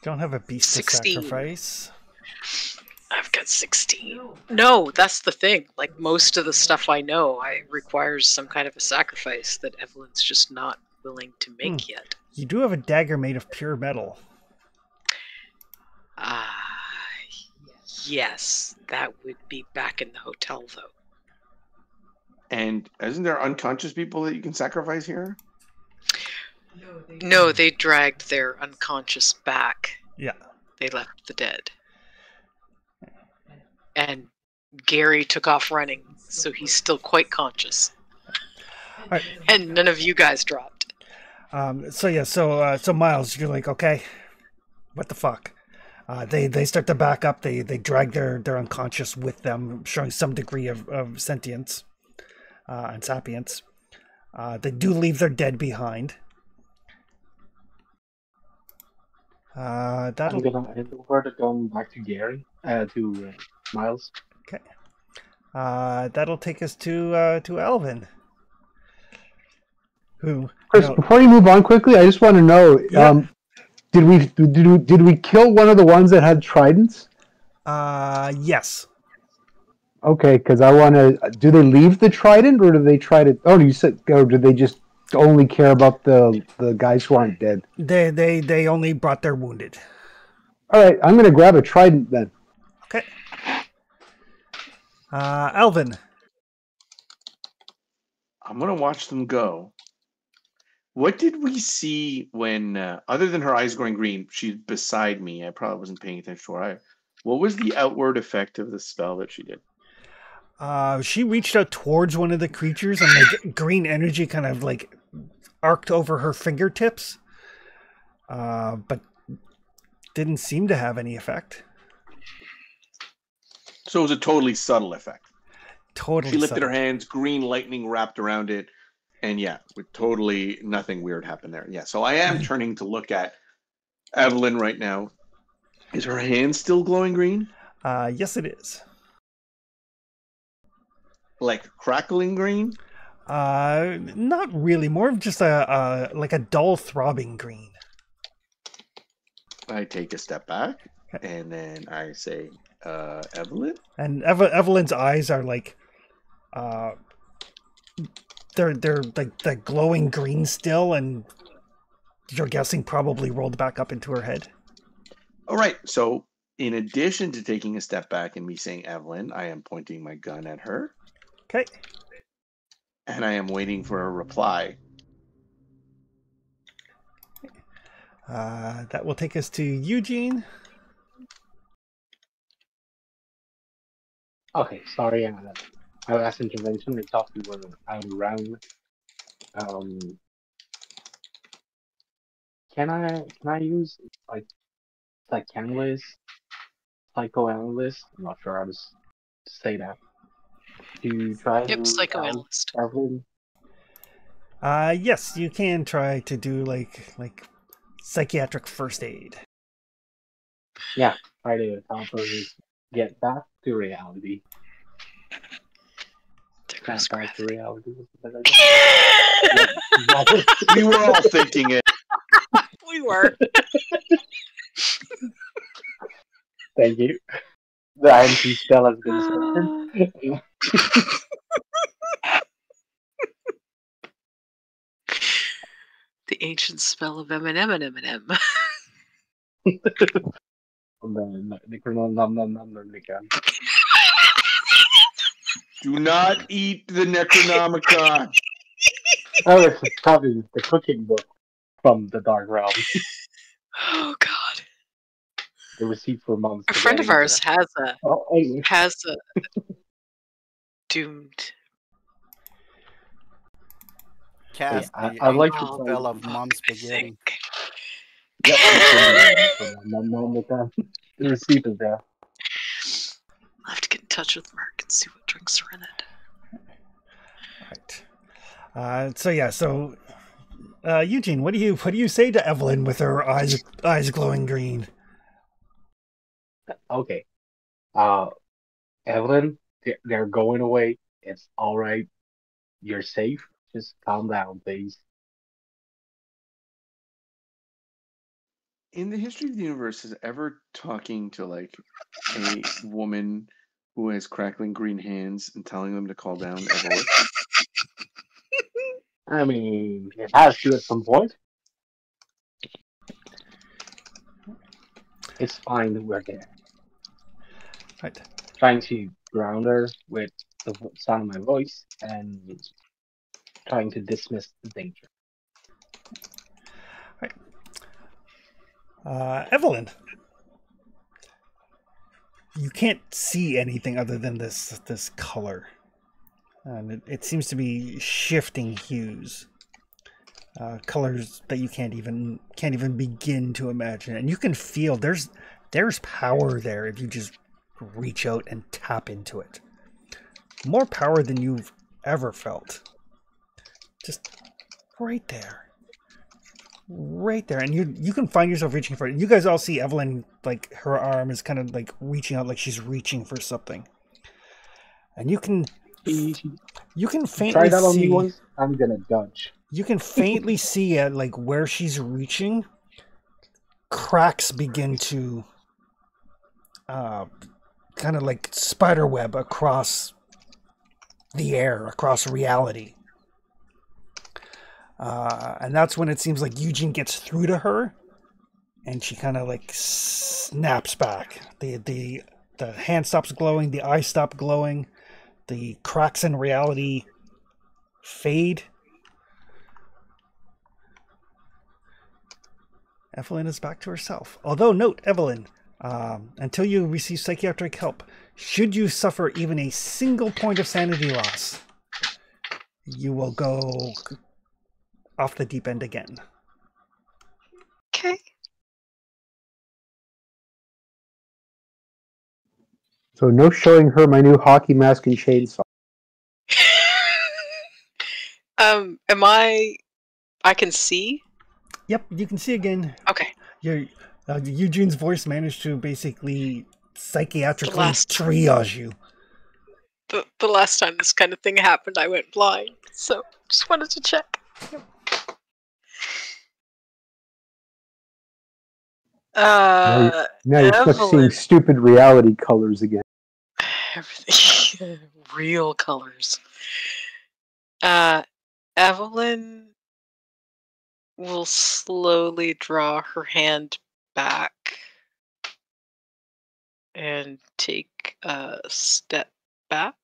Don't have a beast 16. to sacrifice. I've got 16. No, that's the thing. Like most of the stuff I know, requires some kind of a sacrifice that Evelyn's just not willing to make yet. You do have a dagger made of pure metal. Yes, that would be back in the hotel though. And isn't there unconscious people that you can sacrifice here? No, they dragged their unconscious back. Yeah. They left the dead. And Gary took off running, so he's still quite conscious. All right. And none of you guys dropped. So Miles, you're like, okay, what the fuck? They start to back up. They drag their unconscious with them, showing some degree of sentience and sapience. They do leave their dead behind. I'm gonna hand over the gun back to Gary, to Miles. Okay. That'll take us to Alvin. Who? Chris, before you move on quickly, I just want to know: did we kill one of the ones that had tridents? Yes. Okay, because I want to. Do they leave the trident, or do they try to? Oh, you said, or do they just only care about the guys who aren't dead? They only brought their wounded. All right, I'm going to grab a trident then. Okay. Alvin. I'm gonna watch them go. What did we see when, other than her eyes going green, she's beside me? I probably wasn't paying attention to her eye. What was the outward effect of the spell that she did? She reached out towards one of the creatures, and like green energy kind of like arced over her fingertips, but didn't seem to have any effect. So it was a totally subtle effect. Totally. She lifted subtle. her hands, green lightning wrapped around it, and yeah, with totally nothing weird happened there. Yeah, so I am turning to look at Evelyn right now. Is her hand still glowing green? Yes, it is. Like crackling green? Not really. More of just a like a dull throbbing green. I take a step back, and then I say, Evelyn? And Evelyn's eyes are like, they're like glowing green still, and you're guessing probably rolled back up into her head. All right, so in addition to taking a step back and me saying Evelyn, I am pointing my gun at her. Okay. And I am waiting for a reply. That will take us to Eugene. Okay, sorry. I asked intervention. I thought we were out of round. Can I use like psychoanalyst? I'm not sure how to say that. To try Yep, to psychoanalyst. Evelyn. Yes, you can try to do like psychiatric first aid. Yeah, try to help her get back to reality. There's Back to gravity. reality. We were all thinking it. We were. Thank you. The anti spell has been spoken. The ancient spell of M&M. Do not eat the Necronomicon. Oh, it's probably the cooking book from the Dark Realm. Oh God! The receipt for months. A friend of ours has a anyway. doomed. Cast I- the I'd like ancient to try spell to- of mom I spaghetti. think. Yep. The receipt is there. I'll have to get in touch with Mark and see what drinks are in it. Right. So Eugene, what do you say to Evelyn with her eyes glowing green? Okay. Evelyn, they're going away. It's all right. You're safe. Just calm down, please. In the history of the universe, is ever talking to like a woman who has crackling green hands and telling them to call down ever worked? I mean, it has to at some point. It's fine that we're there. Right. Trying to ground her with the sound of my voice and trying to dismiss the danger. Evelyn, you can't see anything other than this color, and it seems to be shifting hues, colors that you can't even begin to imagine. And you can feel there's power there if you just reach out and tap into it. More power than you've ever felt. Just right there. Right there, and you can find yourself reaching for it. You guys all see Evelyn, like her arm is kind of like reaching out, like she's reaching for something, and you can faintly Try that on me see. once. I'm gonna dodge. You can faintly see at like where she's reaching, cracks begin to, kind of like spiderweb across the air, across reality. And that's when it seems like Eugene gets through to her, and she kind of like snaps back. The the hand stops glowing, the eyes stop glowing, the cracks in reality fade. Evelyn is back to herself. Although, note, Evelyn, until you receive psychiatric help, should you suffer even a single point of sanity loss, you will go off the deep end again. Okay. So no showing her my new hockey mask and chainsaw. Am I can see? Yep, you can see again. Okay. Eugene's voice managed to basically psychiatrically last- triage you. The last time this kind of thing happened, I went blind. So just wanted to check. Now you're stuck seeing Evelyn. stupid reality colors again. Everything. Real colors. Evelyn will slowly draw her hand back and take a step back,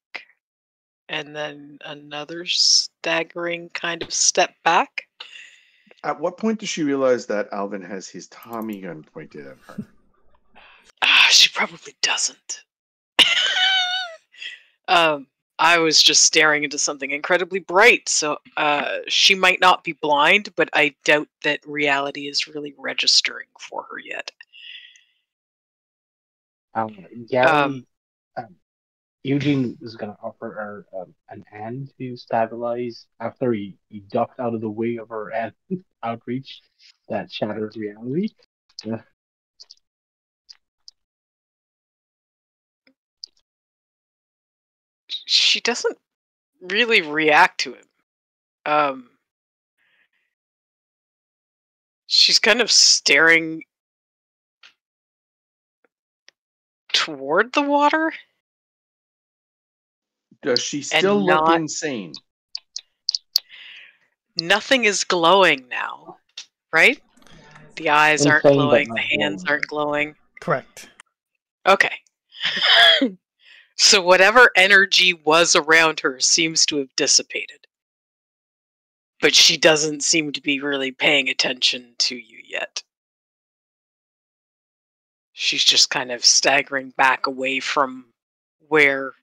and then another staggering kind of step back. At what point does she realize that Alvin has his Tommy gun pointed at her? She probably doesn't. I was just staring into something incredibly bright, so she might not be blind, but I doubt that reality is really registering for her yet. Gary, Eugene is going to offer her an hand to stabilize after he ducked out of the way of her outreach that shatters reality. She doesn't really react to him. She's kind of staring toward the water. Does she still look insane? Nothing is glowing now, right? The eyes aren't Insane, but glowing, not the hands glowing. aren't glowing. Correct. Okay. So whatever energy was around her seems to have dissipated. But she doesn't seem to be really paying attention to you yet. She's just kind of staggering back away from where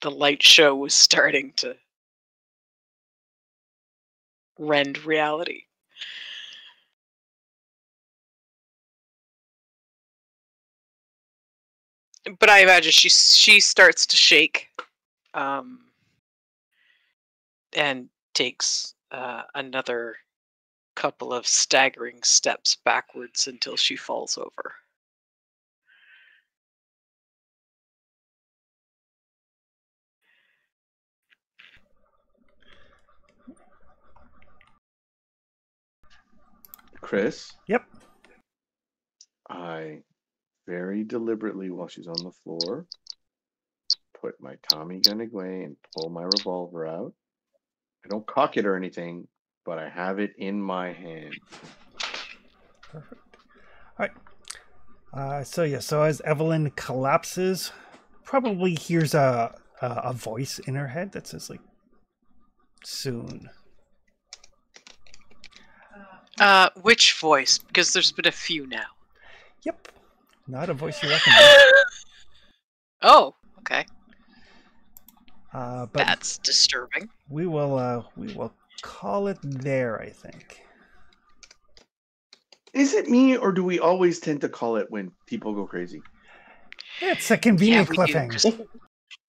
the light show was starting to rend reality. But I imagine she starts to shake, and takes another couple of staggering steps backwards until she falls over. Chris? Yep. I very deliberately, while she's on the floor, put my Tommy gun away and pull my revolver out. I don't cock it or anything, but I have it in my hand. Perfect. All right. So as Evelyn collapses, probably hears a voice in her head that says, like, soon. Which voice? Because there's been a few now. Yep. Not a voice you recognize. Oh, okay. But That's disturbing. we will call it there, I think. Is it me, or do we always tend to call it when people go crazy? It's a convenient we do. cliffhanger.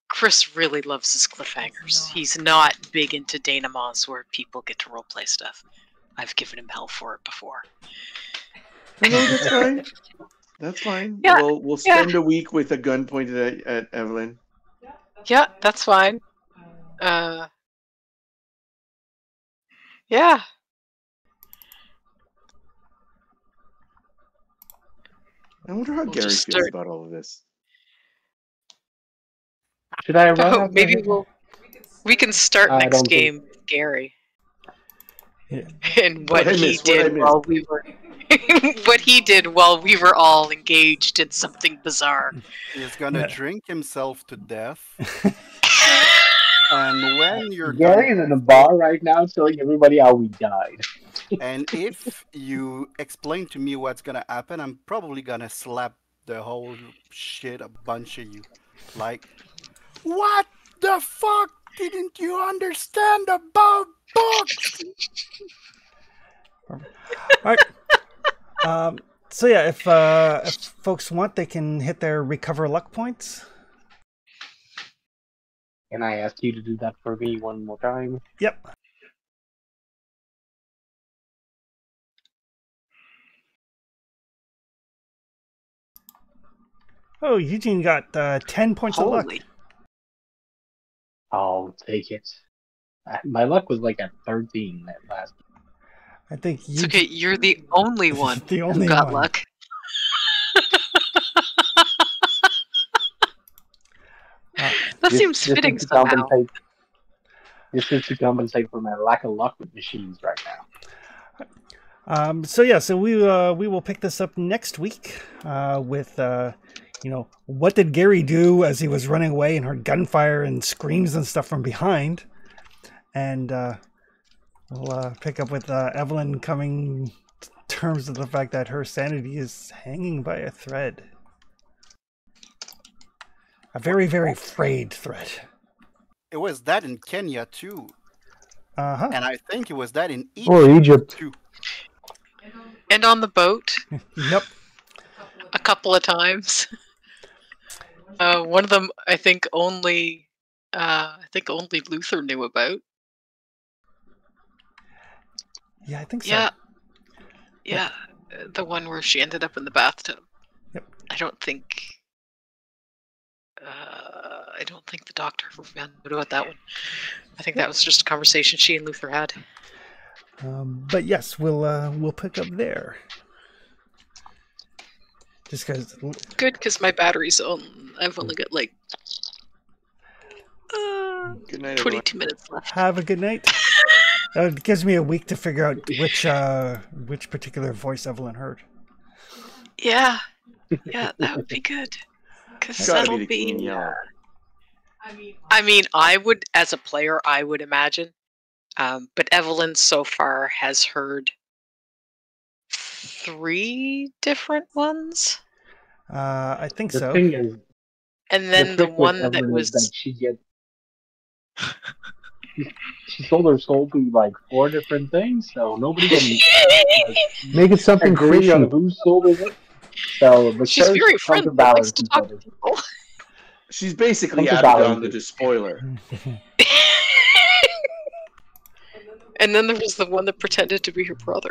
Chris really loves his cliffhangers. He's not big into denouements where people get to roleplay stuff. I've given him hell for it before. No, that's fine. That's fine. Yeah, We'll spend a week with a gun pointed at Evelyn. Yeah, that's fine. Yeah. I wonder how We'll Gary just feels start- about all of this. Should I run? Oh, after maybe him? we can start I next don't think- game with Gary Yeah. and what What I he missed, what I did missed. while we were what he did while we were all engaged in something bizarre. He's gonna Yeah. drink himself to death, and when you're done, Gary is in a bar right now telling everybody how we died. and if you explain to me what's gonna happen, I'm probably gonna slap the whole shit a bunch of you. Like, what the fuck didn't you understand about books? All right. So yeah, if folks want, they can hit their recover luck points. Can I ask you to do that for me one more time? Yep. Oh, Eugene got 10 points of luck. Holy. I'll take it. My luck was like at 13 that last. I think It's okay, you're the only one The who only got one. luck. That seems fitting is to somehow. compensate. This is to compensate for my lack of luck with machines right now. So we will pick this up next week with what did Gary do as he was running away and heard gunfire and screams and stuff from behind, and we'll pick up with Evelyn coming to terms with the fact that her sanity is hanging by a thread, a very, very frayed thread. It was that in Kenya too, Uh-huh. and I think it was that in Egypt, Or Egypt. too. And on the boat Yep. a couple of times. One of them, I think only Luther knew about. Yeah, I think so. Yeah, the one where she ended up in the bathtub. Yep. I don't think the doctor ever found out about that one. I think that was just a conversation she and Luther had. But yes, we'll pick up there. Just because. Good, because my battery's on. I've only got like Good night, 22 minutes left. Have a good night. It gives me a week to figure out which particular voice Evelyn heard. Yeah, that would be good. Because It's gotta that'll be the King Yellow. I mean, I would, as a player, I would imagine. But Evelyn so far has heard 3 different ones. I think The so. thing is, And then the trick with one that Evelyn is was. that she sold her soul to like 4 different things, so nobody can Make it something agree on fishy. whose soul is it. So the She's church very friendly, likes counterbalance to each talk other. to people. She's basically Counterbalance Abaddon the it. Despoiler. And then there was the one that pretended to be her brother.